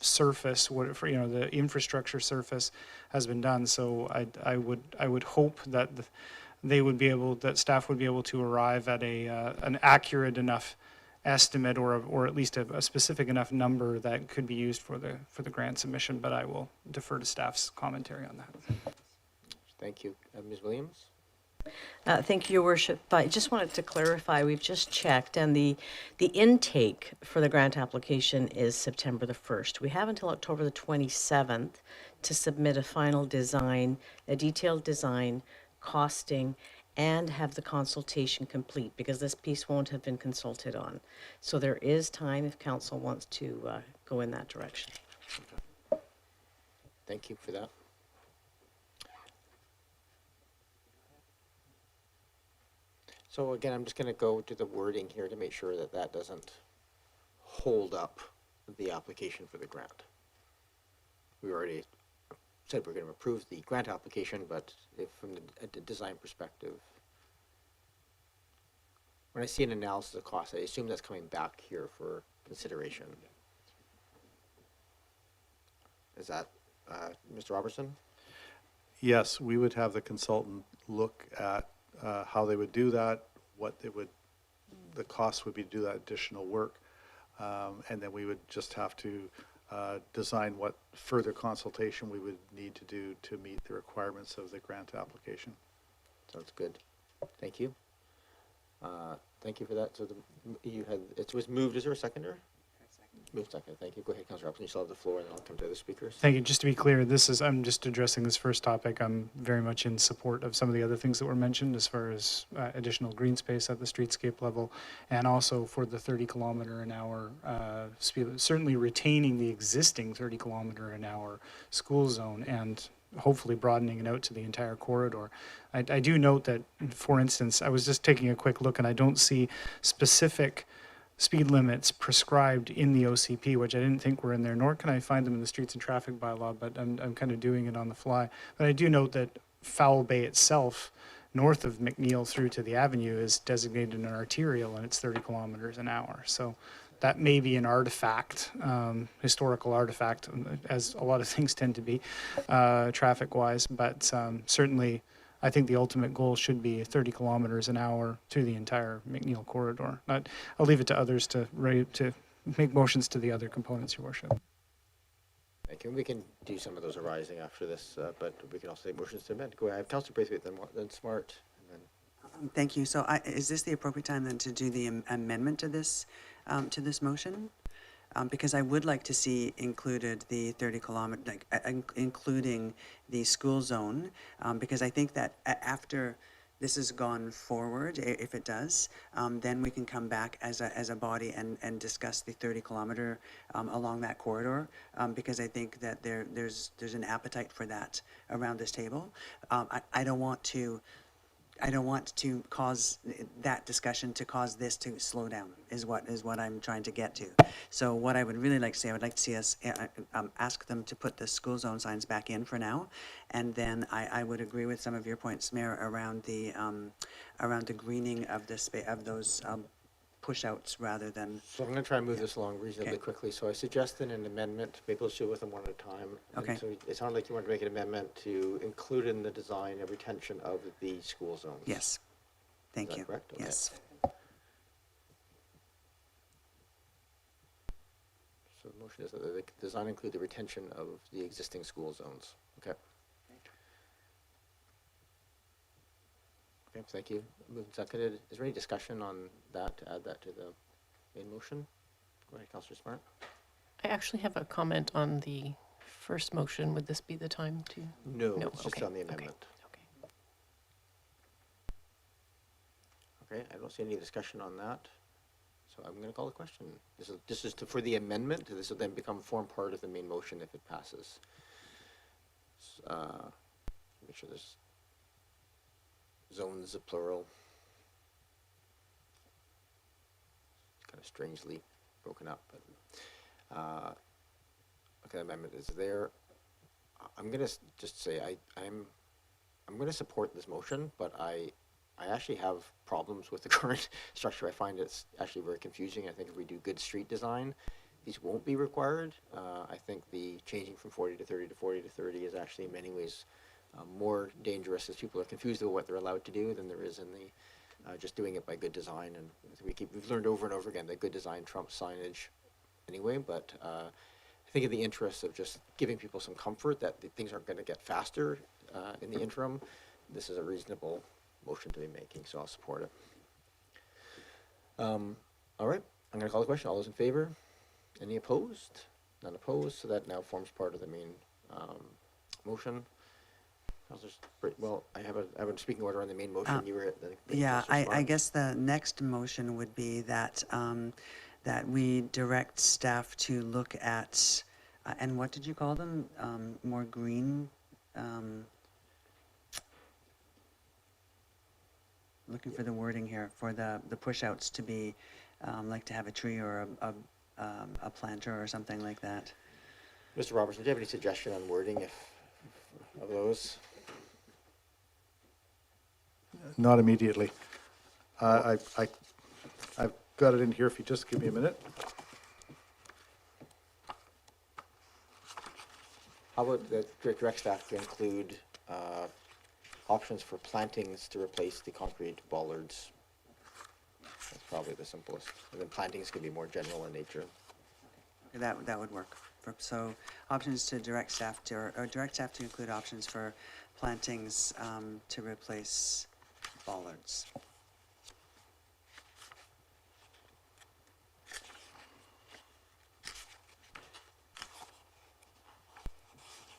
Speaker 8: surface, the infrastructure surface has been done. So I would hope that staff would be able to arrive at an accurate enough estimate or at least a specific enough number that could be used for the grant submission, but I will defer to staff's commentary on that.
Speaker 1: Thank you. Ms. Williams?
Speaker 13: Thank you, Your Worship. I just wanted to clarify, we've just checked, and the intake for the grant application is September the 1st. We have until October the 27th to submit a final design, a detailed design, costing, and have the consultation complete, because this piece won't have been consulted on. So there is time if council wants to go in that direction.
Speaker 1: Okay. Thank you for that. So again, I'm just going to go to the wording here to make sure that doesn't hold up the application for the grant. We already said we're going to approve the grant application, but if from the design perspective, when I see an analysis of cost, I assume that's coming back here for consideration. Is that Mr. Robertson?
Speaker 6: Yes, we would have the consultant look at how they would do that, the cost would be to do that additional work, and then we would just have to design what further consultation we would need to do to meet the requirements of the grant application.
Speaker 1: Sounds good. Thank you. Thank you for that. So it was moved. Is there a seconder? Moved second. Thank you. Go ahead, Councillor Robinson. You still have the floor, and then I'll come to other speakers.
Speaker 8: Thank you. Just to be clear, I'm just addressing this first topic. I'm very much in support of some of the other things that were mentioned as far as additional green space at the streetscape level, and also for the 30-kilometer-an-hour speed, certainly retaining the existing 30-kilometer-an-hour school zone and hopefully broadening it out to the entire corridor. I do note that, for instance, I was just taking a quick look and I don't see specific speed limits prescribed in the OCP, which I didn't think were in there, nor can I find them in the streets and traffic bylaw, but I'm kind of doing it on the fly. But I do note that Foul Bay itself, north of McNeil through to the avenue, is designated an arterial and it's 30 kilometers an hour. So that may be an artifact, historical artifact, as a lot of things tend to be traffic-wise, but certainly I think the ultimate goal should be 30 kilometers an hour through the entire McNeil corridor. I'll leave it to others to make motions to the other components, Your Worship.
Speaker 1: Thank you. We can do some of those arising after this, but we can also take motions to amend. Go ahead, Councillor Braithwaite, then Smart. And then
Speaker 12: Thank you. So is this the appropriate time then to do the amendment to this motion? Because I would like to see included the 30 kilometer, including the school zone, because I think that after this has gone forward, if it does, then we can come back as a body and discuss the 30 kilometer along that corridor, because I think that there's an appetite for that around this table. I don't want to cause that discussion to cause this to slow down, is what I'm trying to get to. So what I would really like to see, I would like to see us ask them to put the school zone signs back in for now, and then I would agree with some of your points, Mayor, around the greening of those push-outs rather than.
Speaker 1: So I'm going to try and move this along reasonably quickly. So I suggested an amendment. Maybe we'll do with them one at a time.
Speaker 12: Okay.
Speaker 1: And so it sounded like you wanted to make an amendment to include in the design a retention of the school zones.
Speaker 12: Yes. Thank you.
Speaker 1: Correct? Okay.
Speaker 12: Yes.
Speaker 1: So the motion is that the design include the retention of the existing school zones. Okay. Okay, thank you. Moved and seconded. Is there any discussion on that, to add that to the main motion? Go ahead, Councillor Smart.
Speaker 9: I actually have a comment on the first motion. Would this be the time to?
Speaker 1: No, it's just
Speaker 9: okay.
Speaker 1: on the amendment. Okay, I don't see any discussion on that. So I'm going to call the question. This is for the amendment. This will then form part of the main motion if it passes. Make sure there's zones are plural. It's kind of strangely broken up, but okay, the amendment is there. I'm going to just say I'm going to support this motion, but I actually have problems with the current structure. I find it's actually very confusing. I think if we do good street design, these won't be required. I think the changing from 40 to 30 to 40 to 30 is actually in many ways more dangerous, as people are confused about what they're allowed to do than there is in the just doing it by good design. And we've learned over and over again that good design trumps signage anyway, but I think in the interest of just giving people some comfort that things aren't going to get faster in the interim, this is a reasonable motion to be making, so I'll support it. All right, I'm going to call the question. All those in favor? Any opposed? None opposed, so that now forms part of the main motion. Well, I have a speaking order on the main motion. You were at the
Speaker 12: Yeah, I guess the next motion would be that that we direct staff to look at, and what did you call them? More green. Looking for the wording here for the push-outs to be like to have a tree or a planter or something like that.
Speaker 1: Mr. Robertson, do you have any suggestion on wording of those?
Speaker 6: Not immediately. I've got it in here. If you just give me a minute.
Speaker 1: How about the direct staff to include options for plantings to replace the concrete bollards? That's probably the simplest. And then plantings can be more general in nature.
Speaker 12: That would work. So options to direct staff to, or direct staff to include options for plantings to replace bollards.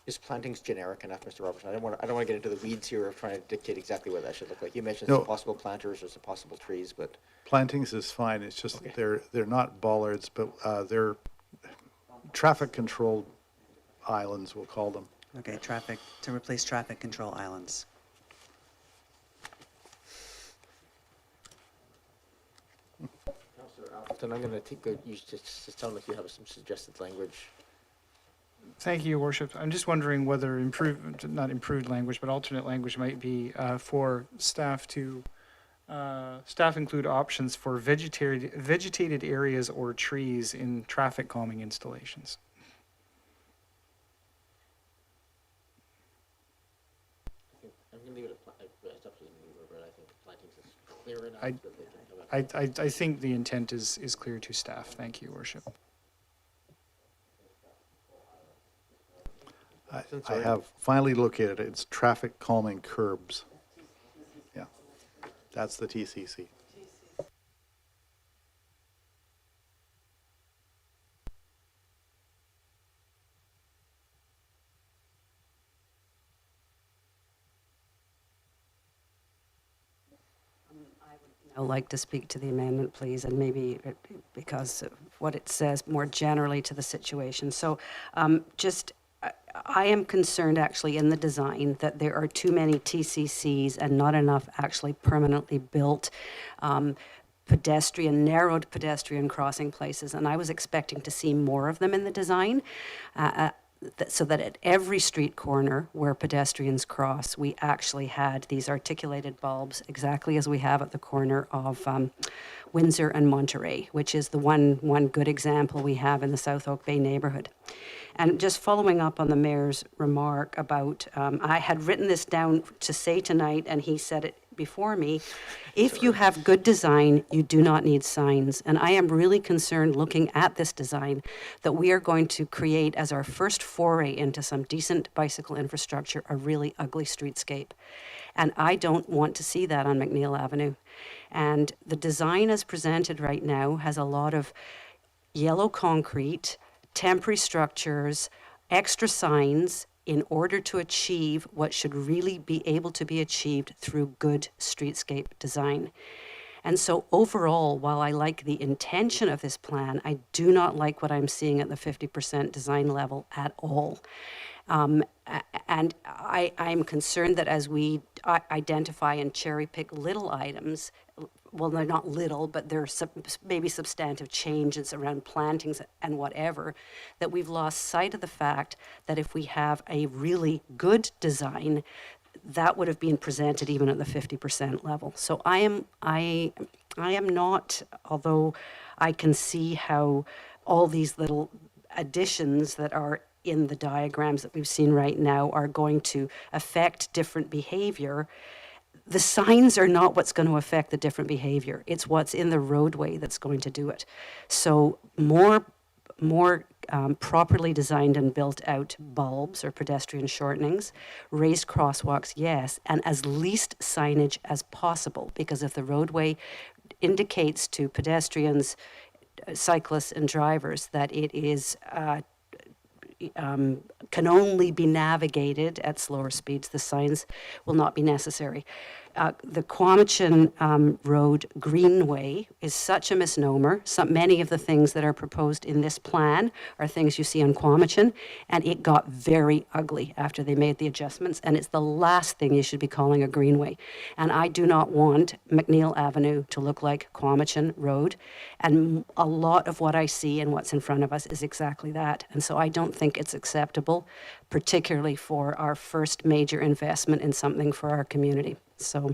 Speaker 1: Is plantings generic enough, Mr. Robertson? I don't want to get into the weeds here of trying to dictate exactly what that should look like. You mentioned some possible planters or some possible trees, but
Speaker 6: Plantings is fine. It's just they're not bollards, but they're traffic controlled islands, we'll call them.
Speaker 12: Okay, to replace traffic control islands.
Speaker 1: Councillor Appleton, I'm going to you just tell them if you have some suggested language.
Speaker 8: Thank you, Your Worship. I'm just wondering whether not improved language, but alternate language might be for staff to, staff include options for vegetated areas or trees in traffic calming installations.
Speaker 1: I'm going to leave it it's up to the mover, but I think plantings is clear enough that they can have
Speaker 8: I think the intent is clear to staff. Thank you, Your Worship.
Speaker 6: I have finally located it. It's traffic calming curbs. Yeah, that's the TCC.
Speaker 10: I'd like to speak to the amendment, please, and maybe because of what it says more generally to the situation. So I am concerned actually in the design that there are too many TCCs and not enough actually permanently built narrowed pedestrian crossing places. And I was expecting to see more of them in the design. So that at every street corner where pedestrians cross, we actually had these articulated bulbs exactly as we have at the corner of Windsor and Monterey, which is the one good example we have in the South Oak Bay neighborhood. And just following up on the mayor's remark about, I had written this down to say tonight, and he said it before me, if you have good design, you do not need signs. And I am really concerned looking at this design that we are going to create as our first foray into some decent bicycle infrastructure, a really ugly streetscape. And I don't want to see that on McNeil Avenue. And the design as presented right now has a lot of yellow concrete, temporary structures, extra signs, in order to achieve what should really be able to be achieved through good streetscape design. And so overall, while I like the intention of this plan, I do not like what I'm seeing at the 50% design level at all. And I'm concerned that as we identify and cherry pick little items, well, they're not little, but they're maybe substantive changes around plantings and whatever, that we've lost sight of the fact that if we have a really good design, that would have been presented even at the 50% level. So I am not, although I can see how all these little additions that are in the diagrams that we've seen right now are going to affect different behavior. The signs are not what's going to affect the different behavior. It's what's in the roadway that's going to do it. So more properly designed and built out bulbs or pedestrian shortenings, raised crosswalks, yes, and as least signage as possible, because if the roadway indicates to pedestrians, cyclists and drivers that it is can only be navigated at slower speeds, the signs will not be necessary. The Quamachin Road Greenway is such a misnomer. Many of the things that are proposed in this plan are things you see on Quamachin, and it got very ugly after they made the adjustments, and it's the last thing you should be calling a greenway. And I do not want McNeil Avenue to look like Quamachin Road, and a lot of what I see and what's in front of us is exactly that. And so I don't think it's acceptable, particularly for our first major investment in something for our community. So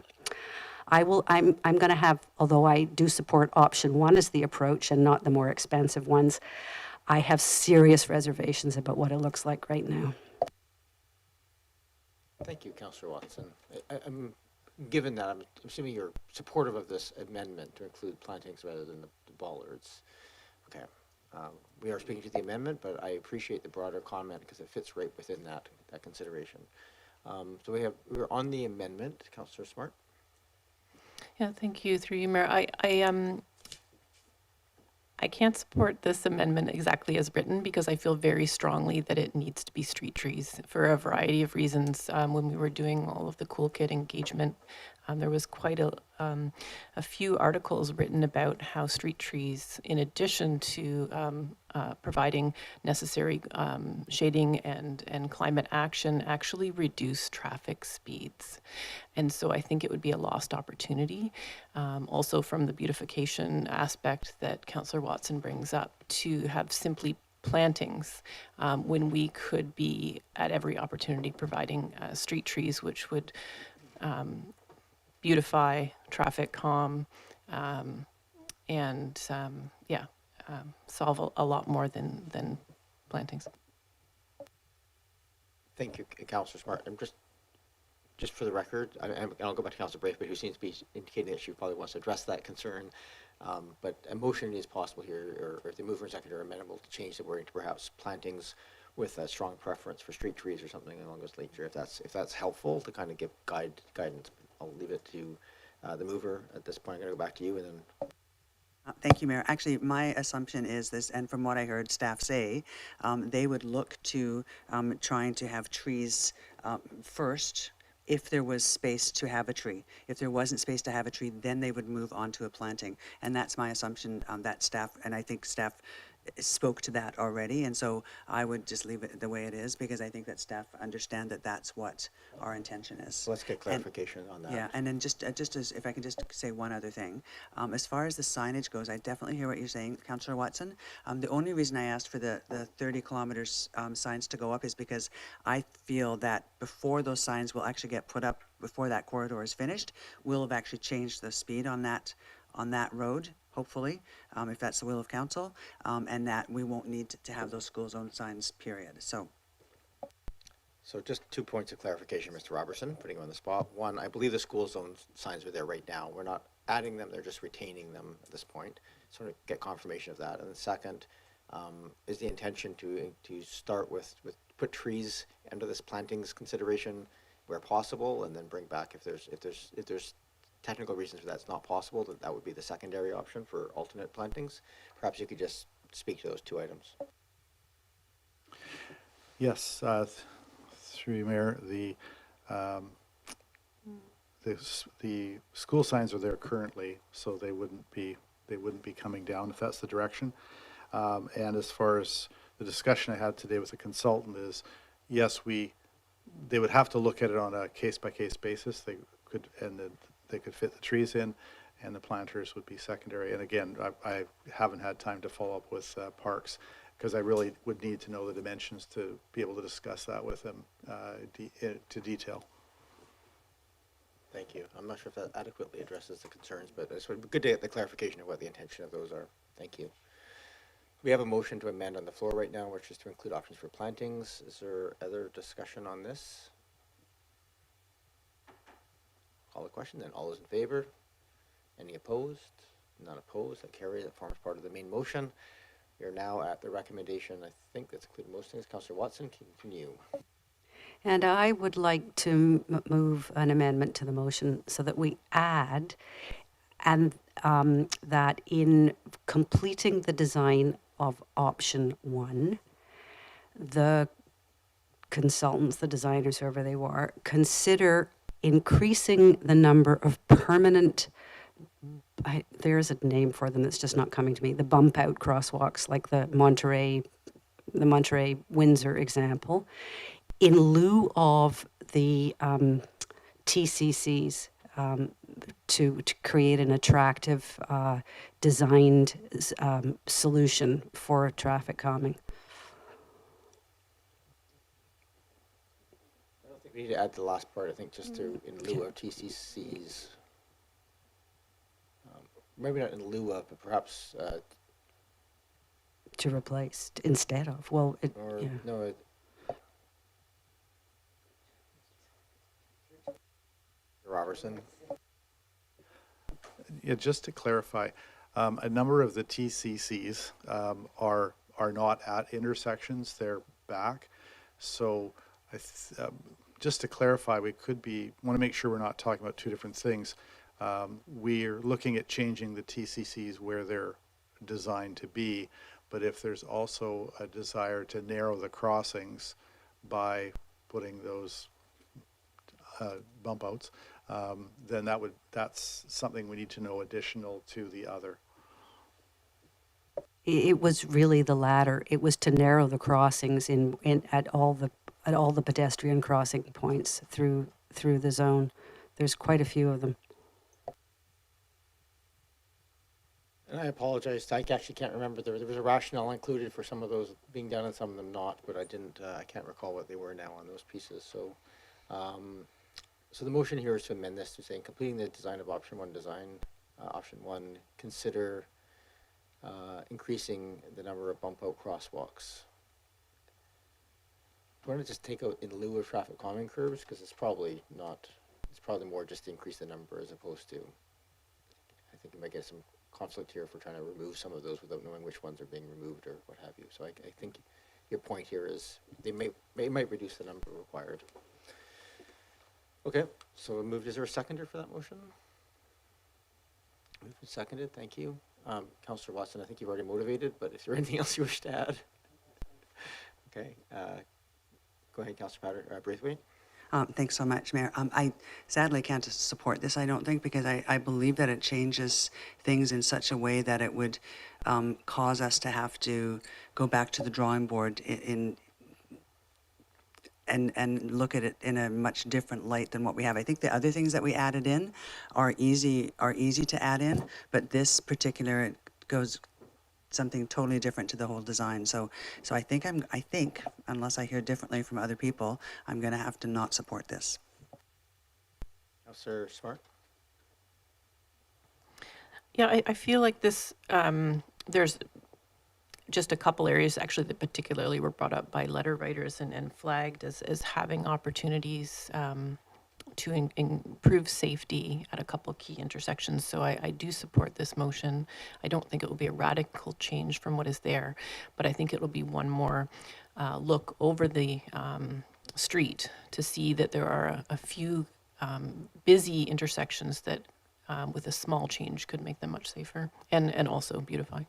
Speaker 10: I'm going to have, although I do support option one as the approach and not the more expensive ones, I have serious reservations about what it looks like right now.
Speaker 1: Thank you, Councillor Watson. Given that, I'm assuming you're supportive of this amendment to include plantings rather than the bollards. Okay. We are speaking to the amendment, but I appreciate the broader comment because it fits right within that consideration. So we're on the amendment. Councillor Smart.
Speaker 9: Yeah, thank you, through you, Mayor. I can't support this amendment exactly as written because I feel very strongly that it needs to be street trees for a variety of reasons. When we were doing all of the Cool Kid engagement, there was quite a few articles written about how street trees, in addition to providing necessary shading and climate action, actually reduce traffic speeds. And so I think it would be a lost opportunity. Also from the beautification aspect that Councillor Watson brings up, to have simply plantings when we could be at every opportunity providing street trees, which would beautify, traffic calm, and solve a lot more than plantings.
Speaker 1: Thank you, Councillor Smart. I'm just for the record, and I'll go back to Councillor Braithwaite, who seems to be indicating that she probably wants to address that concern. But a motion is possible here, or if the mover and seconder are amenable to change the wording to perhaps plantings with a strong preference for street trees or something along those lines. If that's helpful to kind of give guidance, I'll leave it to the mover at this point. I'm going to go back to you, and then.
Speaker 12: Thank you, Mayor. Actually, my assumption is this, and from what I heard staff say, they would look to trying to have trees first if there was space to have a tree. If there wasn't space to have a tree, then they would move on to a planting. And that's my assumption that staff, and I think staff spoke to that already, and so I would just leave it the way it is because I think that staff understand that that's what our intention is.
Speaker 1: So let's get clarification on that.
Speaker 12: Yeah, and then just as if I can just say one other thing, as far as the signage goes, I definitely hear what you're saying, Councillor Watson. The only reason I asked for the 30 kilometers signs to go up is because I feel that before those signs will actually get put up, before that corridor is finished, we'll have actually changed the speed on that road, hopefully, if that's the will of council, and that we won't need to have those school zone signs, period. So
Speaker 1: just 2 points of clarification, Mr. Robertson, putting you on the spot. One, I believe the school zone signs are there right now. We're not adding them, they're just retaining them at this point. Sort of get confirmation of that. And the second, is the intention to start with put trees under this plantings consideration where possible, and then bring back if there's technical reasons for that's not possible, that would be the secondary option for alternate plantings. Perhaps you could just speak to those two items.
Speaker 6: Yes, through you, Mayor, the the school signs are there currently, so they wouldn't be coming down if that's the direction. And as far as the discussion I had today with the consultant is, yes, they would have to look at it on a case-by-case basis. They could fit the trees in, and the planters would be secondary. And again, I haven't had time to follow up with Parks, because I really would need to know the dimensions to be able to discuss that with them to detail.
Speaker 1: Thank you. I'm not sure if that adequately addresses the concerns, but it's good to get the clarification of what the intention of those are. Thank you. We have a motion to amend on the floor right now, which is to include options for plantings. Is there other discussion on this? Call the question, then. All those in favor? Any opposed? None opposed. That carries. That forms part of the main motion. We are now at the recommendation. I think that's included most things. Councillor Watson, continue.
Speaker 10: And I would like to move an amendment to the motion so that we add and that in completing the design of option 1, the consultants, the designers, whoever they were, consider increasing the number of permanent, there's a name for them that's just not coming to me, the bump out crosswalks like the Monterey-Windsor example, in lieu of the TCCs, to create an attractive designed solution for traffic calming.
Speaker 1: I don't think we need to add the last part. I think just to in lieu of TCCs. Maybe not in lieu of, but perhaps
Speaker 10: to replace instead of. Well,
Speaker 1: Robertson.
Speaker 6: Yeah, just to clarify, a number of the TCCs are not at intersections; they're back. So, just to clarify, we want to make sure we're not talking about two different things. We're looking at changing the TCCs where they're designed to be, but if there's also a desire to narrow the crossings by putting those bump outs, then that's something we need to know additional to the other.
Speaker 10: It was really the latter. It was to narrow the crossings at all the pedestrian crossing points through the zone. There's quite a few of them.
Speaker 1: And I apologize. I actually can't remember. There was a rationale included for some of those being done and some of them not, but I can't recall what they were now on those pieces. So, so the motion here is to amend this to saying completing the design of option 1 option 1, consider increasing the number of bump out crosswalks. Do you want to just take out in lieu of traffic calming curbs? Because it's probably more just to increase the number as opposed to, I think you might get some conflict here if we're trying to remove some of those without knowing which ones are being removed or what have you. So I think your point here is they might reduce the number required. Okay, so moved. Is there a seconder for that motion? Moved and seconded. Thank you. Councillor Watson, I think you've already motivated, but is there anything else you wish to add? Okay. Go ahead, Councillor Braithwaite.
Speaker 12: Thanks so much, Mayor. I sadly can't support this, I don't think, because I believe that it changes things in such a way that it would cause us to have to go back to the drawing board and look at it in a much different light than what we have. I think the other things that we added in are easy to add in, but this particular, it goes something totally different to the whole design. So I think unless I hear differently from other people, I'm going to have to not support this.
Speaker 1: Councillor Smart.
Speaker 9: Yeah, I feel like this, there's just a couple areas actually that particularly were brought up by letter writers and flagged as having opportunities to improve safety at a couple of key intersections. So I do support this motion. I don't think it will be a radical change from what is there, but I think it will be one more look over the street to see that there are a few busy intersections that with a small change could make them much safer and also beautify.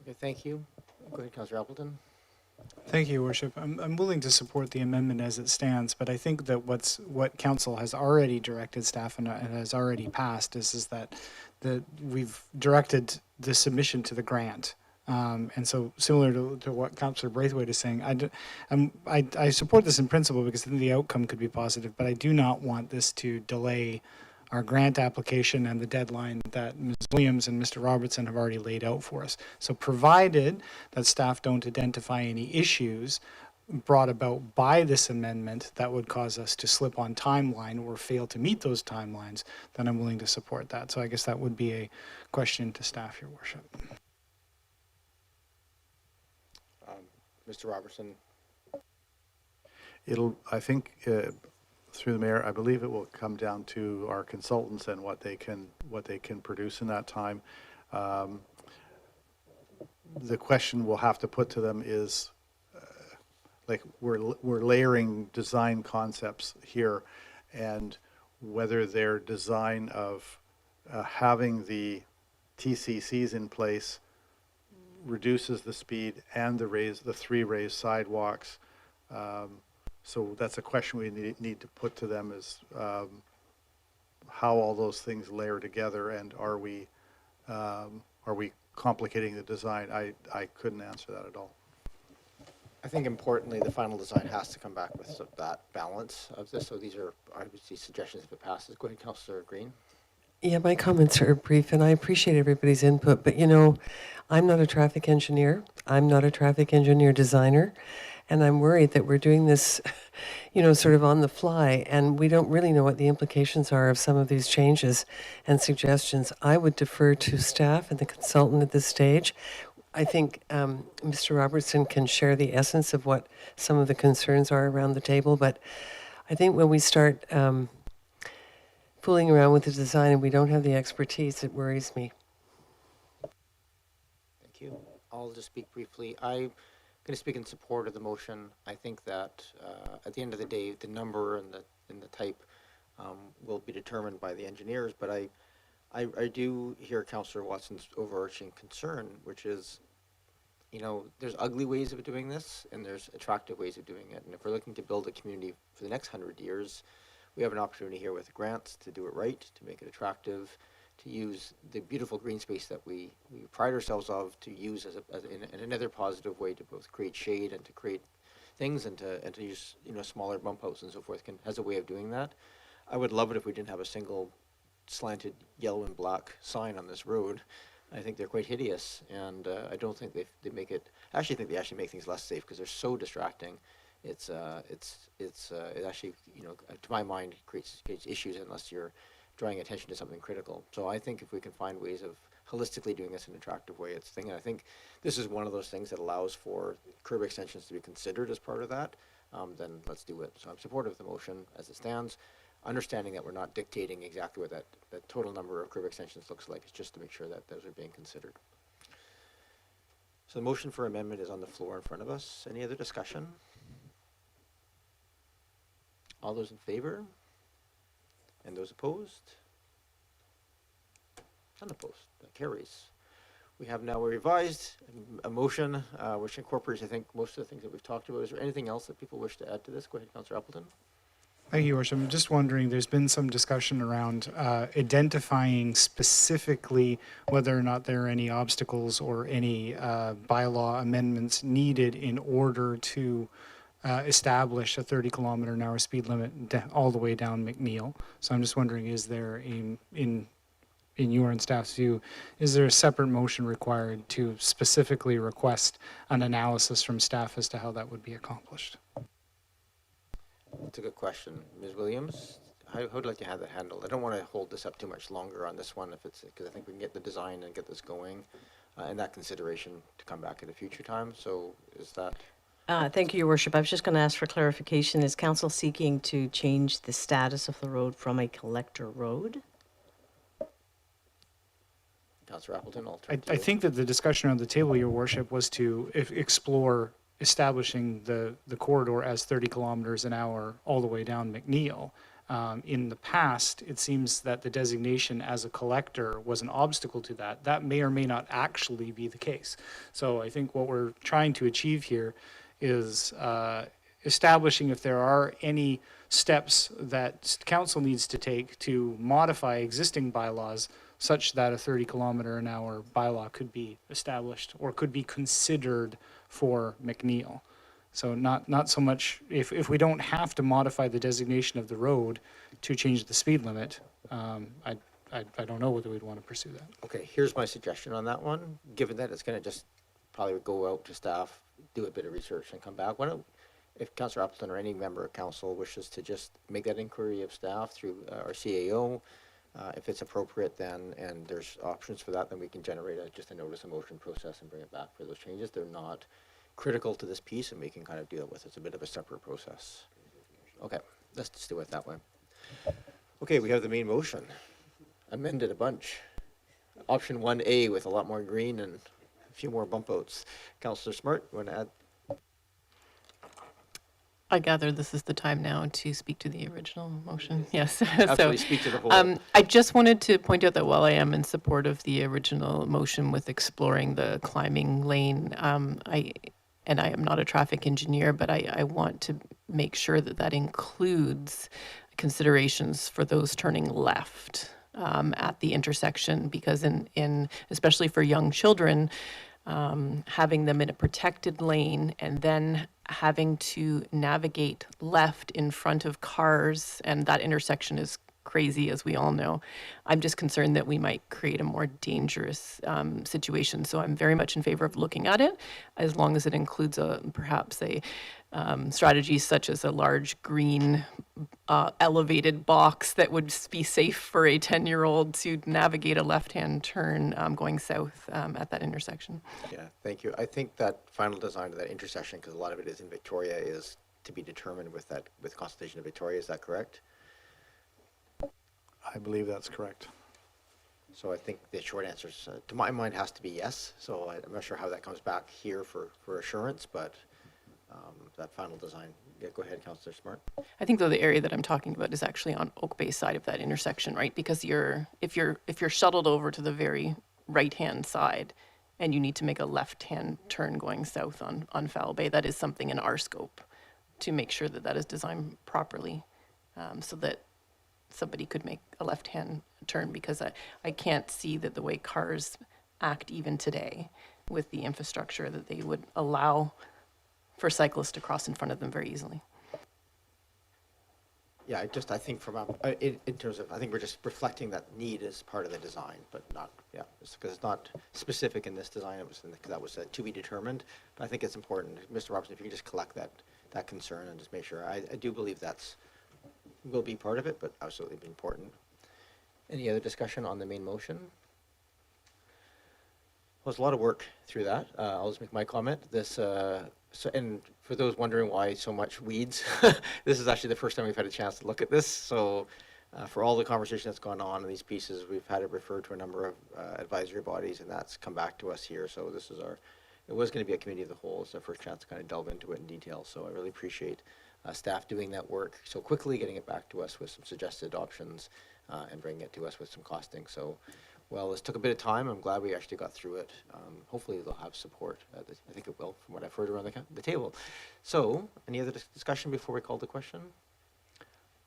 Speaker 1: Okay, thank you. Go ahead, Councillor Appleton.
Speaker 8: Thank you, Your Worship. I'm willing to support the amendment as it stands, but I think that what council has already directed staff and has already passed is that we've directed the submission to the grant. And so similar to what Councillor Braithwaite is saying, I support this in principle because I think the outcome could be positive, but I do not want this to delay our grant application and the deadline that Ms. Williams and Mr. Robertson have already laid out for us. So provided that staff don't identify any issues brought about by this amendment that would cause us to slip on timeline or fail to meet those timelines, then I'm willing to support that. So I guess that would be a question to staff, Your Worship.
Speaker 1: Mr. Robertson.
Speaker 6: I think, through the mayor, I believe it will come down to our consultants and what they can produce in that time. The question we'll have to put to them is, like we're layering design concepts here, and whether their design of having the TCCs in place reduces the speed and the 3 raised sidewalks. So that's a question we need to put to them is how all those things layer together, and are we complicating the design? I couldn't answer that at all.
Speaker 1: I think importantly, the final design has to come back with that balance of this. So these are obviously suggestions if it passes. Go ahead, Councillor Green.
Speaker 11: Yeah, my comments are brief, and I appreciate everybody's input, but you know, I'm not a traffic engineer. I'm not a traffic engineer designer, and I'm worried that we're doing this, you know, sort of on the fly, and we don't really know what the implications are of some of these changes and suggestions. I would defer to staff and the consultant at this stage. I think Mr. Robertson can share the essence of what some of the concerns are around the table, but I think when we start fooling around with the design and we don't have the expertise, it worries me.
Speaker 1: Thank you. I'll just speak briefly. I'm going to speak in support of the motion. I think that at the end of the day, the number and the type will be determined by the engineers, but I do hear Councillor Watson's overarching concern, which is, you know, there's ugly ways of doing this and there's attractive ways of doing it. And if we're looking to build a community for the next 100 years, we have an opportunity here with grants to do it right, to make it attractive, to use the beautiful green space that we pride ourselves of, to use in another positive way to both create shade and to create things and to use, you know, smaller bump outs and so forth has a way of doing that. I would love it if we didn't have a single slanted yellow and black sign on this road. I think they're quite hideous, and I don't think they make it. I actually think they actually make things less safe because they're so distracting. It actually, you know, to my mind, creates issues unless you're drawing attention to something critical. So I think if we can find ways of holistically doing this in an attractive way, it's a thing. And I think this is one of those things that allows for curb extensions to be considered as part of that. Then let's do it. So I'm supportive of the motion as it stands, understanding that we're not dictating exactly what that total number of curb extensions looks like. It's just to make sure that those are being considered. So the motion for amendment is on the floor in front of us. Any other discussion? All those in favor? And those opposed? Unopposed. That carries. We have now a revised a motion which incorporates, I think, most of the things that we've talked about. Is there anything else that people wish to add to this? Go ahead, Councillor Appleton.
Speaker 8: Thank you, Your Worship. I'm just wondering, there's been some discussion around identifying specifically whether or not there are any obstacles or any bylaw amendments needed in order to establish a 30-kilometer-an-hour speed limit all the way down McNeil. So I'm just wondering, is there in your and staff's view, is there a separate motion required to specifically request an analysis from staff as to how that would be accomplished?
Speaker 1: That's a good question. Ms. Williams, how would you like to have that handled? I don't want to hold this up too much longer on this one because I think we can get the design and get this going and that consideration to come back at a future time. So is that...
Speaker 13: Thank you, Your Worship. I was just going to ask for clarification. Is council seeking to change the status of the road from a collector road?
Speaker 1: Councillor Appleton,
Speaker 8: I think that the discussion around the table, Your Worship, was to explore establishing the corridor as 30 kilometers an hour all the way down McNeil. In the past, it seems that the designation as a collector was an obstacle to that. That may or may not actually be the case. So I think what we're trying to achieve here is establishing if there are any steps that council needs to take to modify existing bylaws such that a 30-kilometer-an-hour bylaw could be established or could be considered for McNeil. So not so much, if we don't have to modify the designation of the road to change the speed limit, I don't know whether we'd want to pursue that.
Speaker 1: Okay, here's my suggestion on that one. Given that it's going to just probably go out to staff, do a bit of research and come back. Why don't, if Councillor Appleton or any member of council wishes to just make that inquiry of staff through our CAO, if it's appropriate then, and there's options for that, then we can generate just a notice of motion process and bring it back for those changes. They're not critical to this piece and we can kind of deal with it. It's a bit of a separate process. Okay, let's just do it that way. Okay, we have the main motion. Amended a bunch. Option 1A with a lot more green and a few more bump outs. Councillor Smart, you want to add?
Speaker 9: I gather this is the time now to speak to the original motion. Yes.
Speaker 1: Absolutely, speak to the whole.
Speaker 9: I just wanted to point out that while I am in support of the original motion with exploring the climbing lane, I am not a traffic engineer, but I want to make sure that that includes considerations for those turning left at the intersection, because in especially for young children, having them in a protected lane and then having to navigate left in front of cars, and that intersection is crazy, as we all know. I'm just concerned that we might create a more dangerous situation. So I'm very much in favor of looking at it, as long as it includes perhaps a strategy such as a large green elevated box that would be safe for a 10-year-old to navigate a left-hand turn going south at that intersection.
Speaker 1: Yeah, thank you. I think that final design of that intersection, because a lot of it is in Victoria, is to be determined with consultation of Victoria. Is that correct?
Speaker 6: I believe that's correct.
Speaker 1: So I think the short answer is, to my mind, has to be yes. So I'm not sure how that comes back here for assurance, but that final design. Yeah, go ahead, Councillor Smart.
Speaker 9: I think though the area that I'm talking about is actually on Oak Bay side of that intersection, right? Because if you're shuttled over to the very right-hand side and you need to make a left-hand turn going south on Foul Bay, that is something in our scope to make sure that that is designed properly, so that somebody could make a left-hand turn, because I can't see that the way cars act even today with the infrastructure that they would allow for cyclists to cross in front of them very easily.
Speaker 1: Yeah, I think from in terms of, I think we're just reflecting that need as part of the design, but not, yeah, because it's not specific in this design. It was that was to be determined. But I think it's important, Mr. Robertson, if you can just collect that concern and just make sure. I do believe will be part of it, but absolutely be important. Any other discussion on the main motion? Well, there's a lot of work through that. I'll just make my comment. And for those wondering why so much weeds, this is actually the first time we've had a chance to look at this. So for all the conversation that's gone on in these pieces, we've had it referred to a number of advisory bodies, and that's come back to us here. So this is it was going to be a committee of the whole. It's our first chance to kind of delve into it in detail. So I really appreciate staff doing that work so quickly, getting it back to us with some suggested options and bringing it to us with some costing. So, well, this took a bit of time. I'm glad we actually got through it. Hopefully they'll have support. I think it will, from what I've heard around the table. So, any other discussion before we call the question?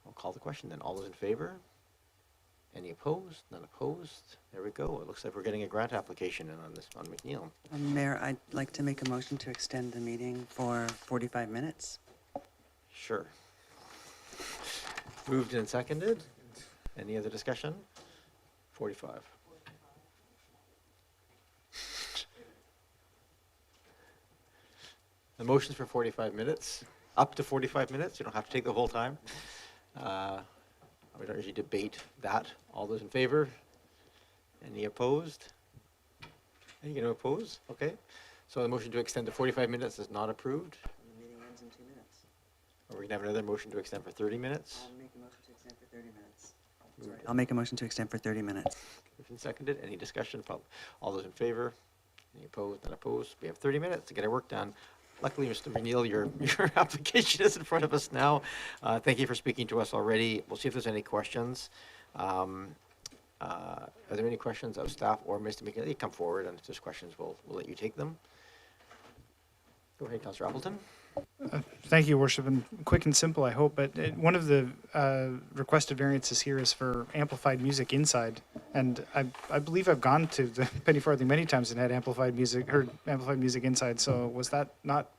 Speaker 1: I'll call the question then. All those in favor? Any opposed? None opposed? There we go. It looks like we're getting a grant application in on McNeil.
Speaker 12: Mayor, I'd like to make a motion to extend the meeting for 45 minutes.
Speaker 1: Sure. Moved and seconded. Any other discussion? 45. The motion's for 45 minutes, up to 45 minutes. You don't have to take the whole time. We don't usually debate that. All those in favor? Any opposed? Are you going to oppose? Okay. So the motion to extend to 45 minutes is not approved.
Speaker 12: The meeting ends in 2 minutes.
Speaker 1: Are we going to have another motion to extend for 30 minutes?
Speaker 12: I'll make a motion to extend for 30 minutes. Sorry. I'll make a motion to extend for 30 minutes.
Speaker 1: Motion seconded. Any discussion? All those in favor? Any opposed? Not opposed? We have 30 minutes to get our work done. Luckily, Mr. McNeil, your application is in front of us now. Thank you for speaking to us already. We'll see if there's any questions. Are there any questions of staff or Mr. McNeil? You come forward, and if there's questions, we'll let you take them. Go ahead, Councillor Appleton.
Speaker 8: Thank you, Your Worship, and quick and simple, I hope. But one of the requested variances here is for amplified music inside, and I believe I've gone to the Penny Farthing many times and had heard amplified music inside. So was that not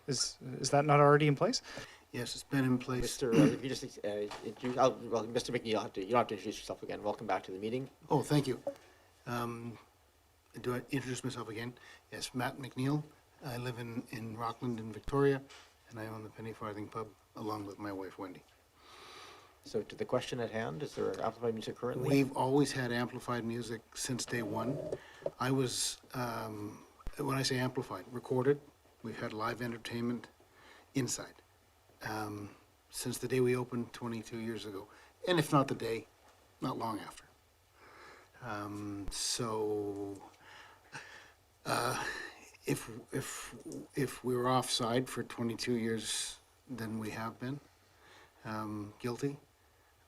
Speaker 8: is that not already in place?
Speaker 14: Yes, it's been in place.
Speaker 1: Mr. If you just, well, Mr. McNeil, you don't have to introduce yourself again. Welcome back to the meeting.
Speaker 14: Oh, thank you. Do I introduce myself again? Yes, Matt McNeil. I live in Rockland in Victoria, and I own the Penny Farthing Pub along with my wife, Wendy.
Speaker 1: So to the question at hand, is there amplified music currently?
Speaker 14: We've always had amplified music since day one. I was, when I say amplified, recorded. We've had live entertainment inside since the day we opened 22 years ago. And if not the day, not long after. If we were offside for 22 years, then we have been guilty.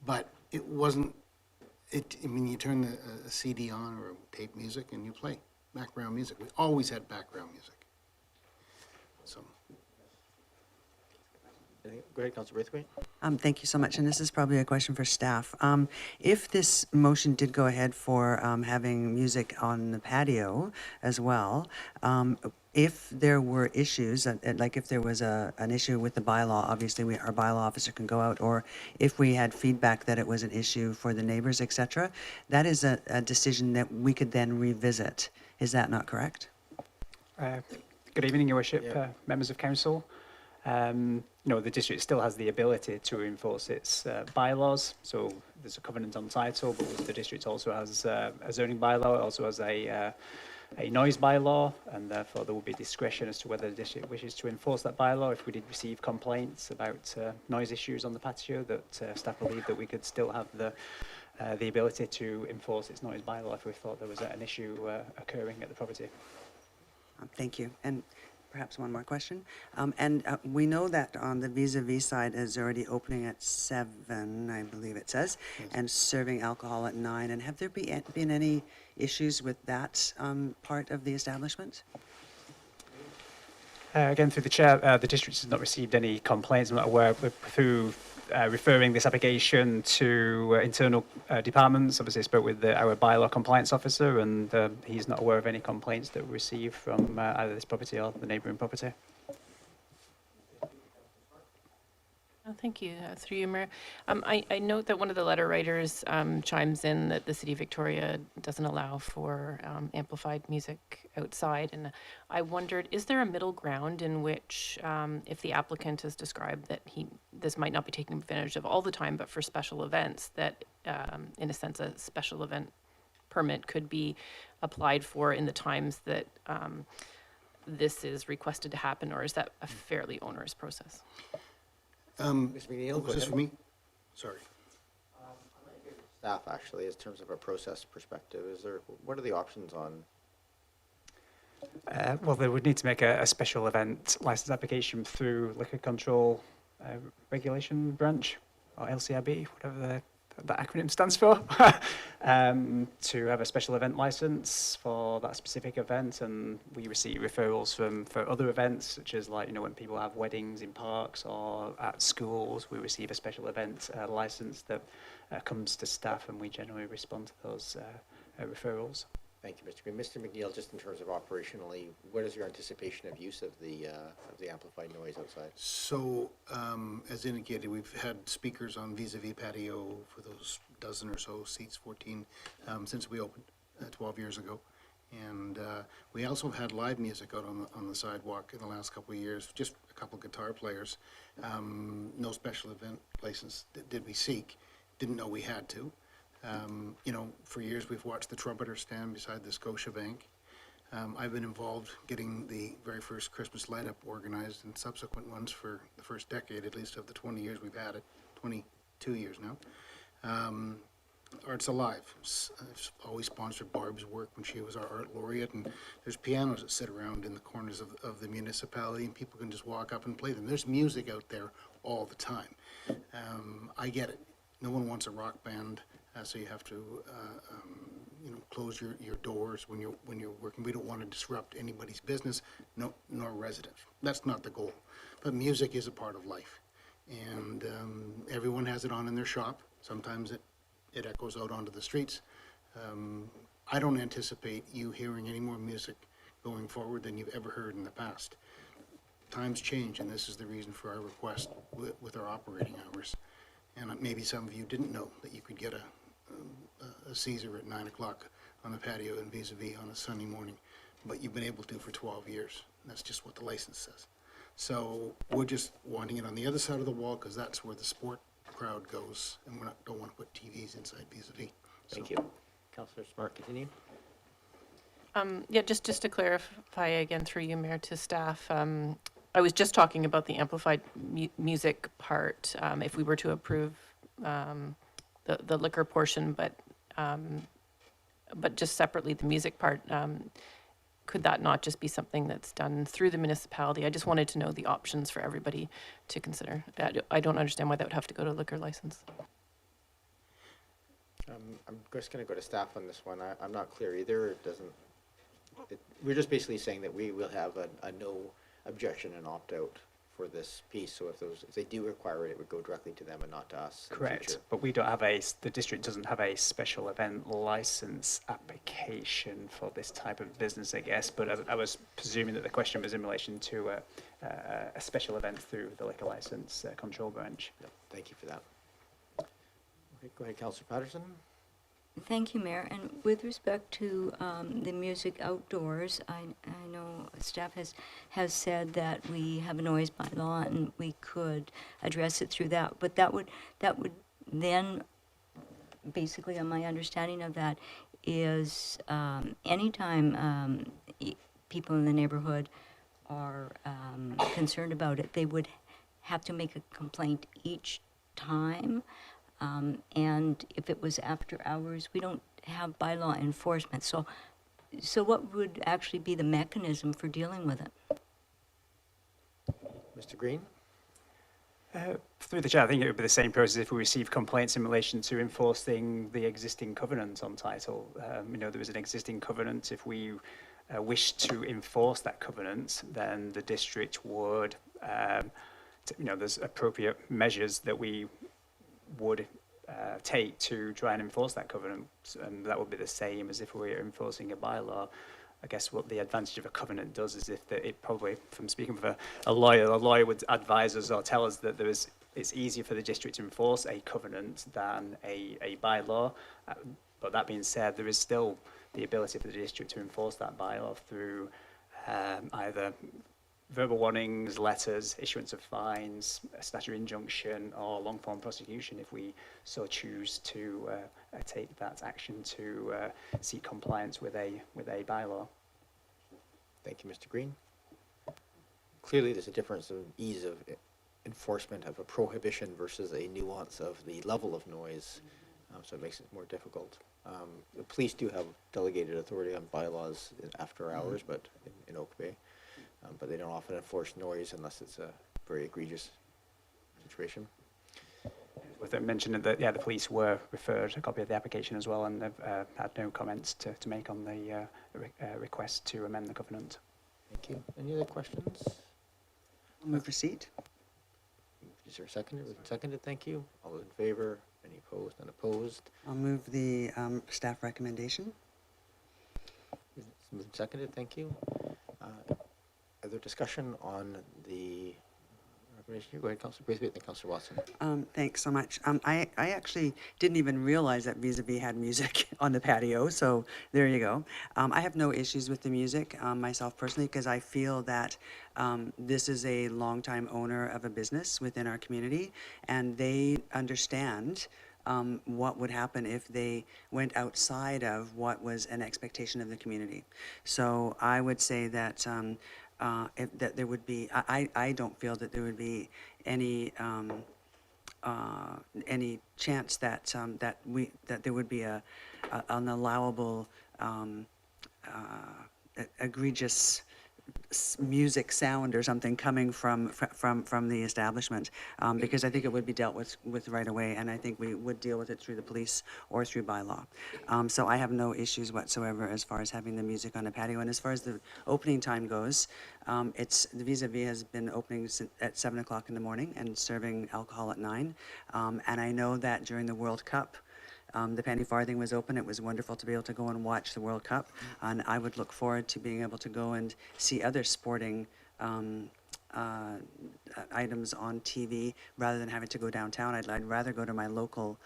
Speaker 14: But it wasn't, I mean, you turn a CD on or tape music and you play background music. We always had background music. So.
Speaker 1: Go ahead, Councillor Braithwaite.
Speaker 12: Thank you so much, and this is probably a question for staff. If this motion did go ahead for having music on the patio as well, if there were issues, like if there was an issue with the bylaw, obviously our bylaw officer can go out, or if we had feedback that it was an issue for the neighbors, etc., that is a decision that we could then revisit. Is that not correct?
Speaker 21: Good evening, Your Worship, members of council. The district still has the ability to enforce its bylaws. So there's a covenant on title, but the district also has a zoning bylaw. It also has a noise bylaw, and therefore there will be discretion as to whether the district wishes to enforce that bylaw. If we did receive complaints about noise issues on the patio, that staff believe that we could still have the ability to enforce its noise bylaw if we thought there was an issue occurring at the property.
Speaker 12: Thank you. And perhaps one more question. We know that on the vis-a-vis side is already opening at 7, I believe it says, and serving alcohol at 9. And have there been any issues with that part of the establishment?
Speaker 21: Again, through the chair, the district has not received any complaints. I'm not aware through referring this application to internal departments. Obviously, I spoke with our bylaw compliance officer, and he's not aware of any complaints that were received from either this property or the neighbouring property.
Speaker 9: Thank you. Through you, Mayor. I note that one of the letter writers chimes in that the City of Victoria doesn't allow for amplified music outside. And I wondered, is there a middle ground in which, if the applicant has described that this might not be taken advantage of all the time, but for special events, that in a sense a special event permit could be applied for in the times that this is requested to happen, or is that a fairly onerous process?
Speaker 1: Mr. McNeil,
Speaker 14: was this for me? Sorry.
Speaker 1: Staff, actually, in terms of a process perspective, what are the options on?
Speaker 21: Well, they would need to make a special event license application through Liquor Control Regulation Branch, or LCRB, whatever that acronym stands for, to have a special event license for that specific event. And we receive referrals for other events, such as when people have weddings in parks or at schools, we receive a special event license that comes to staff, and we generally respond to those referrals.
Speaker 1: Thank you, Mr. Green. Mr. McNeil, just in terms of operationally, what is your anticipation of use of the amplified noise outside?
Speaker 14: So, as indicated, we've had speakers on vis-a-vis patio for those dozen or so seats, 14, since we opened 12 years ago. And we also have had live music out on the sidewalk in the last couple of years, just a couple guitar players. No special event license did we seek, didn't know we had to. For years we've watched the trumpeter stand beside the Scotia Bank. I've been involved getting the very first Christmas light up organized and subsequent ones for the first decade, at least of the 20 years we've had it, 22 years now. Arts Alive. I've always sponsored Barb's work when she was our art laureate, and there's pianos that sit around in the corners of the municipality, and people can just walk up and play them. There's music out there all the time. I get it. No one wants a rock band, so you have to close your doors when you're working. We don't want to disrupt anybody's business, nor residents. That's not the goal. But music is a part of life, and everyone has it on in their shop. Sometimes it echoes out onto the streets. I don't anticipate you hearing any more music going forward than you've ever heard in the past. Times change, and this is the reason for our request with our operating hours. And maybe some of you didn't know that you could get a Caesar at 9 o'clock on the patio and vis-a-vis on a Sunday morning, but you've been able to for 12 years. That's just what the license says. So we're just wanting it on the other side of the wall because that's where the sport crowd goes, and we don't want to put TVs inside vis-a-vis.
Speaker 1: Thank you. Councillor Smart, continue.
Speaker 9: Yeah, just to clarify again through you, Mayor, to staff, I was just talking about the amplified music part, if we were to approve the liquor portion, but just separately the music part, could that not just be something that's done through the municipality? I just wanted to know the options for everybody to consider. I don't understand why that would have to go to liquor license.
Speaker 1: I'm just going to go to staff on this one. I'm not clear either. We're just basically saying that we will have a no objection and opt-out for this piece. So if they do require it, it would go directly to them and not to us.
Speaker 8: Correct, but we don't have the district doesn't have a special event license application for this type of business, I guess, but I was presuming that the question was in relation to a special event through the liquor license control branch.
Speaker 1: No, thank you for that. Okay, go ahead, Councillor Patterson.
Speaker 7: Thank you, Mayor. And with respect to the music outdoors, I know staff has said that we have a noise bylaw and we could address it through that. But that would then, basically, on my understanding of that, is anytime people in the neighborhood are concerned about it, they would have to make a complaint each time. And if it was after hours, we don't have bylaw enforcement. So what would actually be the mechanism for dealing with it?
Speaker 1: Mr. Green?
Speaker 8: Through the chair, I think it would be the same process if we receive complaints in relation to enforcing the existing covenant on title. There was an existing covenant. If we wish to enforce that covenant, then the district would, there's appropriate measures that we would take to try and enforce that covenant, and that would be the same as if we were enforcing a bylaw. I guess what the advantage of a covenant does is it probably, from speaking with a lawyer would advise us or tell us that it's easier for the district to enforce a covenant than a bylaw. But that being said, there is still the ability for the district to enforce that bylaw through either verbal warnings, letters, issuance of fines, a statutory injunction, or long-form prosecution if we so choose to take that action to seek compliance with a bylaw.
Speaker 1: Thank you, Mr. Green. Clearly, there's a difference in ease of enforcement of a prohibition versus a nuance of the level of noise, so it makes it more difficult. The police do have delegated authority on bylaws after hours, but in Oak Bay. But they don't often enforce noise unless it's a very egregious situation.
Speaker 8: Worth it mentioning that, the police were referred a copy of the application as well, and they've had no comments to make on the request to amend the covenant.
Speaker 1: Thank you. Any other questions?
Speaker 12: I'll move receipt.
Speaker 1: Is there a second? Seconded, thank you. All those in favor? Any opposed? Unopposed?
Speaker 12: I'll move the staff recommendation.
Speaker 1: It's moved and seconded, thank you. Other discussion on the recommendation here? Go ahead, Councillor Braithwaite, then Councillor Watson.
Speaker 12: Thanks so much. I actually didn't even realize that Vis-a-Vis had music on the patio, so there you go. I have no issues with the music myself personally, because I feel that this is a longtime owner of a business within our community, and they understand what would happen if they went outside of what was an expectation of the community. So I would say that that there would be, I don't feel that there would be any chance that that there would be an allowable egregious music sound or something coming from the establishment, because I think it would be dealt with right away, and I think we would deal with it through the police or through bylaw. So I have no issues whatsoever as far as having the music on the patio. And as far as the opening time goes, the Vis-a-Vis has been opening at 7 o'clock in the morning and serving alcohol at 9. And I know that during the World Cup, the Penny Farthing was open. It was wonderful to be able to go and watch the World Cup. And I would look forward to being able to go and see other sporting items on TV rather than having to go downtown. I'd rather go to my local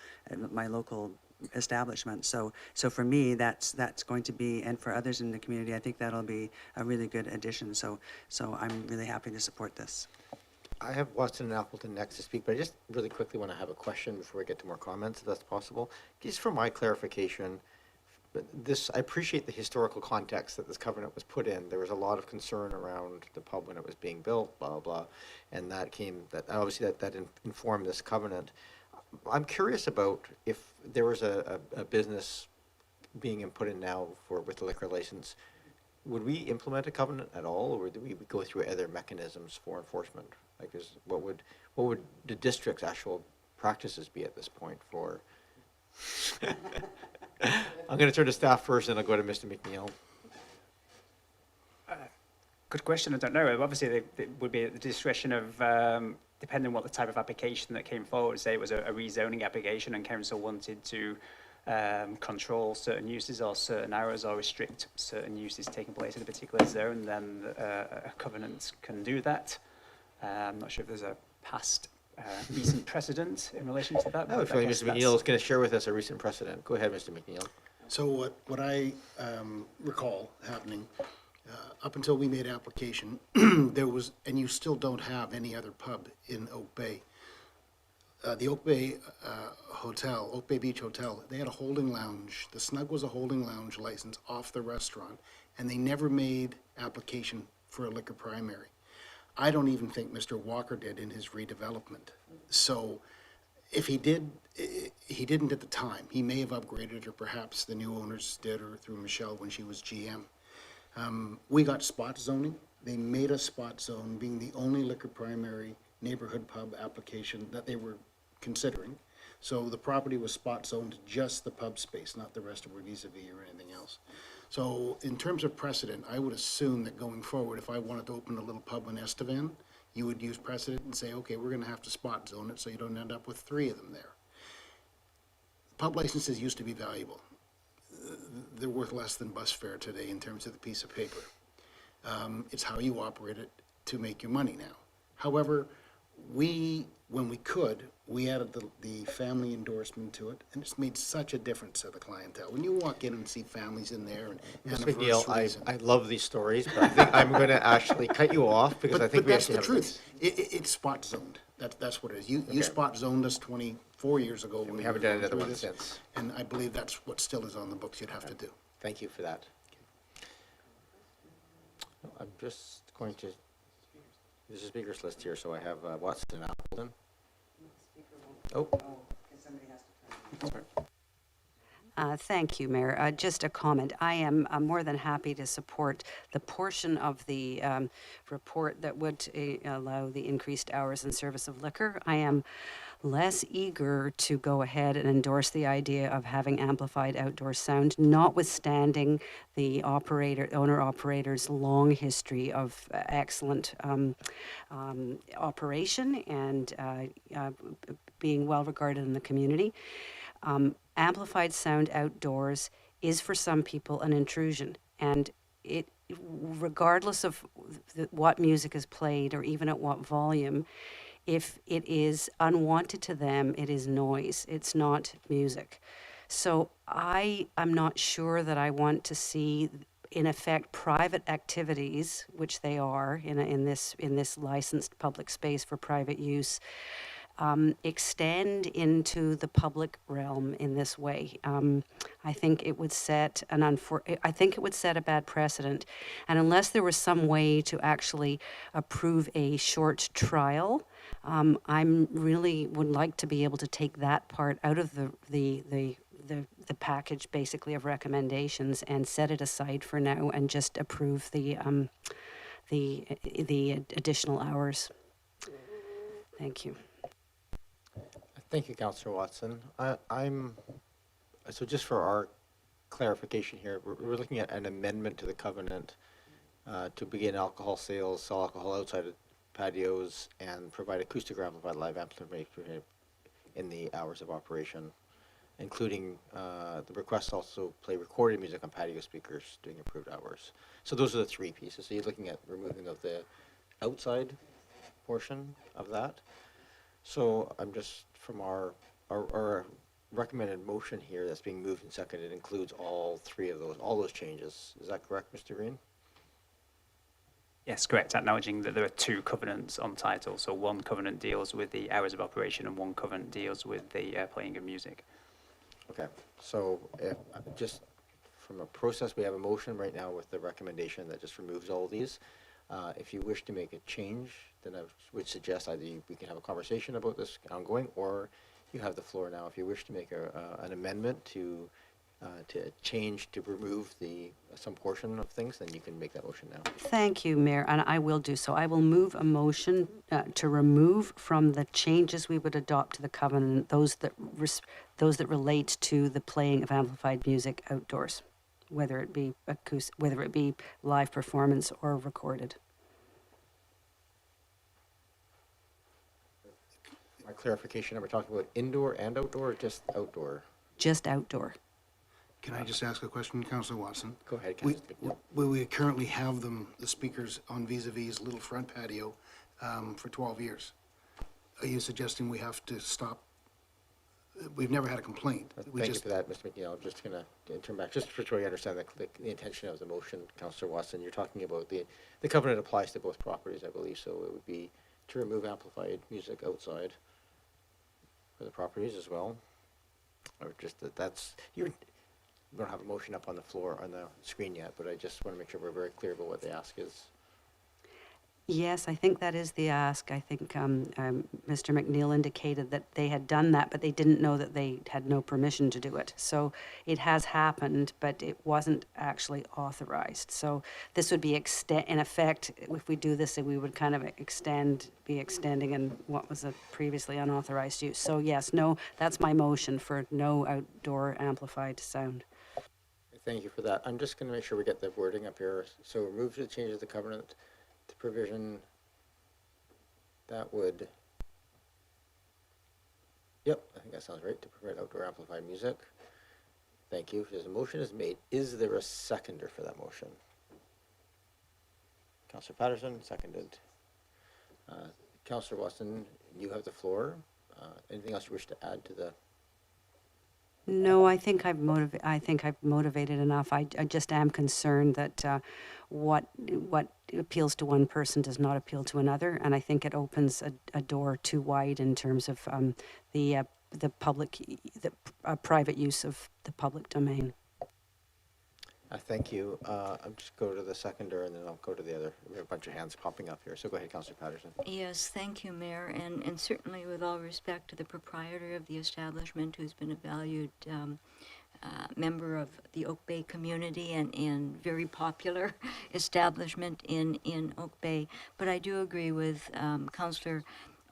Speaker 12: establishment. So for me, that's going to be, and for others in the community, I think that'll be a really good addition. So I'm really happy to support this.
Speaker 1: I have Watson and Appleton next to speak, but I just really quickly want to have a question before we get to more comments, if that's possible. Just for my clarification, I appreciate the historical context that this covenant was put in. There was a lot of concern around the pub when it was being built, blah, blah, blah, and that obviously informed this covenant. I'm curious about if there was a business being put in now with the liquor license, would we implement a covenant at all, or do we go through other mechanisms for enforcement? Like, what would the district's actual practices be at this point for? I'm going to turn to staff first, and I'll go to Mr. McNeil.
Speaker 8: Good question. I don't know. Obviously, it would be at the discretion of, depending on what the type of application that came forward. Say it was a rezoning application and council wanted to control certain uses or certain hours or restrict certain uses taking place in a particular zone, then a covenant can do that. I'm not sure if there's a past recent precedent in relation to that.
Speaker 1: I feel like Mr. McNeil is going to share with us a recent precedent. Go ahead, Mr. McNeil.
Speaker 14: So what I recall happening, up until we made application, there was, and you still don't have any other pub in Oak Bay. The Oak Bay Hotel, Oak Bay Beach Hotel, they had a holding lounge. The Snug was a holding lounge license off the restaurant, and they never made application for a liquor primary. I don't even think Mr. Walker did in his redevelopment. So if he did, he didn't at the time. He may have upgraded, or perhaps the new owners did, or through Michelle when she was GM. We got spot zoning. They made us spot zone, being the only liquor primary neighborhood pub application that they were considering. So the property was spot zoned, just the pub space, not the rest of our vis-a-vis or anything else. So in terms of precedent, I would assume that going forward, if I wanted to open a little pub in Estevan, you would use precedent and say, okay, we're going to have to spot zone it so you don't end up with 3 of them there. Pub licenses used to be valuable. They're worth less than bus fare today in terms of the piece of paper. It's how you operate it to make your money now. However, when we could, we added the family endorsement to it, and it's made such a difference to the clientele. When you walk in and see families in there and
Speaker 1: Mr. McNeil, I love these stories, but I think I'm going to actually cut you off because I think we actually have
Speaker 14: that's the truth. It's spot zoned. That's what it is. You spot zoned us 24 years ago.
Speaker 1: And we haven't done another one since.
Speaker 14: And I believe that's what still is on the books you'd have to do.
Speaker 1: Thank you for that. I'm just going to, there's a speakers list here, so I have Watson and Appleton. Oh.
Speaker 10: Thank you, Mayor. Just a comment. I am more than happy to support the portion of the report that would allow the increased hours in service of liquor. I am less eager to go ahead and endorse the idea of having amplified outdoor sound, notwithstanding the owner-operator's long history of excellent operation and being well regarded in the community. Amplified sound outdoors is for some people an intrusion, and it, regardless of what music is played or even at what volume, if it is unwanted to them, it is noise. It's not music. So I am not sure that I want to see, in effect, private activities, which they are in this licensed public space for private use, extend into the public realm in this way. I think it would set a bad precedent, and unless there was some way to actually approve a short trial, I'm really would like to be able to take that part out of the package, basically, of recommendations and set it aside for now and just approve the the additional hours. Thank you.
Speaker 1: Thank you, Councillor Watson. So just for our clarification here, we're looking at an amendment to the covenant to begin alcohol sales, sell alcohol outside of patios, and provide acoustic or amplified live amplification in the hours of operation, including the request also play recorded music on patio speakers during approved hours. So those are the three pieces. So you're looking at removing of the outside portion of that. So I'm just, from our recommended motion here that's being moved and seconded includes all those changes. Is that correct, Mr. Green?
Speaker 8: Yes, correct. Acknowledging that there are two covenants on title. So one covenant deals with the hours of operation and one covenant deals with the playing of music.
Speaker 1: Okay, so just from a process, we have a motion right now with the recommendation that just removes all of these. If you wish to make a change, then I would suggest either we can have a conversation about this ongoing, or you have the floor now. If you wish to make an amendment to change, to remove some portion of things, then you can make that motion now.
Speaker 10: Thank you, Mayor, and I will do so. I will move a motion to remove from the changes we would adopt to the covenant those that relate to the playing of amplified music outdoors, whether it be live performance or recorded.
Speaker 1: My clarification, are we talking about indoor and outdoor, or just outdoor?
Speaker 10: Just outdoor.
Speaker 14: Can I just ask a question, Councillor Watson?
Speaker 1: Go ahead, Councillor McNeil.
Speaker 14: We currently have the speakers on vis-a-vis little front patio for 12 years. Are you suggesting we have to stop? We've never had a complaint.
Speaker 1: Thank you for that, Mr. McNeil. I'm just going to turn back, just for sure you understand the intention of the motion, Councillor Watson. You're talking about the covenant applies to both properties, I believe, so it would be to remove amplified music outside for the properties as well. Or just we don't have a motion up on the floor on the screen yet, but I just want to make sure we're very clear about what the ask is.
Speaker 10: Yes, I think that is the ask. I think Mr. McNeil indicated that they had done that, but they didn't know that they had no permission to do it. So it has happened, but it wasn't actually authorized. So this would be in effect, if we do this, we would kind of be extending in what was a previously unauthorized use. So yes, no, that's my motion for no outdoor amplified sound.
Speaker 1: Thank you for that. I'm just going to make sure we get the wording up here. So remove the changes to the covenant to provision that would, yep, I think that sounds right, to permit outdoor amplified music. Thank you. There's a motion is made. Is there a seconder for that motion? Councillor Patterson, seconded. Councillor Watson, you have the floor. Anything else you wish to add to the?
Speaker 10: No, I think I've motivated enough. I just am concerned that what appeals to one person does not appeal to another, and I think it opens a door too wide in terms of the private use of the public domain.
Speaker 1: Thank you. I'll just go to the seconder and then I'll go to the other. We have a bunch of hands popping up here. So go ahead, Councillor Patterson.
Speaker 7: Yes, thank you, Mayor, and certainly with all respect to the proprietor of the establishment, who's been a valued member of the Oak Bay community and very popular establishment in Oak Bay. But I do agree with Councillor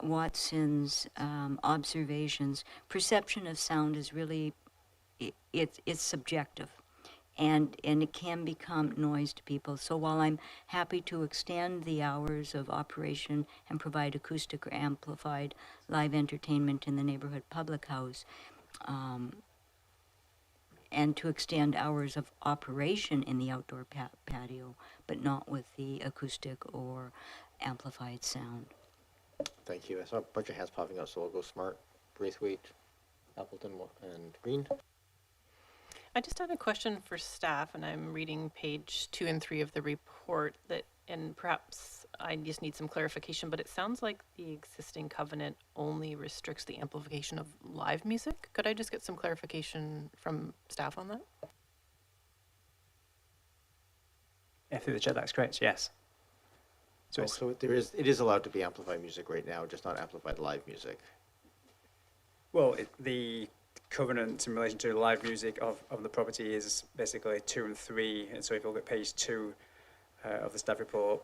Speaker 7: Watson's observations. Perception of sound is really, it's subjective. And it can become noise to people. So while I'm happy to extend the hours of operation and provide acoustic or amplified live entertainment in the neighborhood public house, and to extend hours of operation in the outdoor patio, but not with the acoustic or amplified sound.
Speaker 1: Thank you. I saw a bunch of hands popping up, so we'll go Smart, Braithwaite, Appleton, and Green.
Speaker 9: I just had a question for staff, and I'm reading page 2 and 3 of the report and perhaps I just need some clarification, but it sounds like the existing covenant only restricts the amplification of live music. Could I just get some clarification from staff on that?
Speaker 8: Yeah, through the chair, that's correct, yes.
Speaker 1: So it is allowed to be amplified music right now, just not amplified live music.
Speaker 8: Well, the covenant in relation to live music of the property is basically 2 and 3, and so if you look at page 2 of the staff report,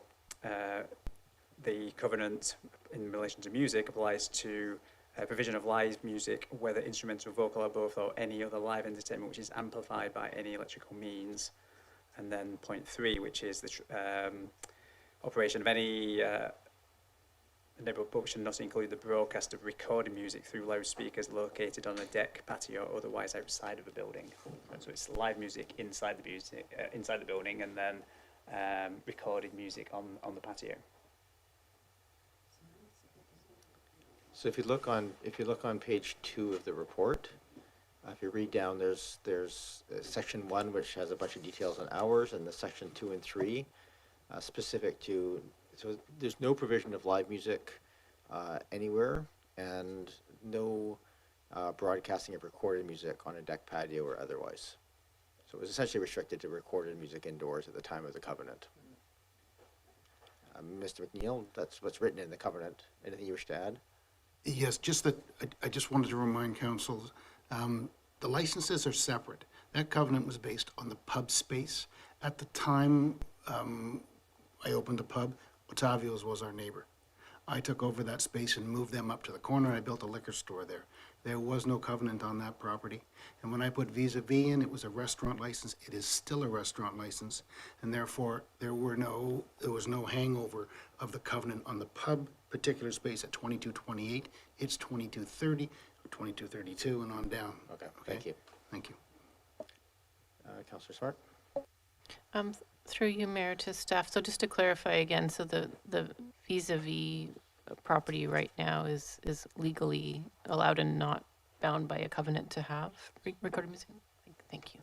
Speaker 21: the covenant in relation to music applies to provision of live music, whether instrumental, vocal, or both, or any other live entertainment which is amplified by any electrical means. And then point 3, which is the operation of any neighbourhood pub should not include the broadcast of recorded music through loudspeakers located on a deck, patio, or otherwise outside of a building. And so it's live music inside the building, and then recorded music on the patio.
Speaker 1: So if you look on page 2 of the report, if you read down, there's section 1, which has a bunch of details on hours, and the section 2 and 3 specific to. So there's no provision of live music anywhere, and no broadcasting of recorded music on a deck, patio, or otherwise. So it was essentially restricted to recorded music indoors at the time of the covenant. Mr. McNeil, that's what's written in the covenant. Anything you wish to add?
Speaker 14: Yes, just that I just wanted to remind council, the licenses are separate. That covenant was based on the pub space. At the time I opened the pub, Otavio's was our neighbor. I took over that space and moved them up to the corner. I built a liquor store there. There was no covenant on that property. And when I put Vis-a-Vis in, it was a restaurant license. It is still a restaurant license. And therefore, there was no hangover of the covenant on the pub particular space at 2228. It's 2230 or 2232 and on down.
Speaker 1: Okay, thank you.
Speaker 14: Thank you.
Speaker 1: Councillor Smart?
Speaker 9: Through you, Mayor, to staff. So just to clarify again, so the vis-a-vis property right now is legally allowed and not bound by a covenant to have recorded music? Thank you.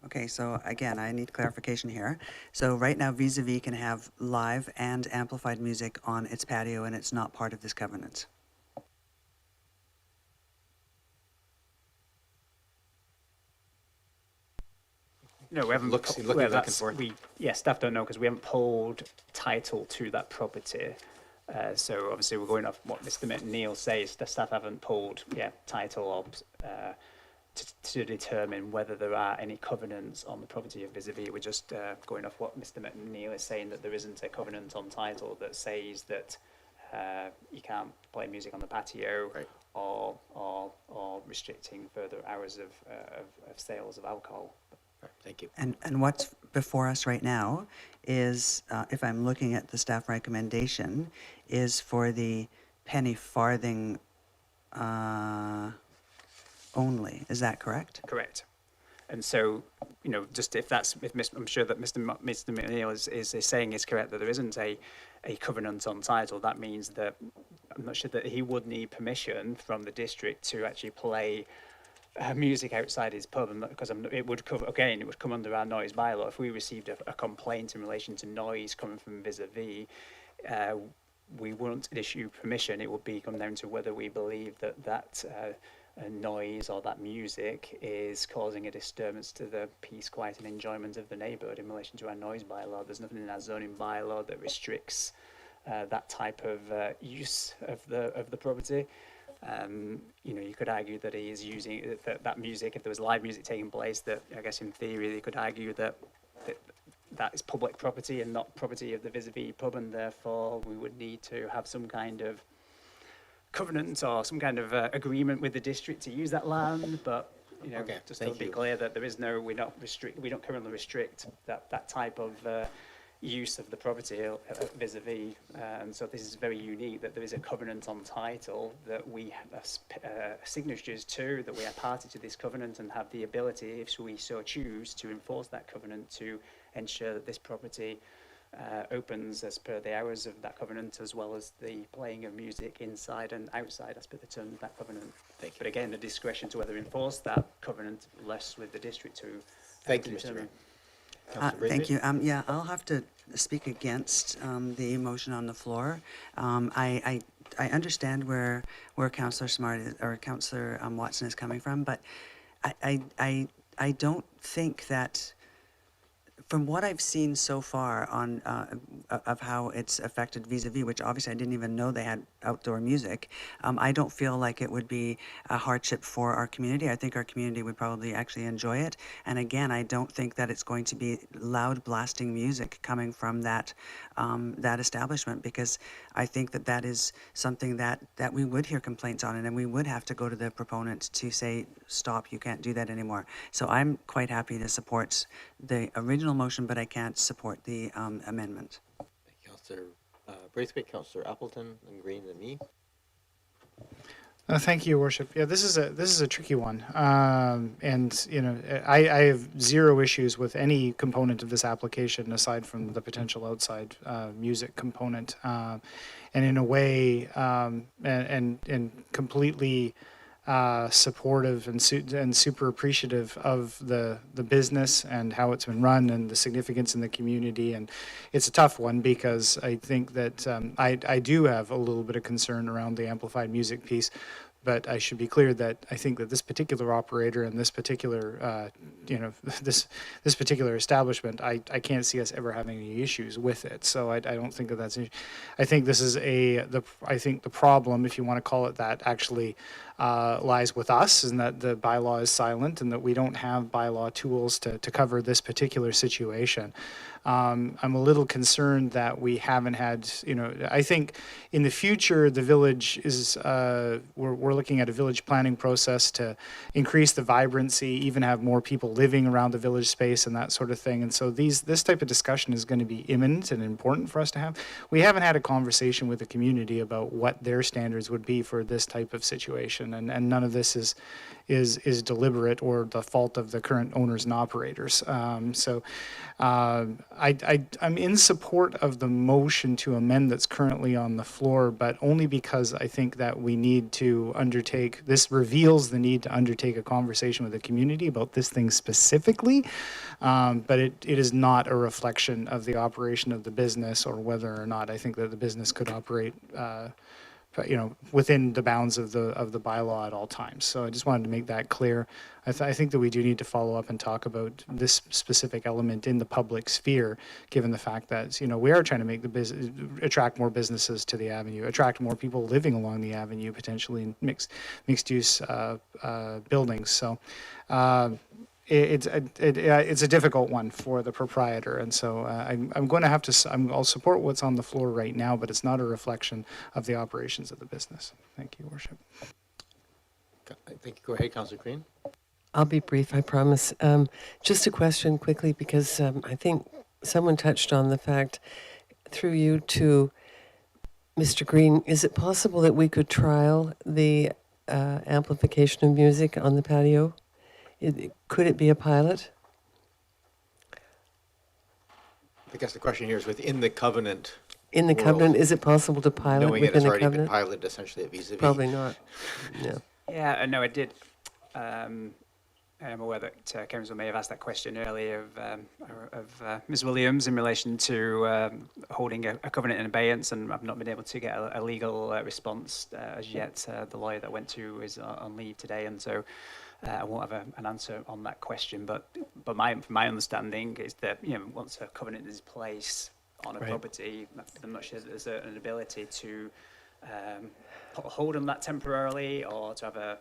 Speaker 12: Okay, so again, I need clarification here. So right now, Vis-a-Vis can have live and amplified music on its patio, and it's not part of this covenant.
Speaker 8: No, we haven't.
Speaker 1: Looking back and forth.
Speaker 8: Staff don't know because we haven't pulled title to that property. So obviously we're going off what Mr. McNeil says. The staff haven't pulled title or to determine whether there are any covenants on the property of Vis-a-Vis. We're just going off what Mr. McNeil is saying, that there isn't a covenant on title that says that you can't play music on the patio, right, or restricting further hours of sales of alcohol.
Speaker 1: Right, thank you.
Speaker 12: And what's before us right now is, if I'm looking at the staff recommendation, is for the penny farthing only. Is that correct?
Speaker 8: Correct. And so, just I'm sure that Mr. McNeil is saying is correct, that there isn't a covenant on title. That means that I'm not sure that he would need permission from the district to actually play music outside his pub, and because it would come under our noise bylaw. If we received a complaint in relation to noise coming from Vis-a-Vis, we wouldn't issue permission. It would come down to whether we believe that noise or that music is causing a disturbance to the peace, quiet, and enjoyment of the neighbourhood in relation to our noise bylaw. There's nothing in our zoning bylaw that restricts that type of use of the property. You could argue that he is using that music. If there was live music taking place, that I guess in theory they could argue that is public property and not property of the Vis-a-Vis pub, and therefore we would need to have some kind of covenant or some kind of agreement with the district to use that land. But just to be clear that there is no, we don't currently restrict that type of use of the property Vis-a-Vis, and so this is very unique that there is a covenant on title, that we have signatures to, that we are party to this covenant and have the ability, if we so choose, to enforce that covenant to ensure that this property opens as per the hours of that covenant, as well as the playing of music inside and outside as per the terms of that covenant. Thank you. But again, the discretion to whether enforce that covenant rests with the district to
Speaker 1: Thank you, Mr. Mayor.
Speaker 12: Thank you. Yeah, I'll have to speak against the motion on the floor. I understand where Councillor Smart or Councillor Watson is coming from, but I don't think that, from what I've seen so far on of how it's affected vis-a-vis, which obviously I didn't even know they had outdoor music. I don't feel like it would be a hardship for our community. I think our community would probably actually enjoy it. And again, I don't think that it's going to be loud blasting music coming from that that establishment, because I think that that is something that we would hear complaints on, and then we would have to go to the proponent to say, stop, you can't do that anymore. So I'm quite happy to support the original motion, but I can't support the amendment.
Speaker 1: Councillor Braithwaite, Councillor Appleton, and Green, and me.
Speaker 8: Thank you, Your Worship. Yeah, this is a tricky one, and you know, I have zero issues with any component of this application aside from the potential outside music component, and in a way, and completely supportive and super appreciative of the business and how it's been run and the significance in the community. And it's a tough one because I think that I do have a little bit of concern around the amplified music piece. But I should be clear that I think that this particular operator and this particular, this particular establishment, I can't see us ever having any issues with it. So I don't think that that's. I think this is I think the problem, if you want to call it that, actually lies with us, and that the bylaw is silent, and that we don't have bylaw tools to cover this particular situation. I'm a little concerned that we haven't had, I think in the future, the village is, we're looking at a village planning process to increase the vibrancy, even have more people living around the village space and that sort of thing. And so this type of discussion is going to be imminent and important for us to have. We haven't had a conversation with the community about what their standards would be for this type of situation. And none of this is deliberate or the fault of the current owners and operators. I'm in support of the motion to amend that's currently on the floor, but only because I think that we need to undertake, this reveals the need to undertake a conversation with the community about this thing specifically, but it is not a reflection of the operation of the business or whether or not I think that the business could operate within the bounds of the bylaw at all times. So I just wanted to make that clear. I think that we do need to follow up and talk about this specific element in the public sphere, given the fact that, we are trying to make attract more businesses to the avenue, attract more people living along the avenue, potentially in mixed use buildings. So it's a difficult one for the proprietor, and so I'm going to have to. I'll support what's on the floor right now, but it's not a reflection of the operations of the business. Thank you, Your Worship.
Speaker 1: Thank you. Go ahead, Councillor Green.
Speaker 11: I'll be brief, I promise. Just a question quickly, because I think someone touched on the fact, through you to Mr. Green, is it possible that we could trial the amplification of music on the patio? Could it be a pilot?
Speaker 1: I guess the question here is within the covenant.
Speaker 11: In the covenant, is it possible to pilot
Speaker 1: knowing
Speaker 11: within
Speaker 1: it's
Speaker 11: a
Speaker 1: already been
Speaker 11: covenant?
Speaker 1: piloted essentially at vis-a-vis?
Speaker 11: Probably not. No.
Speaker 21: Yeah, no, I did. I am aware that Council may have asked that question earlier of Ms. Williams in relation to holding a covenant in abeyance, and I've not been able to get a legal response as yet. The lawyer that I went to is on leave today, and so I won't have an answer on that question. But my understanding is that once a covenant is placed on a property, I'm not sure that there's an ability to put a hold on that temporarily, or to have a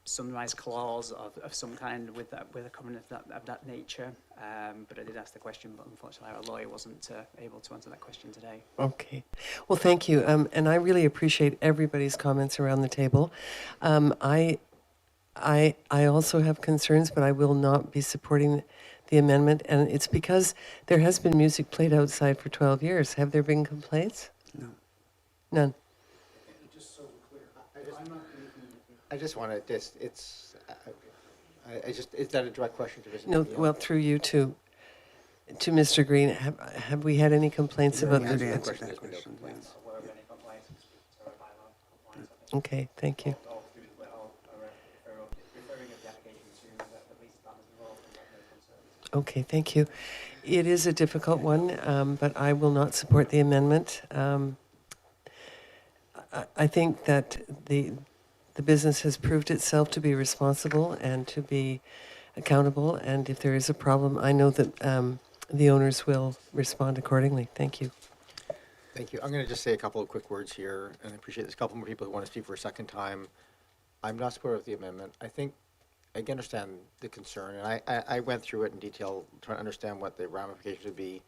Speaker 21: sunrise clause of some kind with a covenant of that nature. But I did ask the question, but unfortunately our lawyer wasn't able to answer that question today.
Speaker 11: Okay. Well, thank you. And I really appreciate everybody's comments around the table. I also have concerns, but I will not be supporting the amendment. And it's because there has been music played outside for 12 years. Have there been complaints?
Speaker 12: No.
Speaker 11: None.
Speaker 1: I just want to is that a direct question to Mr.
Speaker 11: No,
Speaker 1: McNeil?
Speaker 11: well, through you to Mr. Green, have we had any complaints about
Speaker 1: Answer
Speaker 11: the...
Speaker 1: that question. There's been no complaints.
Speaker 11: Okay, thank you. Okay, thank you. It is a difficult one, but I will not support the amendment. I think that the business has proved itself to be responsible and to be accountable, and if there is a problem, I know that the owners will respond accordingly. Thank you.
Speaker 1: Thank you. I'm going to just say a couple of quick words here, and I appreciate there's a couple more people who want to speak for a second time. I'm not supportive of the amendment. I think I can understand the concern, and I went through it in detail, trying to understand what the ramifications would be.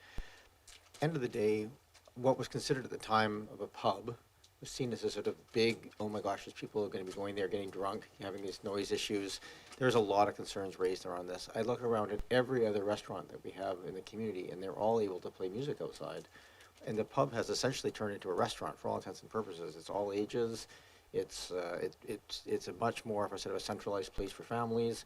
Speaker 1: End of the day, what was considered at the time of a pub was seen as a sort of big, oh my gosh, there's people who are going to be going there getting drunk, having these noise issues. There's a lot of concerns raised around this. I look around at every other restaurant that we have in the community, and they're all able to play music outside. And the pub has essentially turned into a restaurant for all intents and purposes. It's all ages. It's a much more of a sort of a centralized place for families.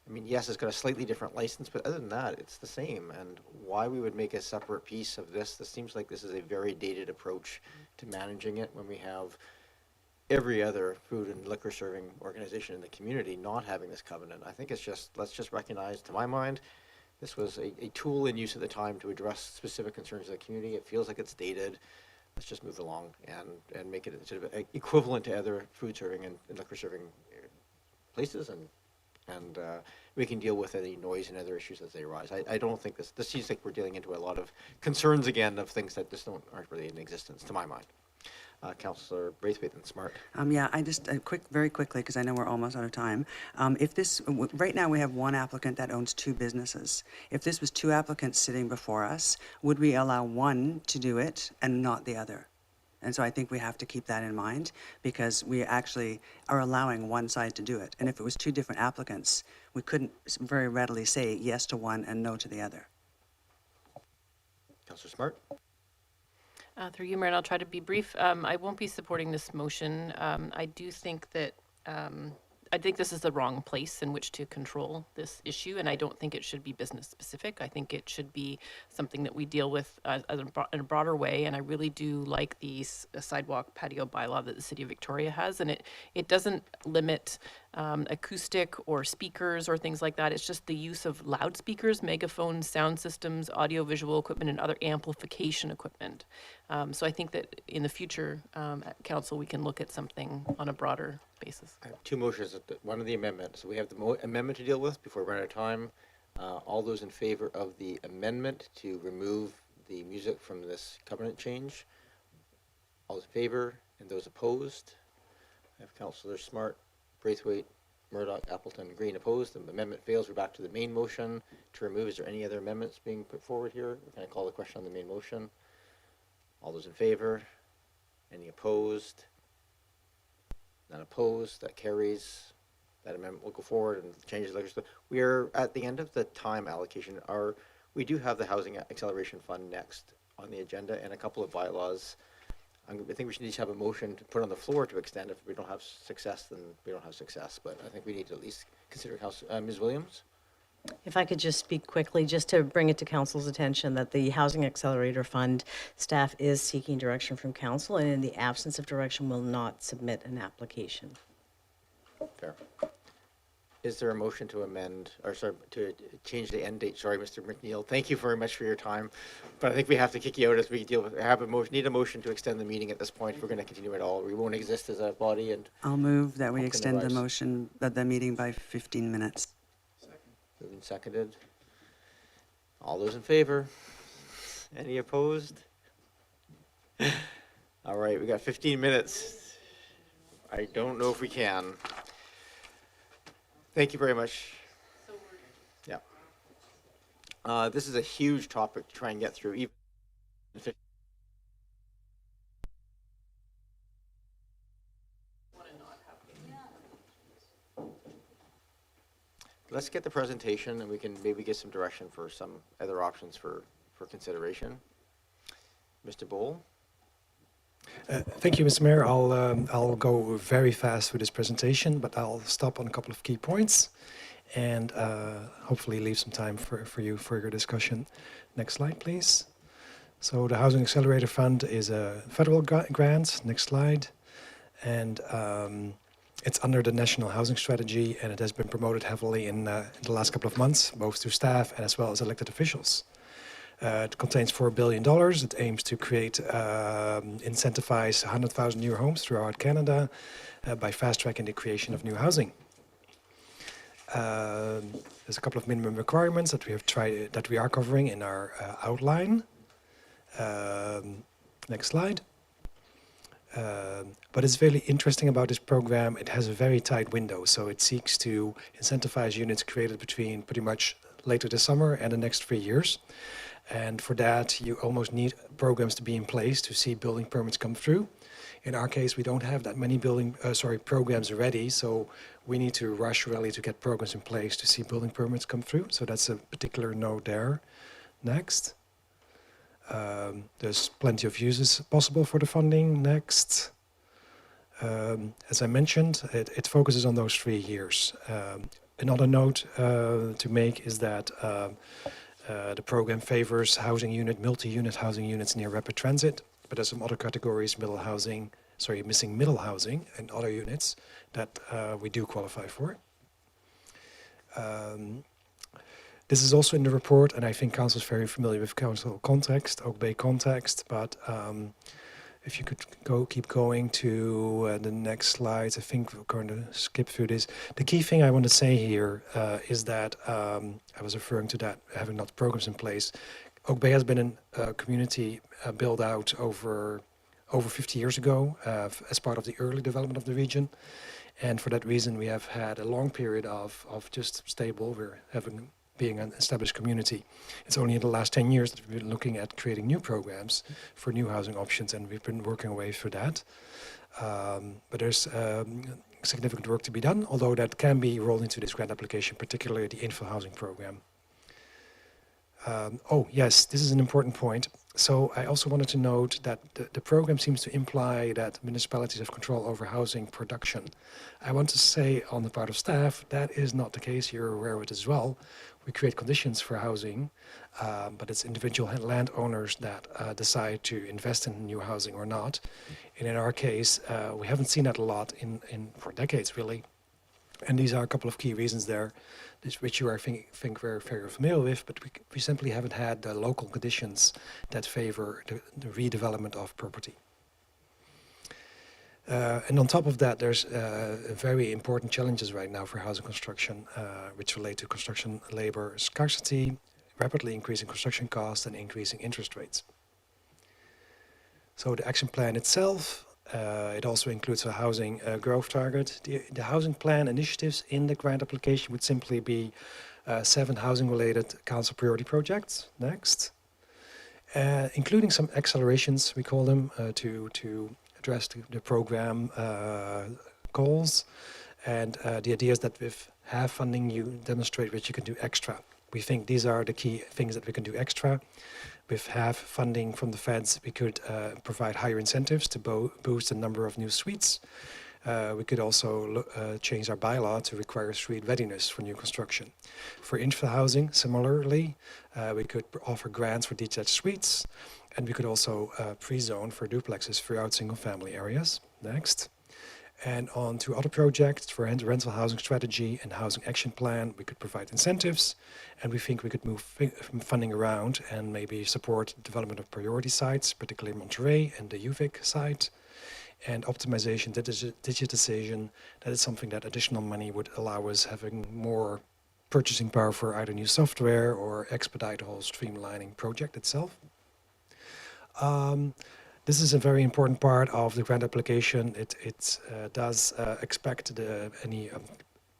Speaker 1: I mean, yes, it's got a slightly different license, but other than that, it's the same. And why we would make a separate piece of this seems like this is a very dated approach to managing it when we have every other food and liquor serving organization in the community not having this covenant. I think it's just, let's just recognize, to my mind, this was a tool in use at the time to address specific concerns of the community. It feels like it's dated. Let's just move along and make it sort of equivalent to other food serving and liquor serving places, and we can deal with any noise and other issues as they arise. I don't think this seems like we're dealing into a lot of concerns again of things that just aren't really in existence, to my mind. Councillor Braithwaite and Smart.
Speaker 12: Yeah, I just, very quickly, because I know we're almost out of time. Right now we have one applicant that owns two businesses. If this was two applicants sitting before us, would we allow one to do it and not the other? And so I think we have to keep that in mind, because we actually are allowing one side to do it. And if it was two different applicants, we couldn't very readily say yes to one and no to the other.
Speaker 1: Councillor Smart.
Speaker 9: Through you, Mayor, and I'll try to be brief. I won't be supporting this motion. I do think that I think this is the wrong place in which to control this issue, and I don't think it should be business specific. I think it should be something that we deal with in a broader way, and I really do like the sidewalk patio bylaw that the City of Victoria has, and it doesn't limit acoustic or speakers or things like that. It's just the use of loudspeakers, megaphones, sound systems, audio-visual equipment, and other amplification equipment. So I think that in the future, at Council, we can look at something on a broader basis.
Speaker 1: I have two motions. One of the amendments. So we have the amendment to deal with before we run out of time. All those in favor of the amendment to remove the music from this covenant change? All in favor, and those opposed? I have Councillor Smart, Braithwaite, Murdoch, Appleton, Green opposed. The amendment fails. We're back to the main motion to remove. Is there any other amendments being put forward here? Can I call the question on the main motion? All those in favor? Any opposed? None opposed. That carries. That amendment will go forward and changes legislation. We are at the end of the time allocation. We do have the Housing Acceleration Fund next on the agenda and a couple of bylaws. I think we should each have a motion to put on the floor to extend. If we don't have success, then we don't have success. But I think we need to at least consider Ms. Williams.
Speaker 13: If I could just speak quickly, just to bring it to Council's attention that the Housing Accelerator Fund staff is seeking direction from Council, and in the absence of direction will not submit an application.
Speaker 1: Fair. Is there a motion to amend, or sorry, to change the end date? Sorry, Mr. McNeil. Thank you very much for your time. But I think we have to kick you out as we deal with, need a motion to extend the meeting at this point if we're going to continue at all. We won't exist as a body. And
Speaker 12: I'll move that we extend the motion, the meeting by 15 minutes.
Speaker 1: Moved and seconded. All those in favor? Any opposed? All right, we got 15 minutes. I don't know if we can. Thank you very much. Yeah. This is a huge topic to try and get through. Even let's get the presentation and we can maybe get some direction for some other options for consideration. Mr. Bowl.
Speaker 3: Thank you, Mr. Mayor. I'll go very fast with this presentation, but I'll stop on a couple of key points and hopefully leave some time for you for your discussion. Next slide, please. So the Housing Accelerator Fund is a federal grant. Next slide. And it's under the National Housing Strategy, and it has been promoted heavily in the last couple of months, both to staff and as well as elected officials. It contains $4 billion. It aims to create, incentivize 100,000 new homes throughout Canada by fast-tracking the creation of new housing. There's a couple of minimum requirements that we are covering in our outline. Next slide. But it's very interesting about this program. It has a very tight window, so it seeks to incentivize units created between pretty much later this summer and the next 3 years. And for that, you almost need programs to be in place to see building permits come through. In our case, we don't have that many programs ready, so we need to rush really to get programs in place to see building permits come through. So that's a particular note there. Next. There's plenty of uses possible for the funding. Next. As I mentioned, it focuses on those 3 years. Another note to make is that the program favors multi-unit housing units near rapid transit, but there's some other categories, missing middle housing and other units that we do qualify for. This is also in the report, and I think Council is very familiar with Council context, Oak Bay context, but if you could keep going to the next slides, I think we're going to skip through this. The key thing I want to say here is that I was referring to that having not programs in place. Oak Bay has been a community built out over 50 years ago as part of the early development of the region. And for that reason, we have had a long period of just stable, being an established community. It's only in the last 10 years that we've been looking at creating new programs for new housing options, and we've been working away for that. But there's significant work to be done, although that can be rolled into this grant application, particularly the infill housing program. Oh, yes, this is an important point. So I also wanted to note that the program seems to imply that municipalities have control over housing production. I want to say on the part of staff, that is not the case. You're aware of it as well. We create conditions for housing, but it's individual landowners that decide to invest in new housing or not. And in our case, we haven't seen that a lot for decades, really. And these are a couple of key reasons there, which you are think very familiar with, but we simply haven't had the local conditions that favor the redevelopment of property. And on top of that, there's very important challenges right now for housing construction, which relate to construction labor scarcity, rapidly increasing construction costs, and increasing interest rates. So the action plan itself, it also includes a housing growth target. The housing plan initiatives in the grant application would simply be 7 housing-related council priority projects. Next. Including some accelerations, we call them, to address the program goals. And the idea is that with half funding, you demonstrate that you can do extra. We think these are the key things that we can do extra. With half funding from the feds, we could provide higher incentives to boost the number of new suites. We could also change our bylaw to require suite readiness for new construction. For infill housing, similarly, we could offer grants for detached suites, and we could also pre-zone for duplexes throughout single-family areas. Next. And on to other projects for rental housing strategy and housing action plan, we could provide incentives, and we think we could move funding around and maybe support development of priority sites, particularly Monterey and the UVic site, and optimization, digitization. That is something that additional money would allow us having more purchasing power for either new software or expedite the whole streamlining project itself. This is a very important part of the grant application. It does expect any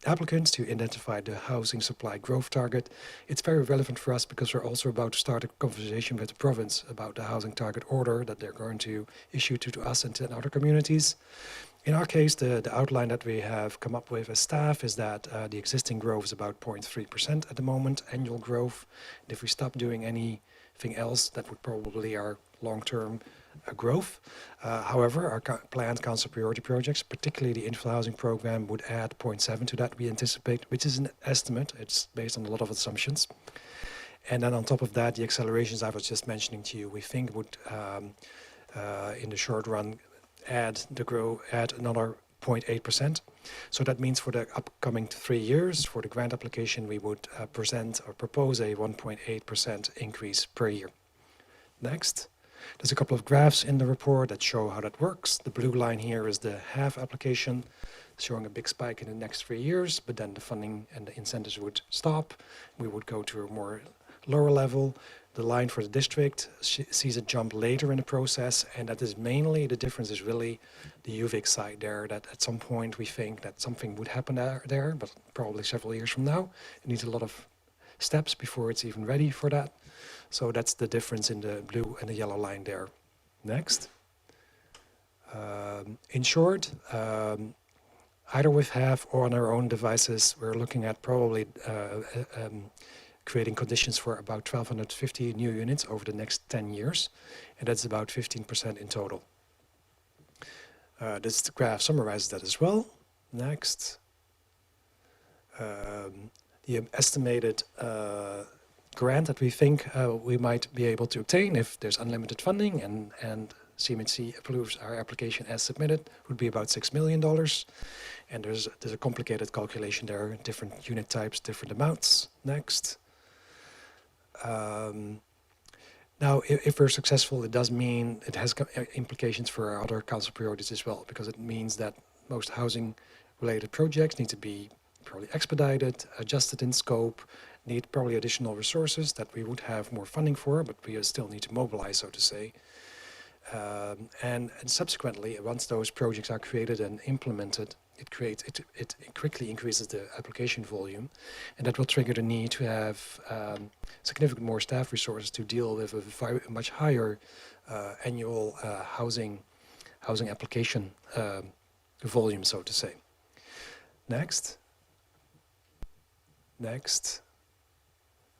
Speaker 3: applicants to identify the housing supply growth target. It's very relevant for us because we're also about to start a conversation with the province about the housing target order that they're going to issue to us and to other communities. In our case, the outline that we have come up with as staff is that the existing growth is about 0.3% at the moment, annual growth. And if we stop doing anything else, that would probably our long-term growth. However, our planned council priority projects, particularly the infill housing program, would add 0.7 to that, we anticipate, which is an estimate. It's based on a lot of assumptions. And then on top of that, the accelerations I was just mentioning to you, we think would, in the short run, add another 0.8%. So that means for the upcoming 3 years, for the grant application, we would present or propose a 1.8% increase per year. Next. There's a couple of graphs in the report that show how that works. The blue line here is the half application, showing a big spike in the next 3 years, but then the funding and the incentives would stop. We would go to a more lower level. The line for the district sees a jump later in the process, and that is mainly, the difference is really the UVic side there, that at some point we think that something would happen there, but probably several years from now. It needs a lot of steps before it's even ready for that. So that's the difference in the blue and the yellow line there. Next. In short, either with half or on our own devices, we're looking at probably creating conditions for about 1,250 new units over the next 10 years, and that's about 15% in total. This graph summarizes that as well. Next. The estimated grant that we think we might be able to obtain if there's unlimited funding and CMHC approves our application as submitted would be about $6 million. And there's a complicated calculation there, different unit types, different amounts. Next. Now, if we're successful, it does mean it has implications for our other council priorities as well, because it means that most housing-related projects need to be probably expedited, adjusted in scope, need probably additional resources that we would have more funding for, but we still need to mobilize, so to say. And subsequently, once those projects are created and implemented, it quickly increases the application volume, and that will trigger the need to have significant more staff resources to deal with a much higher annual housing application volume, so to say. Next. Next.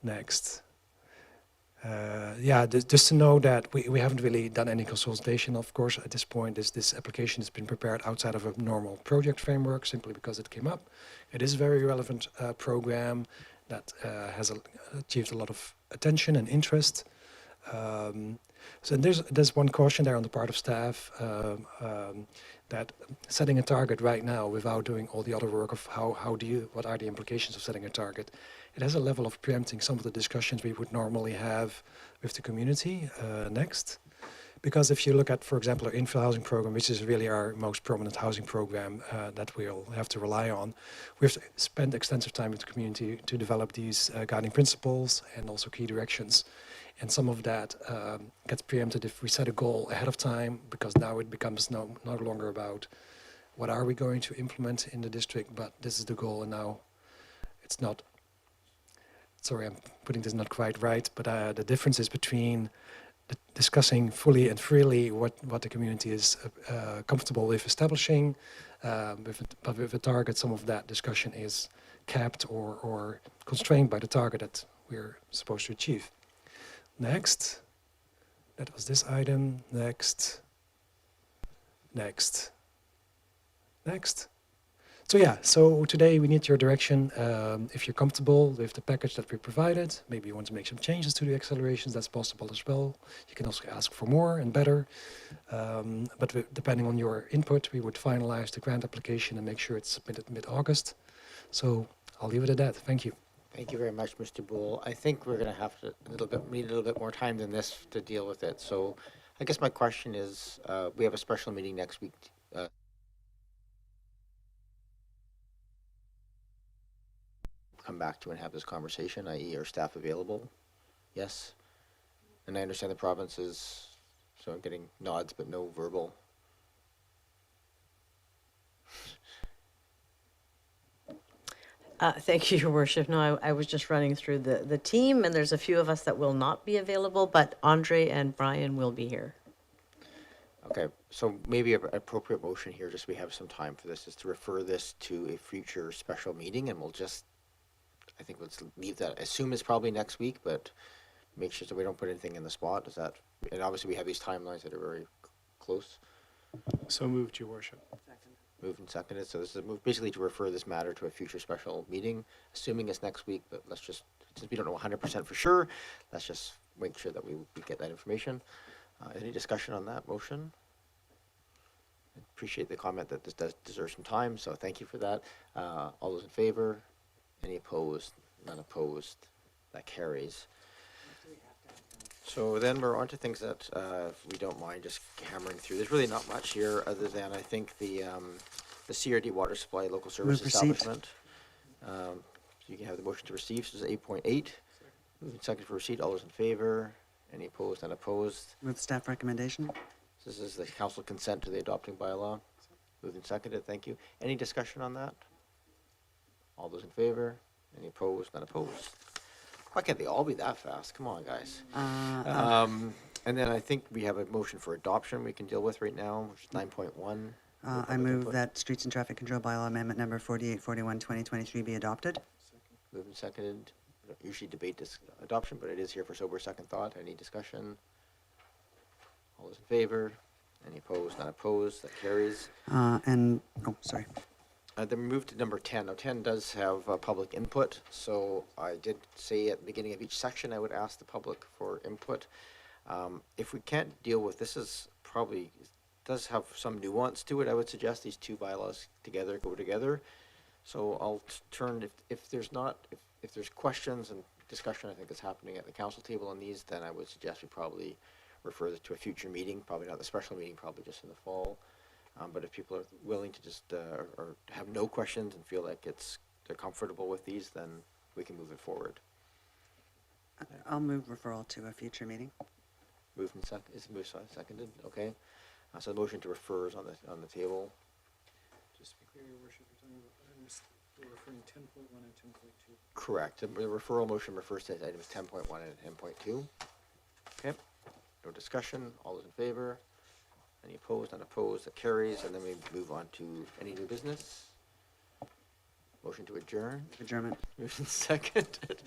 Speaker 3: Next. Just to know that we haven't really done any consultation, of course, at this point. This application has been prepared outside of a normal project framework simply because it came up. It is a very relevant program that has achieved a lot of attention and interest. So there's one caution there on the part of staff that setting a target right now without doing all the other work of what are the implications of setting a target, it has a level of preempting some of the discussions we would normally have with the community. Next. Because if you look at, for example, our infill housing program, which is really our most prominent housing program that we'll have to rely on, we've spent extensive time with the community to develop these guiding principles and also key directions. And some of that gets preempted if we set a goal ahead of time, because now it becomes no longer about what are we going to implement in the district, but this is the goal, and now it's not. Sorry, I'm putting this not quite right, but the difference is between discussing fully and freely what the community is comfortable with establishing, but with a target, some of that discussion is capped or constrained by the target that we're supposed to achieve. Next. That was this item. Next. Next. Next. So today we need your direction. If you're comfortable with the package that we provided, maybe you want to make some changes to the accelerations, that's possible as well. You can also ask for more and better. But depending on your input, we would finalize the grant application and make sure it's submitted mid-August. So I'll leave it at that. Thank you.
Speaker 1: Thank you very much, Mr. Bull. I think we're going to have to need a little bit more time than this to deal with it. So I guess my question is, we have a special meeting next week. Come back to and have this conversation, i.e. are staff available? Yes? And I understand the province is, so I'm getting nods but no verbal.
Speaker 13: Thank you, Your Worship. No, I was just running through the team, and there's a few of us that will not be available, but Andre and Brian will be here.
Speaker 1: Okay, so maybe an appropriate motion here, just so we have some time for this, is to refer this to a future special meeting, and we'll just, I think let's leave that, assume it's probably next week, but make sure that we don't put anything in the spot. Is that, and obviously we have these timelines that are very close.
Speaker 8: So moved, Your Worship.
Speaker 1: Moved and seconded. So this is a move basically to refer this matter to a future special meeting, assuming it's next week, but let's just, since we don't know 100% for sure, let's just make sure that we get that information. Any discussion on that motion? I appreciate the comment that this does deserve some time, so thank you for that. All those in favor? Any opposed? None opposed. That carries. So then we're on to things that, if we don't mind just hammering through. There's really not much here other than I think the CRD water supply local service
Speaker 12: Move receipt.
Speaker 1: establishment. So you can have the motion to receive, so this is 8.8. Moving second for receipt, all those in favor? Any opposed, unopposed?
Speaker 12: Move staff recommendation.
Speaker 1: This is the council consent to the adopting bylaw. Moved and seconded, thank you. Any discussion on that? All those in favor? Any opposed, none opposed? Why can't they all be that fast? Come on, guys. And then I think we have a motion for adoption we can deal with right now, which is 9.1.
Speaker 12: I move that Streets and Traffic Control Bylaw Amendment Number 4841, 2023 be adopted.
Speaker 1: Moved and seconded. We don't usually debate this adoption, but it is here for sober second thought. Any discussion? All those in favor? Any opposed, not opposed? That carries.
Speaker 12: Sorry.
Speaker 1: Then we move to number 10. Now, 10 does have public input, so I did say at the beginning of each section I would ask the public for input. If we can't deal with, this is probably, does have some nuance to it, I would suggest these two bylaws together, go together. So I'll turn, if there's not, if there's questions and discussion I think is happening at the council table on these, then I would suggest we probably refer this to a future meeting, probably not the special meeting, probably just in the fall. But if people are willing to just, or have no questions and feel like they're comfortable with these, then we can move it forward.
Speaker 12: I'll move referral to a future meeting.
Speaker 1: Moved and seconded, okay. So the motion to refer is on the table.
Speaker 8: Just to be clear, Your Worship, you're talking about items, we're referring 10.1 and 10.2.
Speaker 1: Correct. The referral motion refers to items 10.1 and 10.2. Okay. No discussion. All those in favor? Any opposed, unopposed? That carries. And then we move on to any new business. Motion to adjourn.
Speaker 12: Adjournment.
Speaker 1: Motion seconded.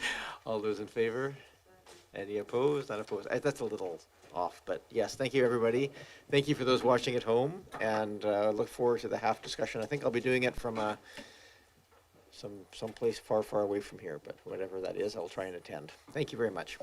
Speaker 1: All those in favor? Any opposed, unopposed? That's a little off, but yes, thank you, everybody. Thank you for those watching at home, and look forward to the half discussion. I think I'll be doing it from some place far, far away from here, but whatever that is, I'll try and attend. Thank you very much.